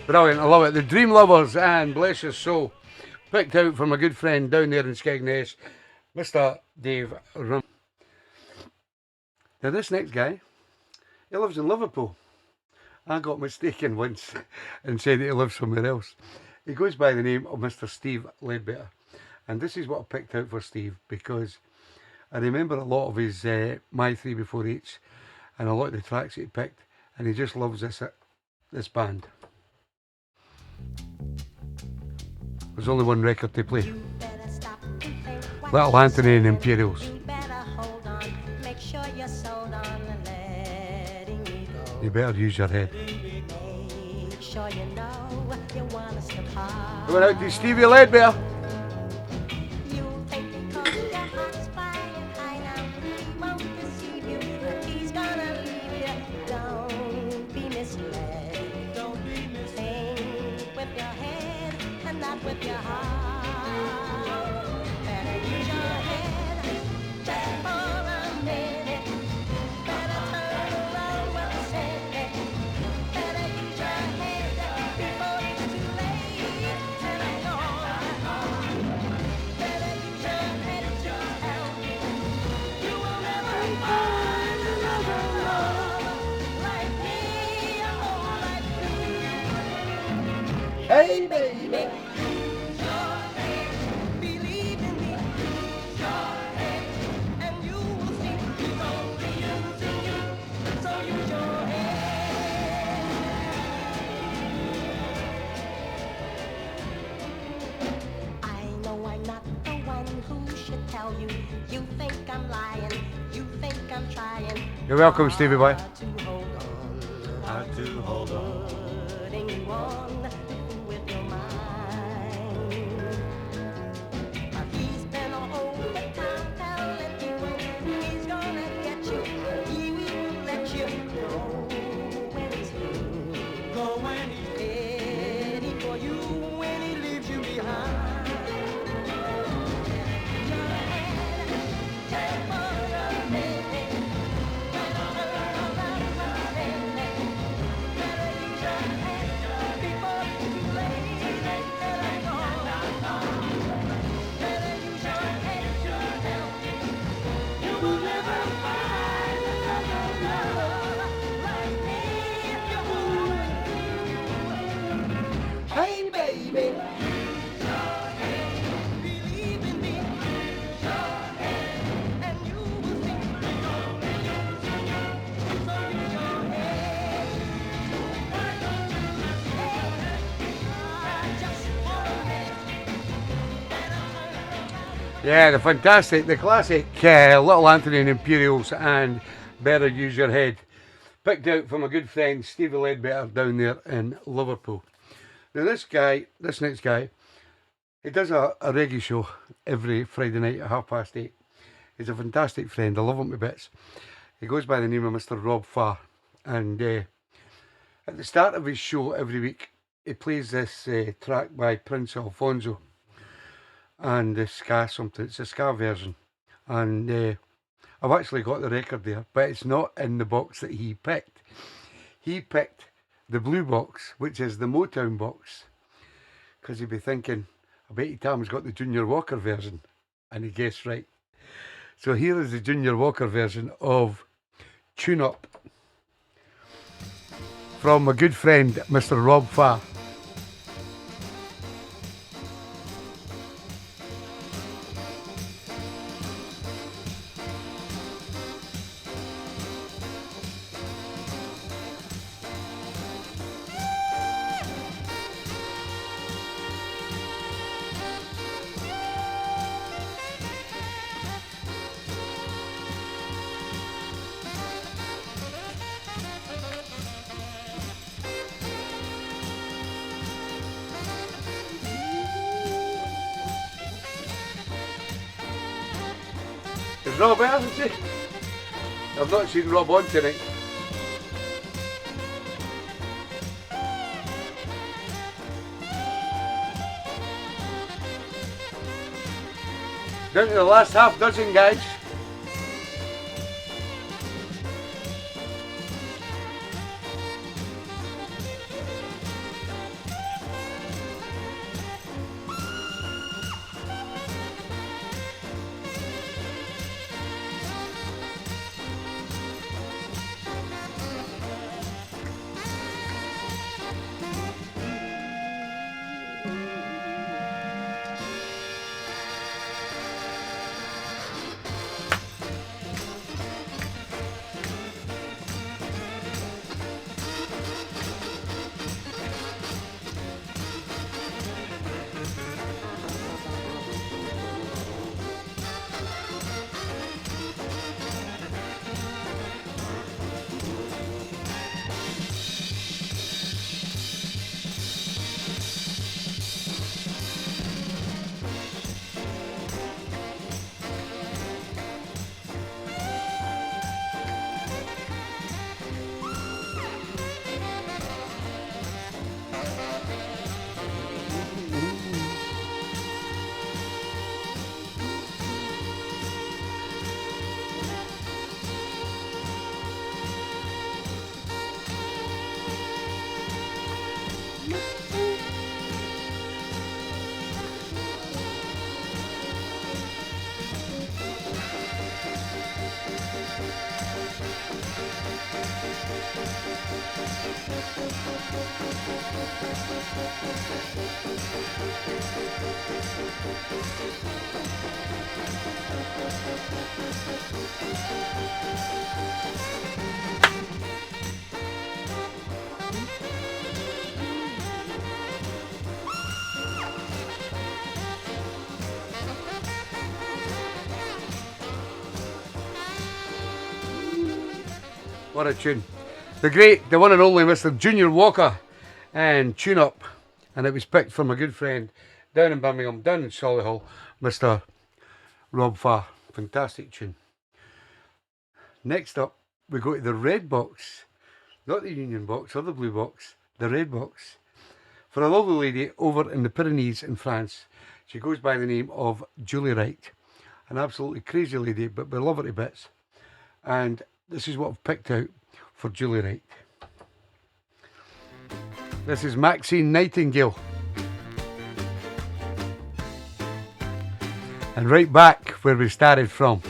Brilliant, I love it. The Dream Lovers and Bless Your Soul, picked out from a good friend down there in Skegness, Mr. Dave Rim. Now this next guy, he lives in Liverpool. I got mistaken once and said that he lives somewhere else. He goes by the name of Mr. Steve Ledbetter. And this is what I picked out for Steve, because I remember a lot of his My 3 Before H and a lot of the tracks he picked, and he just loves this band. There's only one record to play. Little Anthony and Imperials. You better use your head. sure you know you want us to part. Going out to Stevie Ledbetter. You think because your heart's flying high now, he won't deceive you, but he's gonna leave you. Don't be misled. Don't be misled. Think with your head and not with your heart. Better use your head just for a minute. Better turn around what you said. Better use your head before it's too late. And I know. Better use your head to help. You will never find another love like me, oh, like you. Hey, baby. Use your head, believe in me. Use your head, and you will see he's only using you. So use your head. I know I'm not the one who should tell you. You think I'm lying. You think I'm trying. You're welcome, Stevie boy. Hard to hold on. Hard to hold on. Putting you on with your mind. He's been all over town telling people he's gonna get you. He will let you go when he's through. Go when he's ready for you, when he leaves you behind. Your head, just for a minute. Better turn around what you said. Better use your head before it's too late. And I know. Better use your head to help. You will never find another love like me if you would. Hey, baby. Use your head. Believe in me. Use your head. And you will see he's only using you. So use your head. Why don't you use your head? Just for a minute. Better turn around. Yeah, the fantastic, the classic Little Anthony and Imperials and Better Use Your Head. Picked out from a good friend, Stevie Ledbetter, down there in Liverpool. Now this next guy, he does a reggae show every Friday night at 8:30. He's a fantastic friend, I love him to bits. He goes by the name of Mr. Rob Farr. And at the start of his show every week, he plays this track by Prince Alfonso. And the ska something, it's a ska version. And I've actually got the record there, but it's not in the box that he picked. He picked the blue box, which is the Motown box. Because he'd be thinking, I bet Tam's got the Junior Walker version. And he guessed right. So here is the Junior Walker version of Tune Up from my good friend, Mr. Rob Farr. Is Rob there, isn't he? I've not seen Rob on tonight. Down to the last half dozen, guys. What a tune. The great, the one and only Mr. Junior Walker and Tune Up. And it was picked from a good friend down in Birmingham, down in Solihull, Mr. Rob Farr. Fantastic tune. Next up, we go to the red box. Not the Union box or the blue box, the red box. For a lovely lady over in the Pyrenees in France. She goes by the name of Julie Wright. An absolutely crazy lady, but we love her to bits. And this is what I've picked out for Julie Wright. This is Maxine Nightingale. And right back where we started from.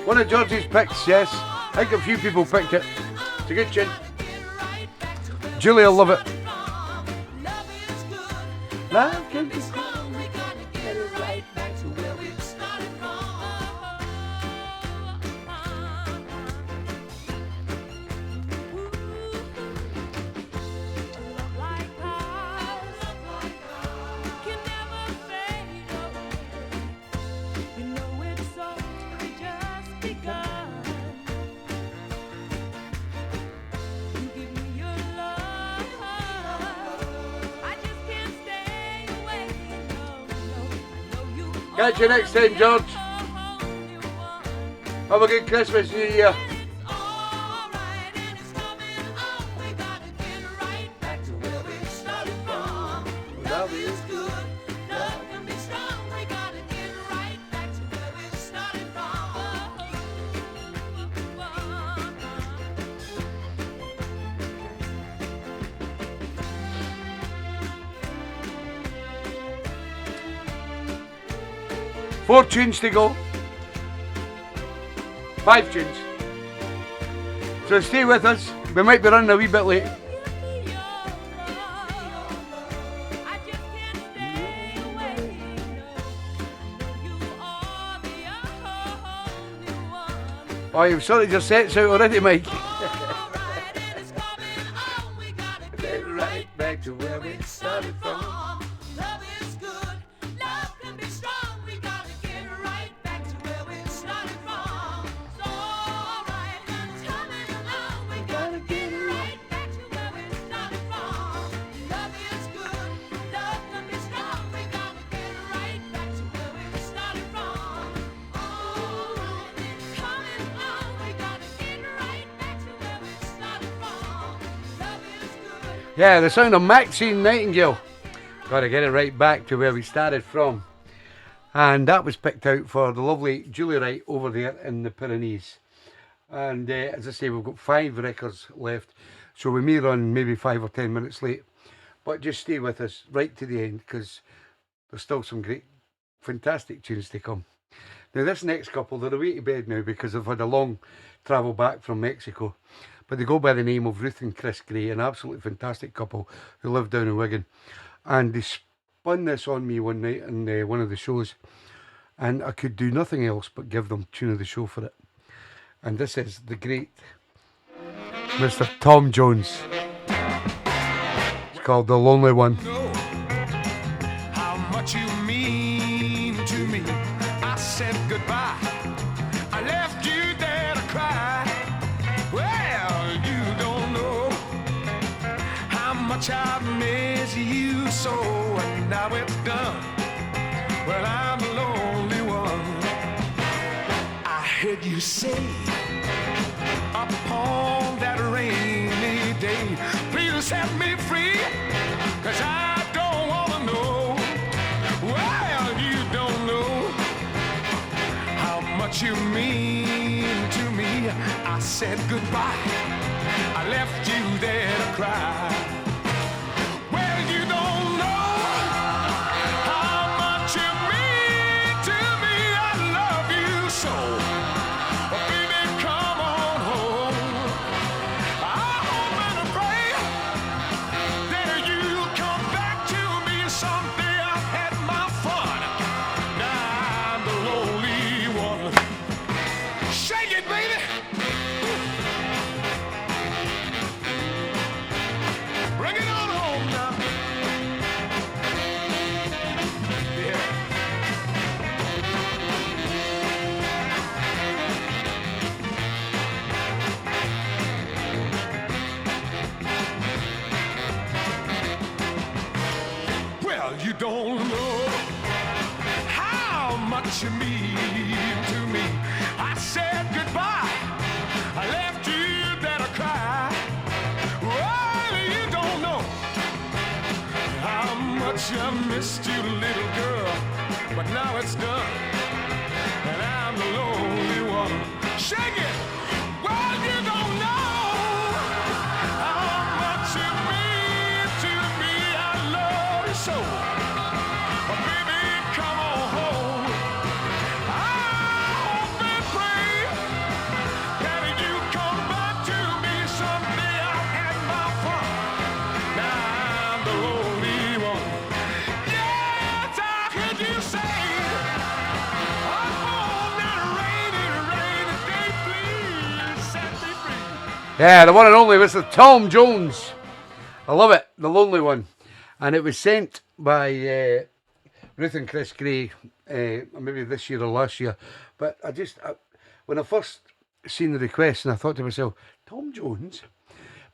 One of George's picks, yes. I think a few people picked it. It's a good tune. Julie will love it. Love can be strong, we gotta get it right back to where we started from. Catch you next time, George. Have a good Christmas, New Year. Four tunes to go. 5 tunes. So stay with us. We might be running a wee bit late. Oh, you've sorted your sets out already, Mike. Right back to where we started from. Yeah, the sound of Maxine Nightingale. Got to get it right back to where we started from. And that was picked out for the lovely Julie Wright over there in the Pyrenees. And as I say, we've got 5 records left. So we may run maybe 5 or 10 minutes late. But just stay with us right to the end, because there's still some great, fantastic tunes to come. Now this next couple, they're away to bed now because they've had a long travel back from Mexico. But they go by the name of Ruth and Chris Gray, an absolutely fantastic couple who live down in Wigan. And they spun this on me one night in one of the shows, and I could do nothing else but give them tune of the show for it. And this is the great Mr. Tom Jones. It's called The Lonely One. How much you mean to me. I said goodbye. I left you there to cry. Well, you don't know now it's done. Well, I'm the lonely one. I heard you say upon that rainy day, please set me free, 'cause I don't wanna know. Well, you don't know how much you mean to me. I said goodbye, I left you there to cry. Well, you don't know how much you mean to me. I love you so. Oh, baby, come on home. I hope and pray that you'll come back to me someday. I've had my fun. Now I'm the lonely one. Shake it, baby. Bring it on home now. Yeah. Well, you don't know how much you mean to me. I said goodbye, I left you there to cry. Well, you don't know how much I missed you, little girl. But now it's done, and I'm the lonely one. Shake it! Well, you don't know how much you mean to me. I love you so. Oh, baby, come on home. I hope and pray that you come back to me someday. I've had my fun. Now I'm the lonely one. Yes, I heard you say, oh, that rainy day, please set me free. Yeah, the one and only Mr. Tom Jones. I love it, the lonely one. And it was sent by Ruth and Chris Gray, maybe this year or last year. But when I first seen the request, and I thought to myself, Tom Jones?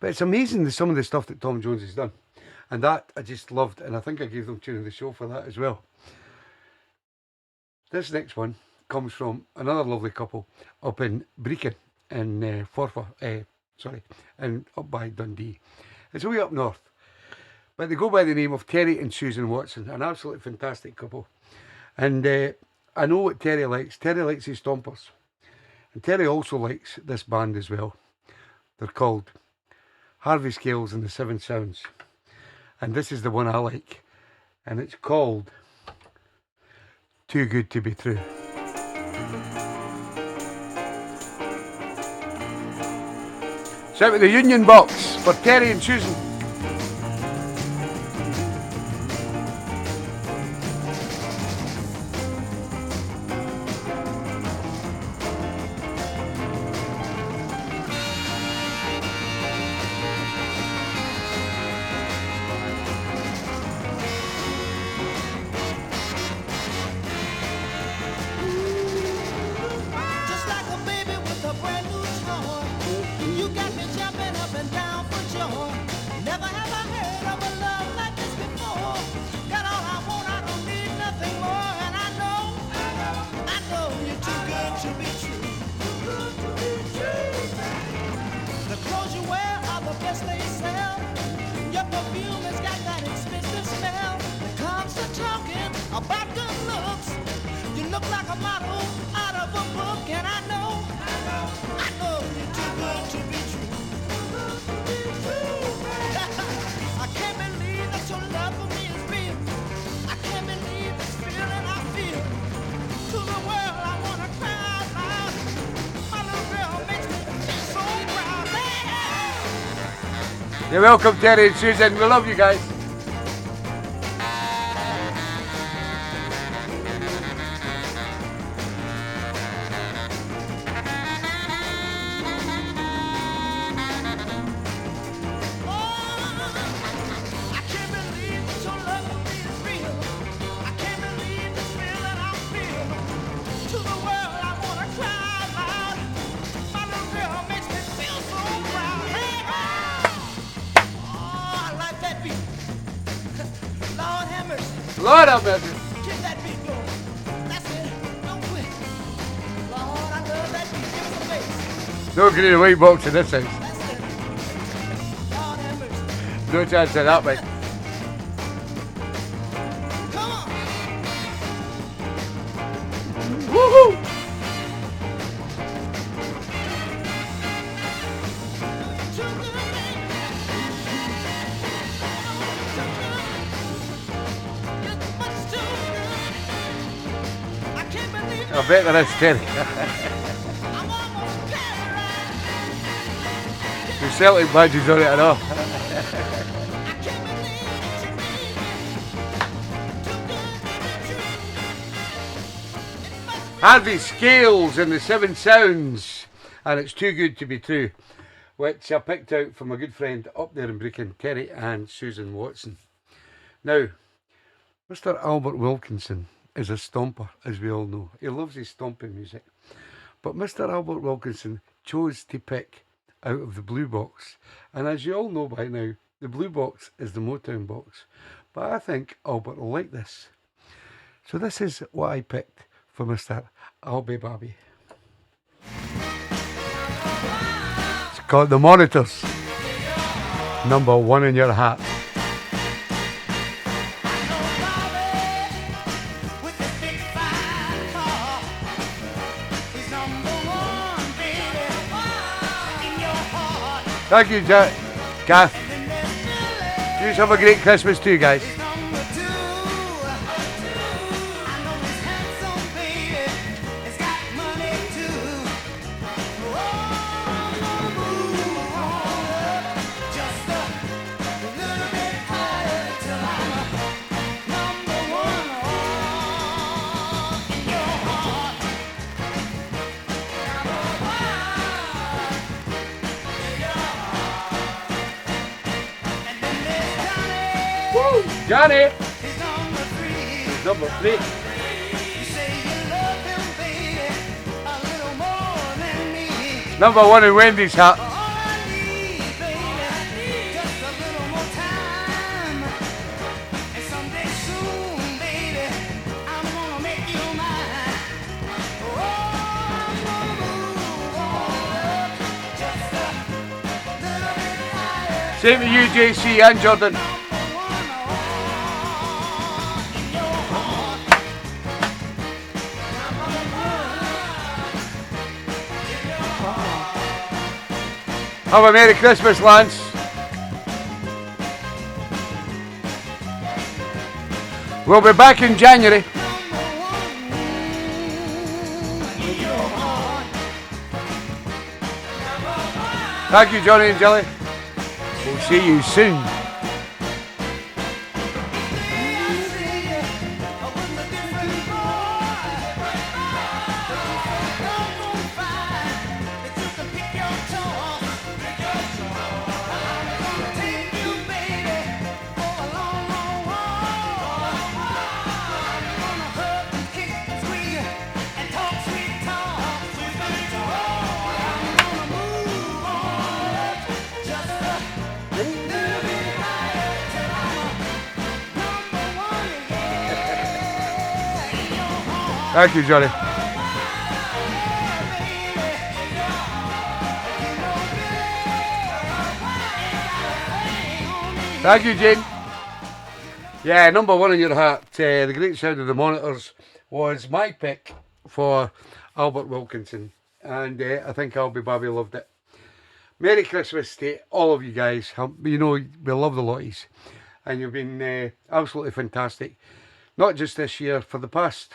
But it's amazing some of the stuff that Tom Jones has done. And that I just loved, and I think I gave them tune of the show for that as well. This next one comes from another lovely couple up in Brecon in and up by Dundee. It's way up north. But they go by the name of Terry and Susan Watson, an absolutely fantastic couple. And I know what Terry likes. Terry likes his stompers. And Terry also likes this band as well. They're called Harvey Scales and the Seven Sounds. And this is the one I like. And it's called Too Good to Be True. So out with the Union Box for Terry and Susan. Just like a baby with a brand new toy, you got me jumping up and down for joy. Never have I heard of a love like this before. Got all I want, I don't need nothing more. And I know you're too good to be true. The clothes you wear are the best they sell. Your perfume has got that expensive smell. When it comes to talking about good looks, you look like a model out of a book. And I know you're too good to be true. I can't believe that your love for me is real. I can't believe this feeling I feel. To the world I wanna cry out loud. My little girl makes me feel so proud. Hey! You're welcome, Terry and Susan. We love you guys. I can't believe that your love for me is real. I can't believe this feeling I feel. To the world I wanna cry out loud. My little girl makes me feel so proud. Hey, oh, I like that beat. Lord have mercy. Keep that beat going. That's it. Don't quit. Lord, I love that beat. Give us a bass. No green and white box in this house. That's it. Lord have mercy. No chance of that, mate. Come on. Woohoo! Too good, baby. Too good. It's much too good. I can't believe I bet there is, Terry. I'm almost paralyzed. The Celtic badges on it, I know. I can't believe that you made me. Too good to be true. It must be Harvey Scales and the Seven Sounds, and it's too good to be true, which I picked out from a good friend up there in Brecon, Terry and Susan Watson. Now, Mr. Albert Wilkinson is a stomper, as we all know. He loves his stomping music. But Mr. Albert Wilkinson chose to pick out of the blue box. And as you all know by now, the blue box is the Motown box. But I think Albert will like this. So this is what I picked for Mr. Albie Babby. It's called The Monitors. Number one in your hat. with this big fine car. He's number one, baby, in your heart. Thank you, Gath. And there's Billy, You have a great Christmas too, guys. he's number two. I know he's handsome, baby. He's got money too. Oh, move on up just a little bit higher till I'm number one in your heart. And then there's Johnny. Johnny, He's number three. number 3. You say you love him, baby, a little more than me. Number 1 in Wendy's hat. All I need, baby, just a little more time. And someday soon, baby, I'm gonna make you mine. Oh, I'm gonna move on up just a little bit higher. Same to you, JC and Jordan. Number one in your heart. Have a Merry Christmas, Lance. We'll be back in January. Thank you, Johnny and Jelly. We'll see you soon. Thank you, Johnny. Thank you, Jane. Yeah, number 1 in your heart. The Great Sound of the Monitors was my pick for Albert Wilkinson. And I think Albie Babby loved it. Merry Christmas to all of you guys. You know, we love the lotties. And you've been absolutely fantastic. Not just this year, for the past,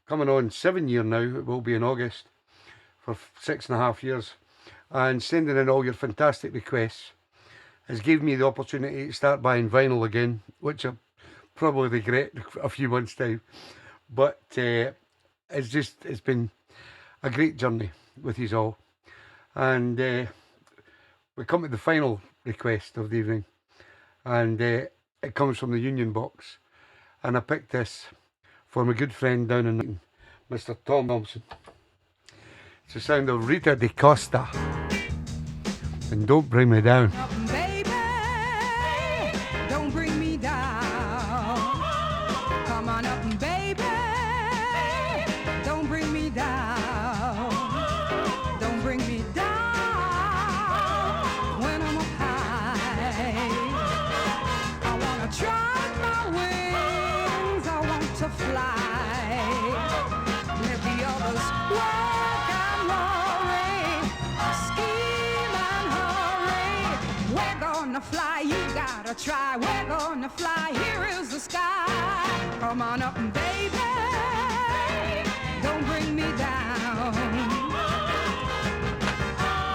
coming on 7 years now, it will be in August, for 6.5 years. And sending in all your fantastic requests has given me the opportunity to start buying vinyl again, which I probably regret a few months' time. But it's been a great journey with you all. And we come to the final request of the evening. And it comes from the Union Box. And I picked this for my good friend down in Mr. Tom Thompson. It's the sound of Rita Di Costa. And Don't Bring Me Down. Baby, don't bring me down. try. We're gonna fly. Here is the sky. Come on up, baby. Don't bring me down.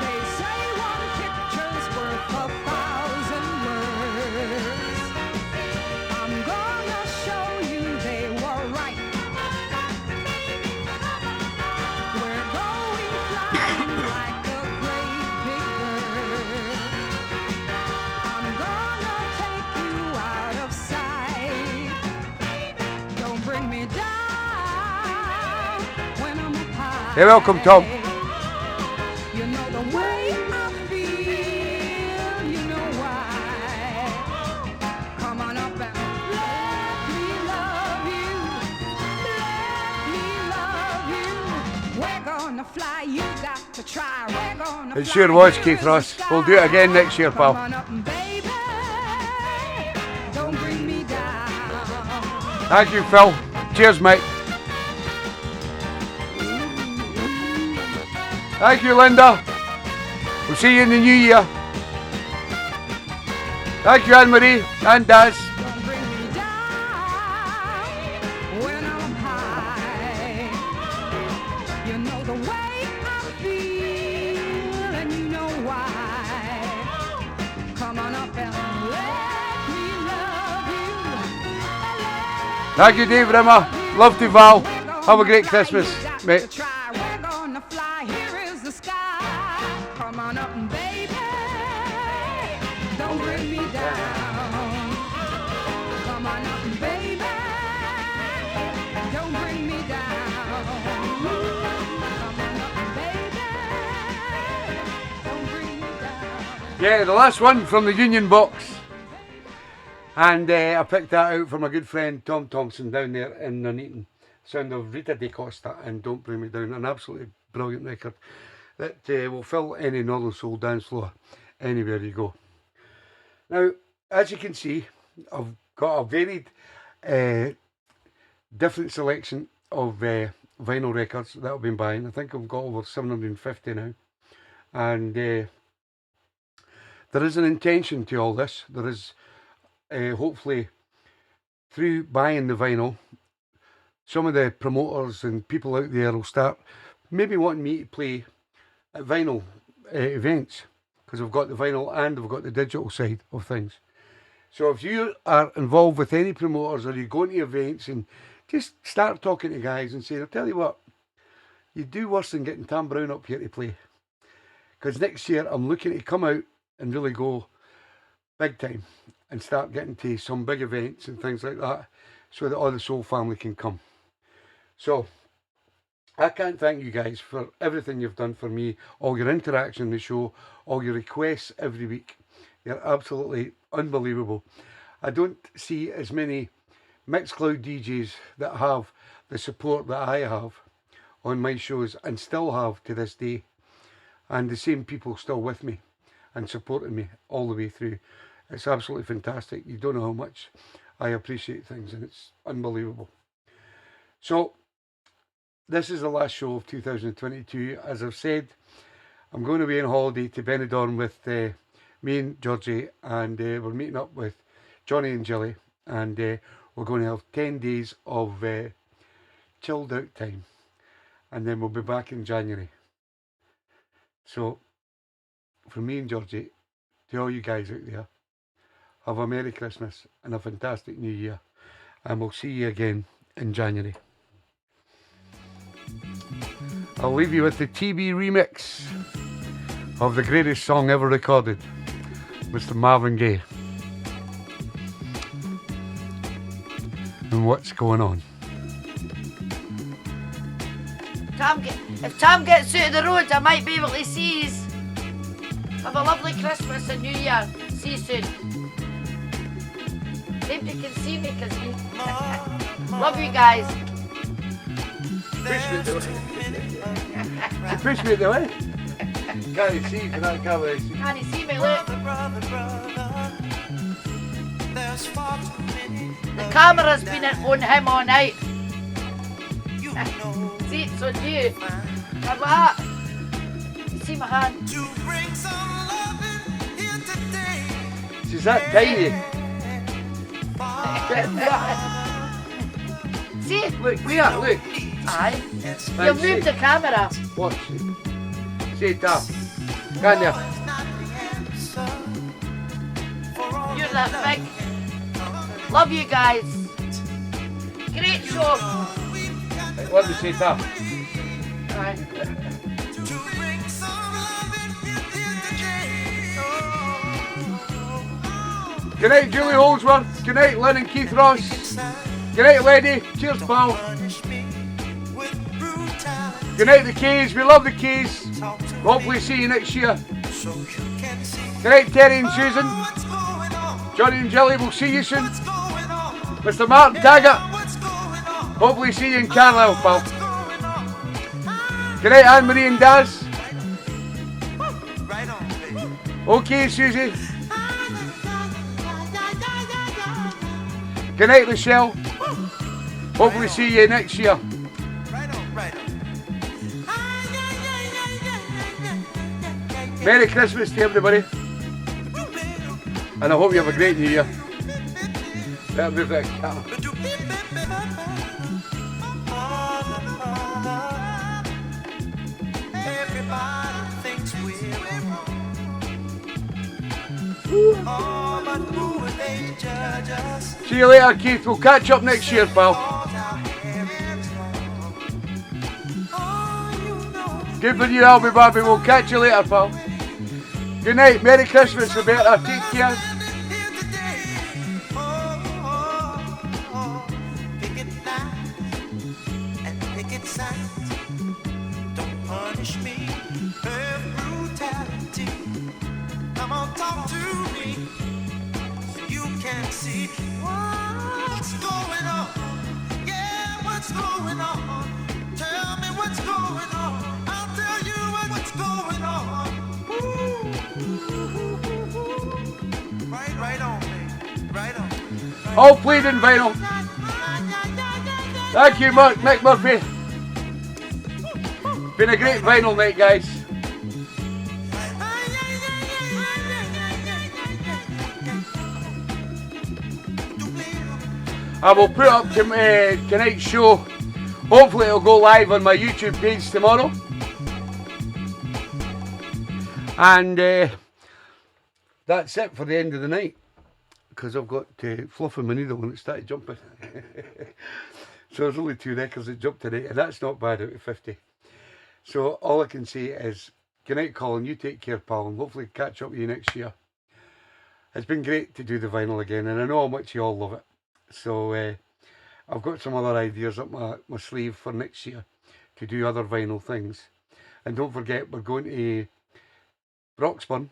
They say one picture's worth 1,000 words. I'm gonna show you they were right. We're going flying like a great big bird. I'm gonna take you out of sight. Don't bring me down when I'm up high. Hey, welcome, Tom. You know the way I feel, you know why. Come on up and let me love you. Let me love you. We're gonna fly, you got to try. We're gonna It fly. sure was, Here Keith is the Ross. sky. We'll do it again next year, Come pal. on up, baby. Don't bring me down. Thank you, Phil. Cheers, mate. Thank you, Linda. We'll see you in the new year. Thank you, Anne-Marie and Daz. Don't bring me down when I'm high. You know the way I feel, and you know why. Come on up and let me love you. Thank you, Dave Rimmer. Love to Val. Have a great Christmas, mate. We're gonna fly. Here is the sky. Come on up, baby. Don't bring me down. Come on up, baby. Don't bring me down. Come on up, baby. Don't bring me down. Yeah, the last one from the Union Box. And I picked that out from my good friend Tom Thompson down there in Nuneaton. Sound of Rita De Costa and Don't Bring Me Down. An absolutely brilliant record that will fill any Northern Soul dance floor anywhere you go. Now, as you can see, I've got a varied, different selection of vinyl records that I've been buying. I think I've got over 750 now. And there is an intention to all this. There is, hopefully, through buying the vinyl, some of the promoters and people out there will start maybe wanting me to play at vinyl events, because I've got the vinyl and I've got the digital side of things. So if you are involved with any promoters or you go to events, and just start talking to guys and say, I'll tell you what, you do worse than getting Tam Brown up here to play. Because next year I'm looking to come out and really go big time and start getting to some big events and things like that, so that all the Soul family can come. So I can't thank you guys for everything you've done for me, all your interaction in the show, all your requests every week. You're absolutely unbelievable. I don't see as many Mixcloud DJs that have the support that I have on my shows, and still have to this day, and the same people still with me and supporting me all the way through. It's absolutely fantastic. You don't know how much I appreciate things, and it's unbelievable. So this is the last show of 2022. As I've said, I'm going to be on holiday to Benidorm with me and Georgie, and we're meeting up with Johnny and Jilly, and we're going to have 10 days of chilled out time, and then we'll be back in January. So from me and Georgie, to all you guys out there, have a Merry Christmas and a fantastic New Year, and we'll see you again in January. I'll leave you with the TeeBee remix of the greatest song ever recorded, Mr. Marvin Gaye. And What's Going On. If Tom gets out of the road, I might be able to see you. Have a lovely Christmas and New Year. See you soon. Nobody can see me because you. Love you guys. Push me the way. She pushed me the way. Can't you see for that camera? Can you see me? Look. The camera's been on him all night. See, it's on you. Have that. You see my hand? She's that tiny. See? Look, Leah, look. Aye. You Thanks, moved the camera. Watch. Say it up. Can you? You're that big. Love you guys. Great show. Let me say it up. Aye. Good night, Julie Holdsworth. Good night, Lynn and Keith Ross. Good night, lady. Cheers, pal. Good night, the Keys. We love the Keys. Hopefully see you next year. Good night, Terry and Susan. Johnny and Jelly, we'll see you soon. Mr. Martin Taggart. Hopefully see you in Carlisle, pal. Good night, Anne-Marie and Daz. Okay, Susie. Good night, Michelle. Hopefully see you next year. Merry Christmas to everybody. And I hope you have a great New Year. That'll be very calm. See you later, Keith. We'll catch up next year, pal. Good for you, Albie Barbie. We'll catch you later, pal. Good night. Merry Christmas, Roberta. Take care. Don't punish me with brutality. Come on, talk to me. You can see what's going on. Yeah, what's going on? Tell me what's going on. I'll tell you what's going on. Right on, baby. Right on. All played in vinyl. Thank you, Mick Murphy. Been a great vinyl night, guys. I will put up tonight's show. Hopefully it'll go live on my YouTube page tomorrow. And that's it for the end of the night. Because I've got fluffing my needle when it started jumping. So there's only 2 records that jumped today, and that's not bad out of 50. So all I can say is, good night, Colin. You take care, pal, and hopefully catch up with you next year. It's been great to do the vinyl again, and I know how much you all love it. So I've got some other ideas up my sleeve for next year to do other vinyl things. And don't forget, we're going to Broxburn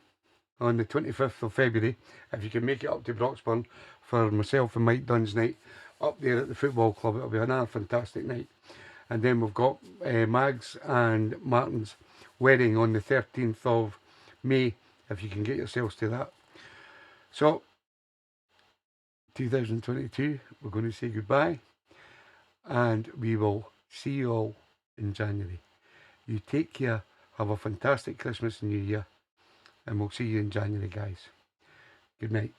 on the 25th of February. If you can make it up to Broxburn for myself and Mike Dunn's night up there at the football club, it'll be another fantastic night. And then we've got Mags and Martin's wedding on the 13th of May, if you can get yourselves to that. So 2022, we're going to say goodbye, and we will see you all in January. You take care, have a fantastic Christmas and New Year, and we'll see you in January, guys. Good night.